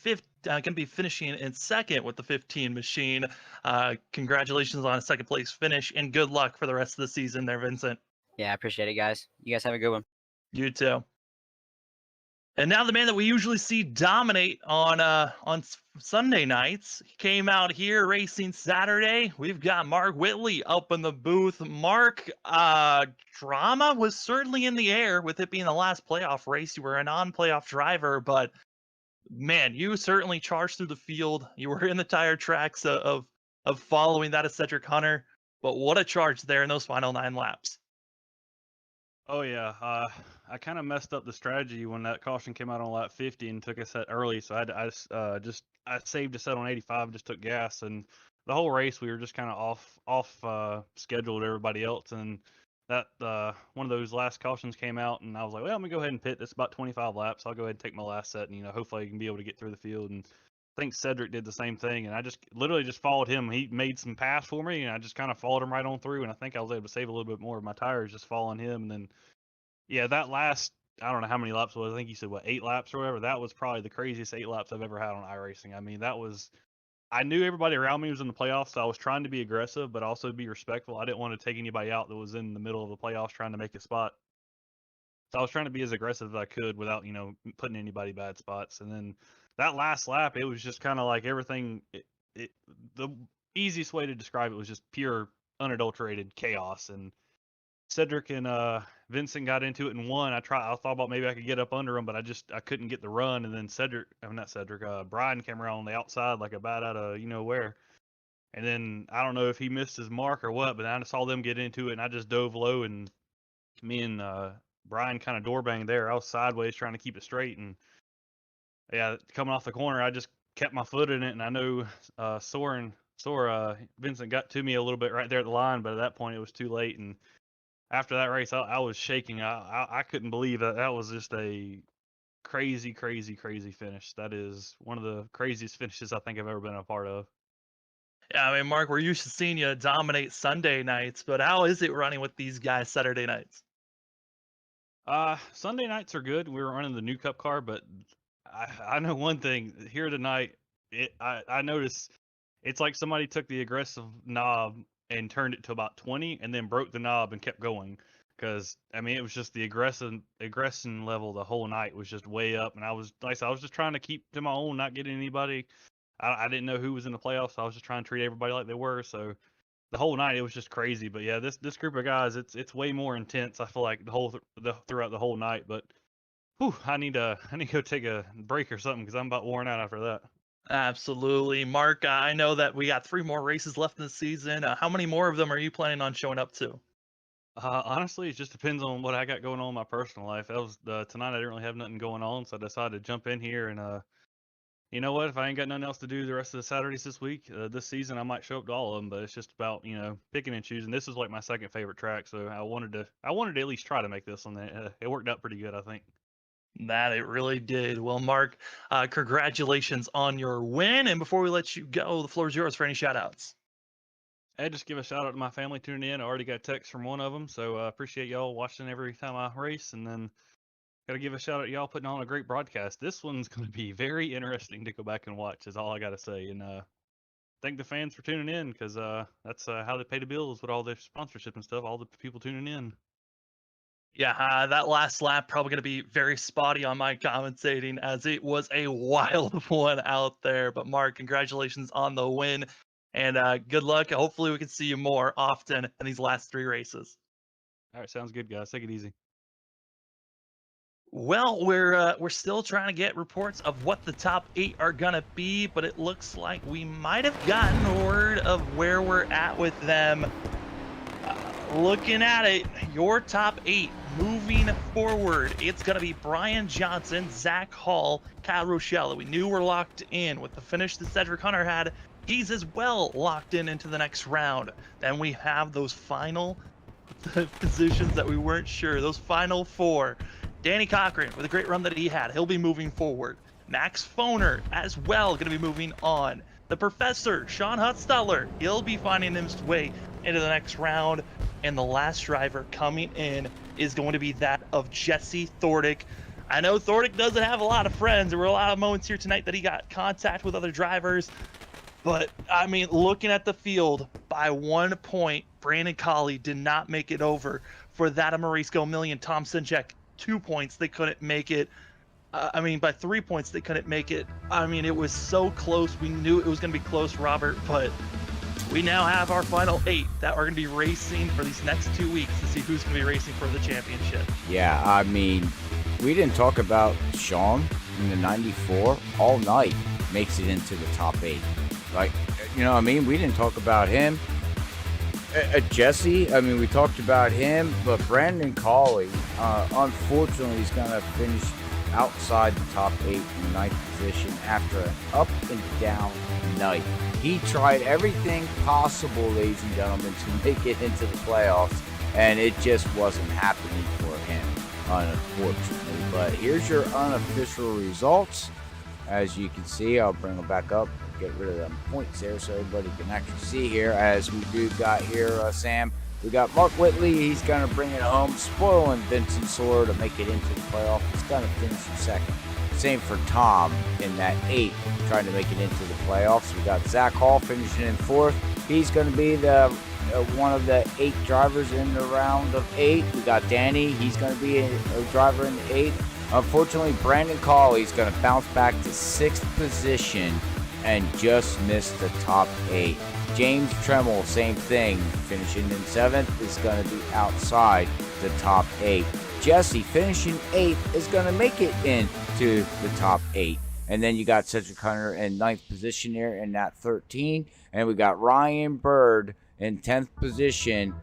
in second with the 15 machine. Congratulations on a second place finish, and good luck for the rest of the season there, Vincent. Yeah, I appreciate it, guys. You guys have a good one. You too. And now the man that we usually see dominate on Sunday nights, he came out here racing Saturday. We've got Mark Whitley up in the booth. Mark, drama was certainly in the air with it being the last playoff race. You were a non-playoff driver, but man, you certainly charged through the field. You were in the tire tracks of following that of Cedric Hunter. But what a charge there in those final 9 laps. Oh yeah, I kind of messed up the strategy when that caution came out on lap 50 and took a set early. So I saved a set on 85, just took gas, and the whole race we were just kind of off schedule with everybody else. And that one of those last cautions came out, and I was like, well, I'm gonna go ahead and pit. It's about 25 laps. I'll go ahead and take my last set, and hopefully I can be able to get through the field. And I think Cedric did the same thing, and I just literally just followed him. He made some pass for me, and I just kind of followed him right on through. And I think I was able to save a little bit more of my tires just following him. And then, yeah, that last, I don't know how many laps it was. I think you said, 8 laps or whatever. That was probably the craziest 8 laps I've ever had on iRacing. I mean, I knew everybody around me was in the playoffs, so I was trying to be aggressive, but also be respectful. I didn't want to take anybody out that was in the middle of the playoffs trying to make a spot. So I was trying to be as aggressive as I could without, putting anybody bad spots. And then that last lap, it was just kind of like everything. The easiest way to describe it was just pure, unadulterated chaos. And Cedric and Vincent got into it and won. I thought about maybe I could get up under him, but I couldn't get the run. And then Brian came around on the outside like a bat out of where. And then I don't know if he missed his mark or what, but I saw them get into it, and I just dove low, and me and Brian kind of door banged there. I was sideways trying to keep it straight, and yeah, coming off the corner, I just kept my foot in it, and I know Vincent got to me a little bit right there at the line, but at that point it was too late. And after that race, I was shaking. I couldn't believe that was just a crazy finish. That is one of the craziest finishes I think I've ever been a part of. Yeah, I mean, Mark, we're used to seeing you dominate Sunday nights, but how is it running with these guys Saturday nights? Sunday nights are good. We were running the new Cup car, but I know one thing here tonight. I noticed it's like somebody took the aggressive knob and turned it to about 20, and then broke the knob and kept going. Because I mean, it was just the aggression level the whole night was just way up, and I was just trying to keep to my own, not getting anybody. I didn't know who was in the playoffs, so I was just trying to treat everybody like they were. So the whole night it was just crazy. But yeah, this group of guys, it's way more intense. I feel like throughout the whole night. But I need to go take a break or something because I'm about worn out after that. Absolutely, Mark. I know that we got 3 more races left in the season. How many more of them are you planning on showing up to? Honestly, it just depends on what I got going on in my personal life. That was tonight. I didn't really have nothing going on, so I decided to jump in here. And you know what? If I ain't got nothing else to do the rest of the Saturdays this week, this season, I might show up to all of them. But it's just about picking and choosing. This is like my second favorite track, so I wanted to at least try to make this one. It worked out pretty good, I think. That it really did. Well, Mark, congratulations on your win. And before we let you go, the floor is yours for any shout outs. I'd just give a shout out to my family tuning in. I already got a text from one of them, so I appreciate y'all watching every time I race. And then got to give a shout out to y'all putting on a great broadcast. This one's going to be very interesting to go back and watch, is all I got to say. And thank the fans for tuning in, because that's how they pay the bills with all their sponsorship and stuff, all the people tuning in. Yeah, that last lap probably going to be very spotty on my commentating, as it was a wild one out there. But Mark, congratulations on the win, and good luck. Hopefully we can see you more often in these last 3 races. All right, sounds good, guys. Take it easy. Well, we're still trying to get reports of what the top 8 are gonna be, but it looks like we might have gotten word of where we're at with them. Looking at it, your top 8 moving forward, it's going to be Brian Johnson, Zach Hall, Kyle Rochelle. We knew we're locked in with the finish that Cedric Hunter had. He's as well locked in into the next round. Then we have those final positions that we weren't sure, those final 4. Danny Cochran, with a great run that he had, he'll be moving forward. Max Foner as well going to be moving on. The Professor, Sean Hutzstaller, he'll be finding his way into the next round. And the last driver coming in is going to be that of Jesse Thordick. I know Thordick doesn't have a lot of friends. There were a lot of moments here tonight that he got contact with other drivers. But, I mean, looking at the field, by 1 point, Brandon Colley did not make it over. For that of Mauricio Million, Tom Sinjek, 2 points, they couldn't make it. By 3 points, they couldn't make it. I mean, it was so close. We knew it was going to be close, Robert, but we now have our final 8 that are going to be racing for these next 2 weeks to see who's going to be racing for the championship. Yeah, I mean, we didn't talk about Sean in the 94 all night. Makes it into the top 8. Like, you know what I mean? We didn't talk about him. Jesse, I mean, we talked about him, but Brandon Colley, unfortunately, he's going to finish outside the top 8 in the 9th position after an up and down night. He tried everything possible, ladies and gentlemen, to make it into the playoffs, and it just wasn't happening for him, unfortunately. But here's your unofficial results. As you can see, I'll bring them back up, get rid of them points there so everybody can actually see here. As we do got here, Sam, we got Mark Whitley. He's going to bring it home, spoiling Vincent Soar to make it into the playoff. He's going to finish in second. Same for Tom in that 8, trying to make it into the playoffs. We got Zach Hall finishing in 4th. He's going to be the one of the 8 drivers in the round of 8. We got Danny. He's going to be a driver in the 8th. Unfortunately, Brandon Colley is going to bounce back to 6th position and just missed the top 8. James Tremmel, same thing, finishing in 7th, is going to be outside the top 8. Jesse, finishing 8th, is going to make it into the top 8. And then you got Cedric Hunter in 9th position here in that 13. And we got Ryan Bird in 10th position,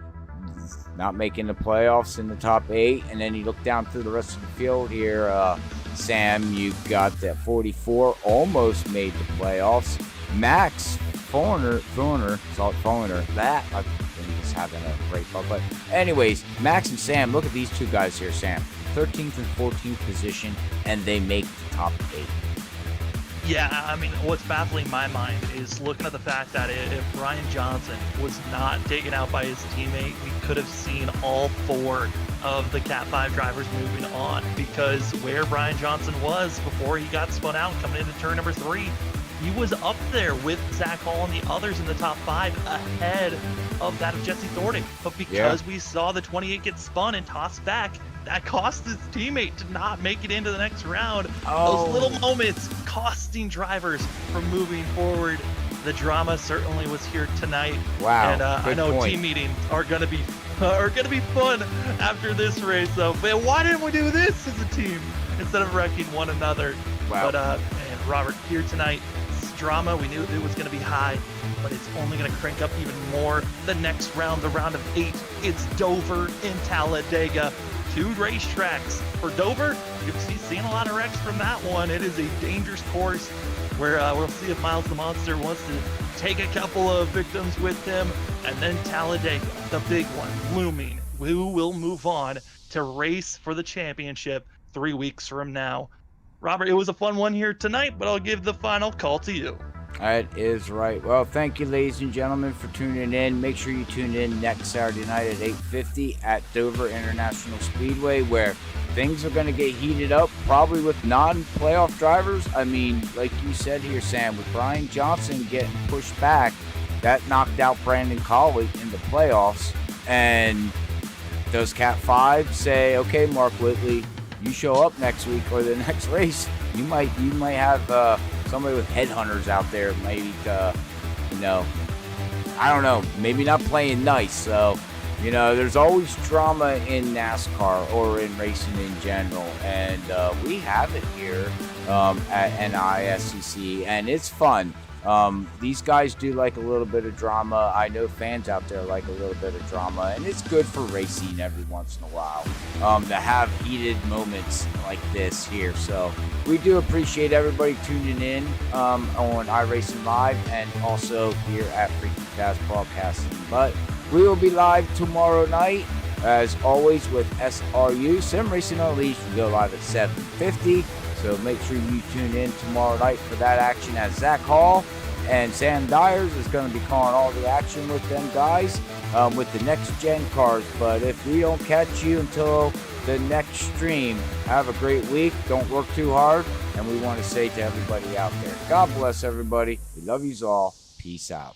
not making the playoffs in the top 8. And then you look down through the rest of the field here, Sam, you got that 44, almost made the playoffs. Max Foner, that I think he's having a great ball. But anyways, Max and Sam, look at these two guys here, Sam. 13th and 14th position, and they make the top 8. Yeah, I mean, what's baffling my mind is looking at the fact that if Brian Johnson was not taken out by his teammate, we could have seen all 4 of the Cat 5 drivers moving on, because where Brian Johnson was before he got spun out coming into turn number 3, he was up there with Zach Hall and the others in the top 5 ahead of that of Jesse Thornton. But because we saw the 28 get spun and tossed back, that cost his teammate to not make it into the next round. Those little moments costing drivers from moving forward. The drama certainly was here tonight. Wow, and I know team meetings are gonna be fun after this race. So, man, why didn't we do this as a team instead of wrecking one another? Wow. But and Robert, here tonight, this drama, we knew it was gonna be high, but it's only gonna crank up even more. The next round, the round of 8, it's Dover and Talladega. 2 racetracks. For Dover, you can see seeing a lot of wrecks from that one. It is a dangerous course where we'll see if Miles the Monster wants to take a couple of victims with him. And then Talladega, the big one, looming. Who will move on to race for the championship 3 weeks from now? Robert, it was a fun one here tonight, but I'll give the final call to you. That is right. Well, thank you, ladies and gentlemen, for tuning in. Make sure you tune in next Saturday night at 8:50 at Dover International Speedway, where things are going to get heated up, probably with non-playoff drivers. I mean, like you said here, Sam, with Brian Johnson getting pushed back, that knocked out Brandon Colley in the playoffs. And does Cat 5 say, okay, Mark Whitley, you show up next week or the next race? You might have somebody with headhunters out there, maybe, I don't know, maybe not playing nice. So, there's always drama in NASCAR or in racing in general. And we have it here at NAISCC, and it's fun. These guys do like a little bit of drama. I know fans out there like a little bit of drama, and it's good for racing every once in a while to have heated moments like this here. So we do appreciate everybody tuning in on iRacing Live and also here at Freaky Fast Broadcasting. But we will be live tomorrow night, as always, with SRU Sim Racing Unleashed. We go live at 7:50. So make sure you tune in tomorrow night for that action as Zach Hall and Sam Dyers is going to be calling all the action with them guys with the next gen cars. But if we don't catch you until the next stream, have a great week. Don't work too hard. And we want to say to everybody out there, God bless everybody. We love yous all. Peace out.